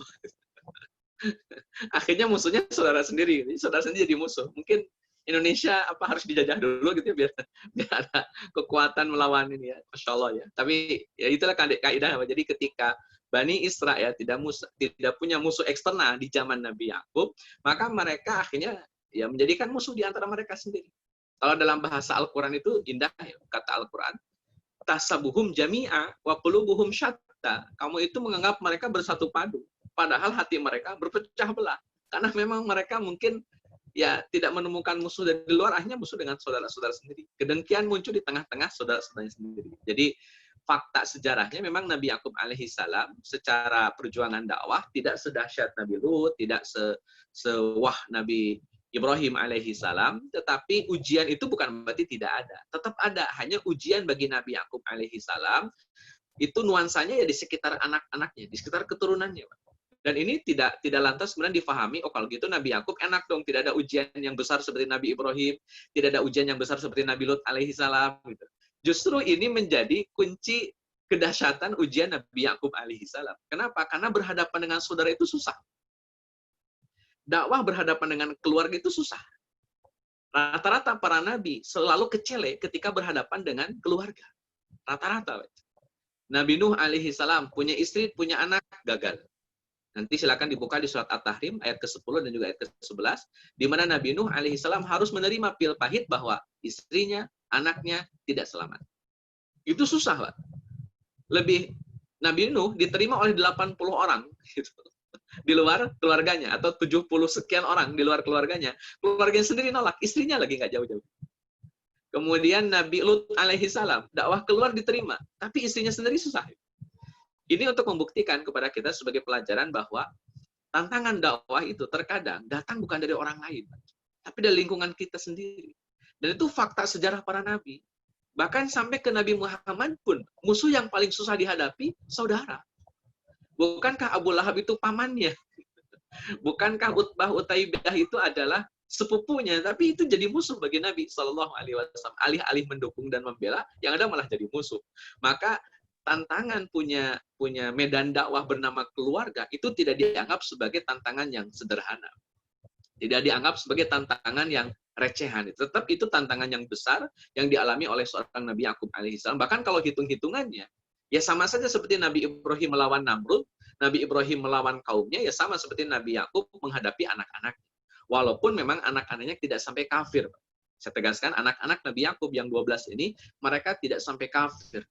Akhirnya musuhnya saudara sendiri. Saudara sendiri jadi musuh. Mungkin Indonesia harus dijajah dulu gitu ya, biar ada kekuatan melawan ini ya. Masya Allah ya. Tapi ya itulah kaidah. Jadi ketika Bani Israel tidak punya musuh eksternal di zaman Nabi Yakub, maka mereka akhirnya ya menjadikan musuh di antara mereka sendiri. Kalau dalam bahasa Al-Quran itu indah ya, kata Al-Quran, tasabuhum jami'a wa qulubuhum syatta. Kamu itu menganggap mereka bersatu padu, padahal hati mereka berpecah belah. Karena memang mereka mungkin ya tidak menemukan musuh dari luar, akhirnya musuh dengan saudara-saudara sendiri. Kedengkian muncul di tengah-tengah saudara-saudaranya sendiri. Jadi fakta sejarahnya memang Nabi Yakub alaihi salam secara perjuangan dakwah tidak sedahsyat Nabi Lut, tidak sewah Nabi Ibrahim alaihi salam, tetapi ujian itu bukan berarti tidak ada. Tetap ada, hanya ujian bagi Nabi Yakub alaihi salam itu nuansanya ya di sekitar anak-anaknya, di sekitar keturunannya. Dan ini tidak lantas kemudian difahami, oh kalau gitu Nabi Yakub enak dong, tidak ada ujian yang besar seperti Nabi Ibrahim, tidak ada ujian yang besar seperti Nabi Lut alaihi salam gitu. Justru ini menjadi kunci kedahsyatan ujian Nabi Yakub alaihi salam. Kenapa? Karena berhadapan dengan saudara itu susah. Dakwah berhadapan dengan keluarga itu susah. Rata-rata para nabi selalu kecele ketika berhadapan dengan keluarga. Rata-rata. Nabi Nuh alaihi salam punya istri, punya anak, gagal. Nanti silakan dibuka di surat At-Tahrim ayat ke-10 dan juga ayat ke-11 di mana Nabi Nuh alaihi salam harus menerima pil pahit bahwa istrinya, anaknya tidak selamat. Itu susah, Pak. Nabi Nuh diterima oleh 80 orang gitu. Di luar keluarganya, atau 70 sekian orang di luar keluarganya. Keluarganya sendiri nolak, istrinya lagi nggak jauh-jauh. Kemudian Nabi Lut alaihi salam, dakwah keluar diterima, tapi istrinya sendiri susah. Ini untuk membuktikan kepada kita sebagai pelajaran bahwa tantangan dakwah itu terkadang datang bukan dari orang lain, tapi dari lingkungan kita sendiri. Dan itu fakta sejarah para nabi. Bahkan sampai ke Nabi Muhammad pun, musuh yang paling susah dihadapi, saudara. Bukankah Abu Lahab itu pamannya? Bukankah Utbah Utaibah itu adalah sepupunya? Tapi itu jadi musuh bagi Nabi Shallallahu Alaihi Wasallam. Alih-alih mendukung dan membela, yang ada malah jadi musuh. Maka tantangan punya medan dakwah bernama keluarga itu tidak dianggap sebagai tantangan yang sederhana. Tidak dianggap sebagai tantangan yang recehan. Tetap itu tantangan yang besar yang dialami oleh seorang Nabi Yakub alaihissalam. Bahkan kalau hitung-hitungannya, ya sama saja seperti Nabi Ibrahim melawan Namrud, Nabi Ibrahim melawan kaumnya, ya sama seperti Nabi Yakub menghadapi anak-anaknya. Walaupun memang anak-anaknya tidak sampai kafir. Saya tegaskan, anak-anak Nabi Yakub yang 12 ini, mereka tidak sampai kafir.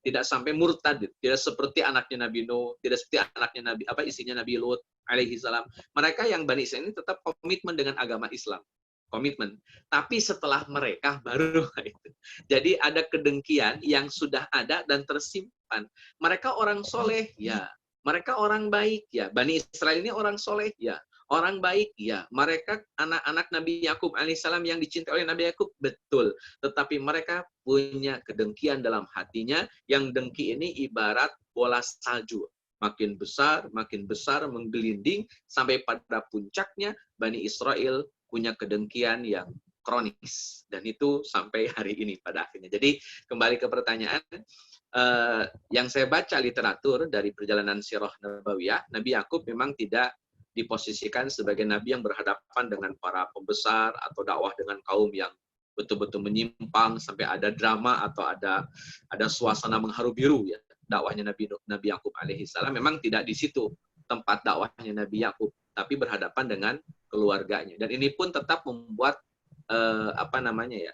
tidak sampai murtad, tidak seperti anaknya Nabi Nuh, tidak seperti anaknya Nabi istrinya Nabi Lut alaihi salam. Mereka yang Bani Israil ini tetap komitmen dengan agama Islam. Komitmen. Tapi setelah mereka baru itu. Jadi ada kedengkian yang sudah ada dan tersimpan. Mereka orang soleh, ya. Mereka orang baik, ya. Bani Israil ini orang soleh, ya. Orang baik, ya. Mereka anak-anak Nabi Yakub alaihissalam yang dicintai oleh Nabi Yakub, betul. Tetapi mereka punya kedengkian dalam hatinya, yang dengki ini ibarat bola salju. Makin besar, menggelinding, sampai pada puncaknya Bani Israel punya kedengkian yang kronis. Dan itu sampai hari ini pada akhirnya. Jadi kembali ke pertanyaan, yang saya baca literatur dari perjalanan sirah Nabawiyah, Nabi Yakub memang tidak diposisikan sebagai nabi yang berhadapan dengan para pembesar atau dakwah dengan kaum yang betul-betul menyimpang sampai ada drama atau ada suasana mengharu biru, ya. Dakwahnya Nabi Yakub alaihi salam memang tidak di situ tempat dakwahnya Nabi Yakub, tapi berhadapan dengan keluarganya. Dan ini pun tetap membuat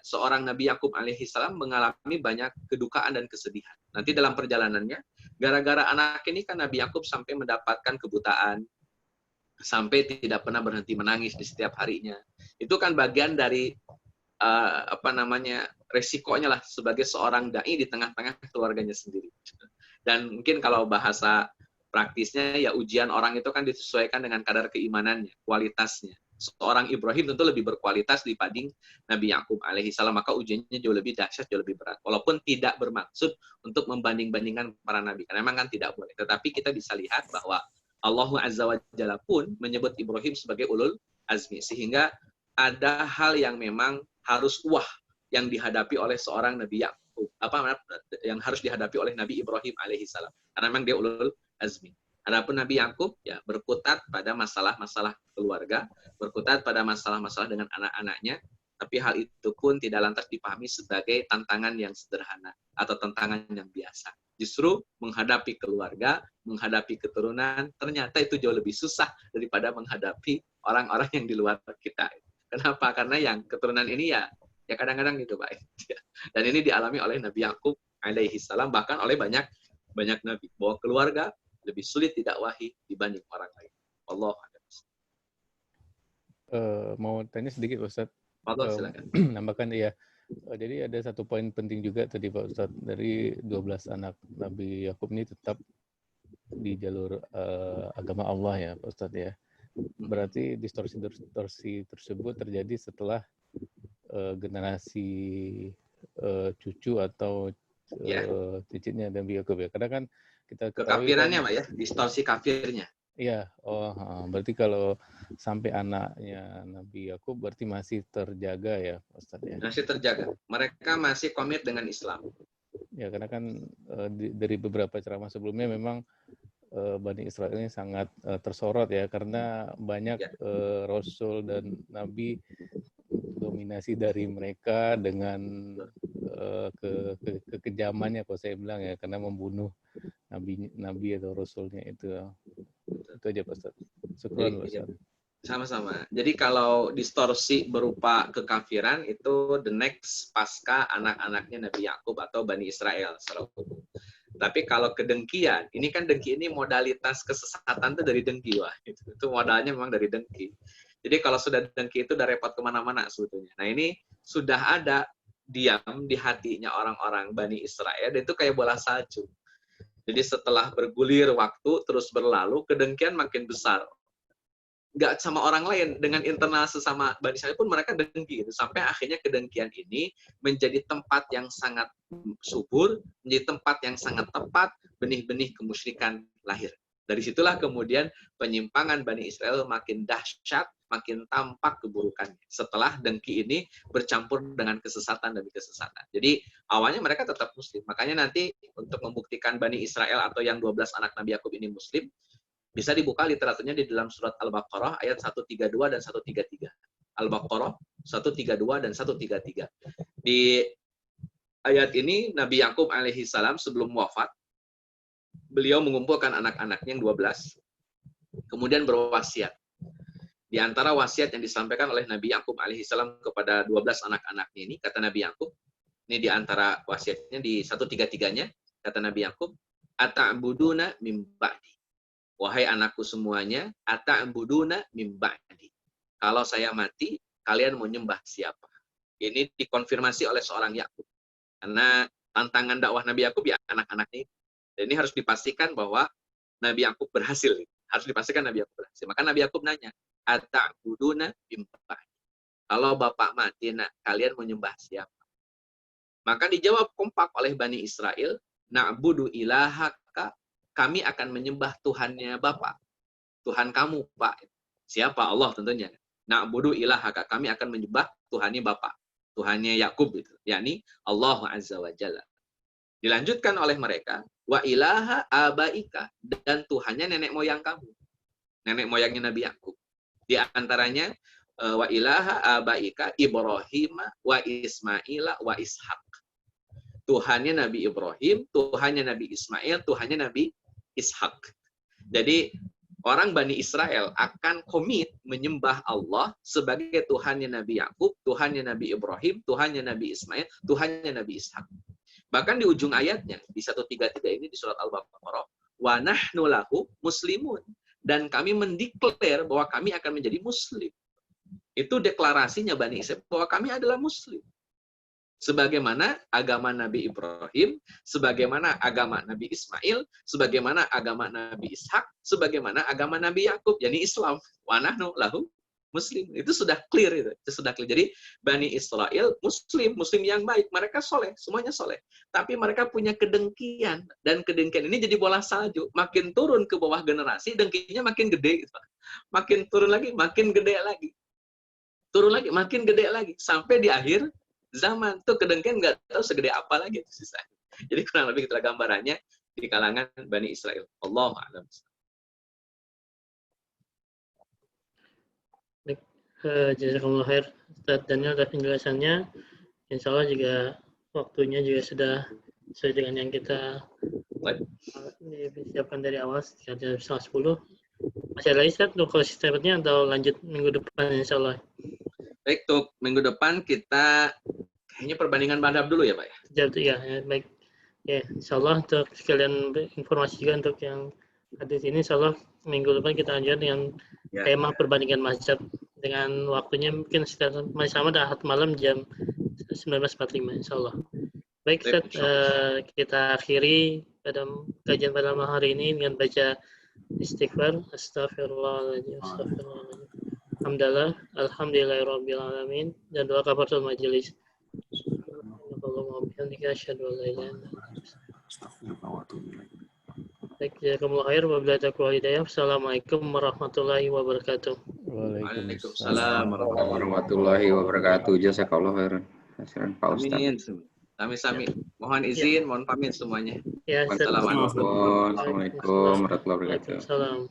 seorang Nabi Yakub alaihi salam mengalami banyak kedukaan dan kesedihan. Nanti dalam perjalanannya, gara-gara anak ini kan Nabi Yakub sampai mendapatkan kebutaan, sampai tidak pernah berhenti menangis di setiap harinya. Itu kan bagian dari resikonya lah sebagai seorang dai di tengah-tengah keluarganya sendiri. Dan mungkin kalau bahasa praktisnya, ya ujian orang itu kan disesuaikan dengan kadar keimanannya, kualitasnya. Seorang Ibrahim tentu lebih berkualitas dibanding Nabi Yakub alaihi salam, maka ujiannya jauh lebih dahsyat, jauh lebih berat. Walaupun tidak bermaksud untuk membanding-bandingkan para nabi, karena memang kan tidak boleh. Tetapi kita bisa lihat bahwa Allah Azza wa Jalla pun menyebut Ibrahim sebagai ulul azmi, sehingga ada hal yang memang harus yang dihadapi oleh seorang Nabi Yakub, yang harus dihadapi oleh Nabi Ibrahim alaihi salam, karena memang dia ulul azmi. Adapun Nabi Yakub ya berkutat pada masalah-masalah keluarga, berkutat pada masalah-masalah dengan anak-anaknya, tapi hal itu pun tidak lantas dipahami sebagai tantangan yang sederhana atau tantangan yang biasa. Justru menghadapi keluarga, menghadapi keturunan, ternyata itu jauh lebih susah daripada menghadapi orang-orang yang di luar kita. Kenapa? Karena yang keturunan ini ya kadang-kadang gitu, Pak. Dan ini dialami oleh Nabi Yakub alaihi salam, bahkan oleh banyak nabi, bahwa keluarga lebih sulit didakwahi dibanding orang lain. Allah. Mau tanya sedikit, Ustaz. Silakan. Nambahkan ya. Jadi ada satu poin penting juga tadi, Pak Ustaz, dari 12 anak Nabi Yakub ini tetap di jalur agama Allah ya, Pak Ustaz ya. Berarti distorsi tersebut terjadi setelah generasi cucu atau cicitnya Nabi Yakub ya. Karena kan kita kekafirannya, Pak ya, distorsi kafirnya. Iya, berarti kalau sampai anaknya Nabi Yakub berarti masih terjaga ya, Ustaz ya. Masih terjaga. Mereka masih komit dengan Islam. Ya, karena kan dari beberapa ceramah sebelumnya memang Bani Israil ini sangat tersorot ya, karena banyak Rasul dan Nabi dominasi dari mereka dengan kekejamannya, kalau saya bilang ya, karena membunuh nabi atau rasulnya itu aja, Pak Ustaz. Syukran, Pak Ustaz. Sama-sama. Jadi kalau distorsi berupa kekafiran itu the next pasca anak-anaknya Nabi Yakub atau Bani Israel. Tapi kalau kedengkian, ini kan dengki ini modalitas kesesatan itu dari dengki, wah. Itu modalnya memang dari dengki. Jadi kalau sudah dengki itu udah repot kemana-mana sebetulnya. Nah ini sudah ada diam di hatinya orang-orang Bani Israel, dan itu kayak bola salju. Jadi setelah bergulir waktu terus berlalu, kedengkian makin besar. Nggak sama orang lain, dengan internal sesama Bani Israel pun mereka dengki. Gitu. Sampai akhirnya kedengkian ini menjadi tempat yang sangat subur, menjadi tempat yang sangat tepat, benih-benih kemusyrikan lahir. Dari situlah kemudian penyimpangan Bani Israel makin dahsyat, makin tampak keburukannya. Setelah dengki ini bercampur dengan kesesatan demi kesesatan. Jadi awalnya mereka tetap muslim. Makanya nanti untuk membuktikan Bani Israel atau yang 12 anak Nabi Yakub ini muslim, bisa dibuka literaturnya di dalam surat Al-Baqarah ayat 132 dan 133. Al-Baqarah 132 dan 133. Di ayat ini Nabi Yakub alaihi salam sebelum wafat, beliau mengumpulkan anak-anaknya yang 12, kemudian berwasiat. Di antara wasiat yang disampaikan oleh Nabi Yakub alaihi salam kepada 12 anak-anaknya ini, kata Nabi Yakub, ini di antara wasiatnya di 133-nya, kata Nabi Yakub, ata'buduna mim ba'di. Wahai anakku semuanya, ata'buduna mim ba'di. Kalau saya mati, kalian mau nyembah siapa? Ini dikonfirmasi oleh seorang Yakub. Karena tantangan dakwah Nabi Yakub ya anak-anaknya. Dan ini harus dipastikan bahwa Nabi Yakub berhasil. Harus dipastikan Nabi Yakub berhasil. Maka Nabi Yakub nanya, ata'buduna mim ba'di. Kalau bapak mati, nak, kalian mau nyembah siapa? Maka dijawab kompak oleh Bani Israel, na'budu ilahaka, kami akan menyembah Tuhannya bapak. Tuhan kamu, Pak. Siapa? Allah tentunya. Na'budu ilahaka, kami akan menyembah Tuhannya bapak. Tuhannya Yakub itu, yakni Allah Azza wa Jalla. Dilanjutkan oleh mereka, wa ilaha abaika, dan Tuhannya nenek moyang kamu. Nenek moyangnya Nabi Yakub. Di antaranya wa ilaha abaika Ibrahim wa Ismail wa Ishak. Tuhannya Nabi Ibrahim, Tuhannya Nabi Ismail, Tuhannya Nabi Ishak. Jadi orang Bani Israel akan komit menyembah Allah sebagai Tuhannya Nabi Yakub, Tuhannya Nabi Ibrahim, Tuhannya Nabi Ismail, Tuhannya Nabi Ishak. Bahkan di ujung ayatnya, di 133 ini di surat Al-Baqarah, wa nahnu lahu muslimun. Dan kami mendeklar bahwa kami akan menjadi muslim. Itu deklarasinya Bani Israel bahwa kami adalah muslim. Sebagaimana agama Nabi Ibrahim, sebagaimana agama Nabi Ismail, sebagaimana agama Nabi Ishak, sebagaimana agama Nabi Yakub, yakni Islam. Wa nahnu lahu muslim. Itu sudah clear itu sudah clear. Jadi Bani Israel muslim yang baik, mereka soleh, semuanya soleh. Tapi mereka punya kedengkian, dan kedengkian ini jadi bola salju. Makin turun ke bawah generasi, dengkinya makin gede. Gitu. Makin turun lagi, makin gede lagi. Turun lagi, makin gede lagi. Sampai di akhir zaman tuh kedengkian nggak tahu segede apa lagi itu sisa. Jadi kurang lebih itulah gambarannya di kalangan Bani Israel. Allahu a'lam. Baik, jazakumullah khair Ustaz Daniel atas penjelasannya. Insya Allah juga waktunya juga sudah sesuai dengan yang kita siapkan dari awal sekitar 9:30. Masih ada Ustaz untuk konsistennya atau lanjut minggu depan insya Allah? Baik, untuk minggu depan kita kayaknya perbandingan madhab dulu ya Pak ya? Ya, baik. Ya, insya Allah untuk sekalian informasi juga untuk yang ada di sini, insya Allah minggu depan kita lanjut dengan tema perbandingan mazhab dengan waktunya mungkin sekitar masih sama Ahad malam jam 19.45 insya Allah. Baik, Ustaz, kita akhiri pada kajian pada malam hari ini dengan baca istighfar, astagfirullahaladzim, astagfirullahaladzim. Alhamdulillah, alhamdulillahirabbil alamin, dan doa kafaratul majelis. Allahumma bihamdika asyhadu an la ilaha illa anta. Baik, jazakumullah khair, wabillahi taufiq wal hidayah. Assalamualaikum warahmatullahi wabarakatuh. Waalaikumsalam warahmatullahi wabarakatuh. Jazakallahu khairan. Pak Ustaz. Amin. Sami-sami. Mohon izin, mohon pamit semuanya. Ya, Assalamualaikum warahmatullahi wabarakatuh. Waalaikumsalam.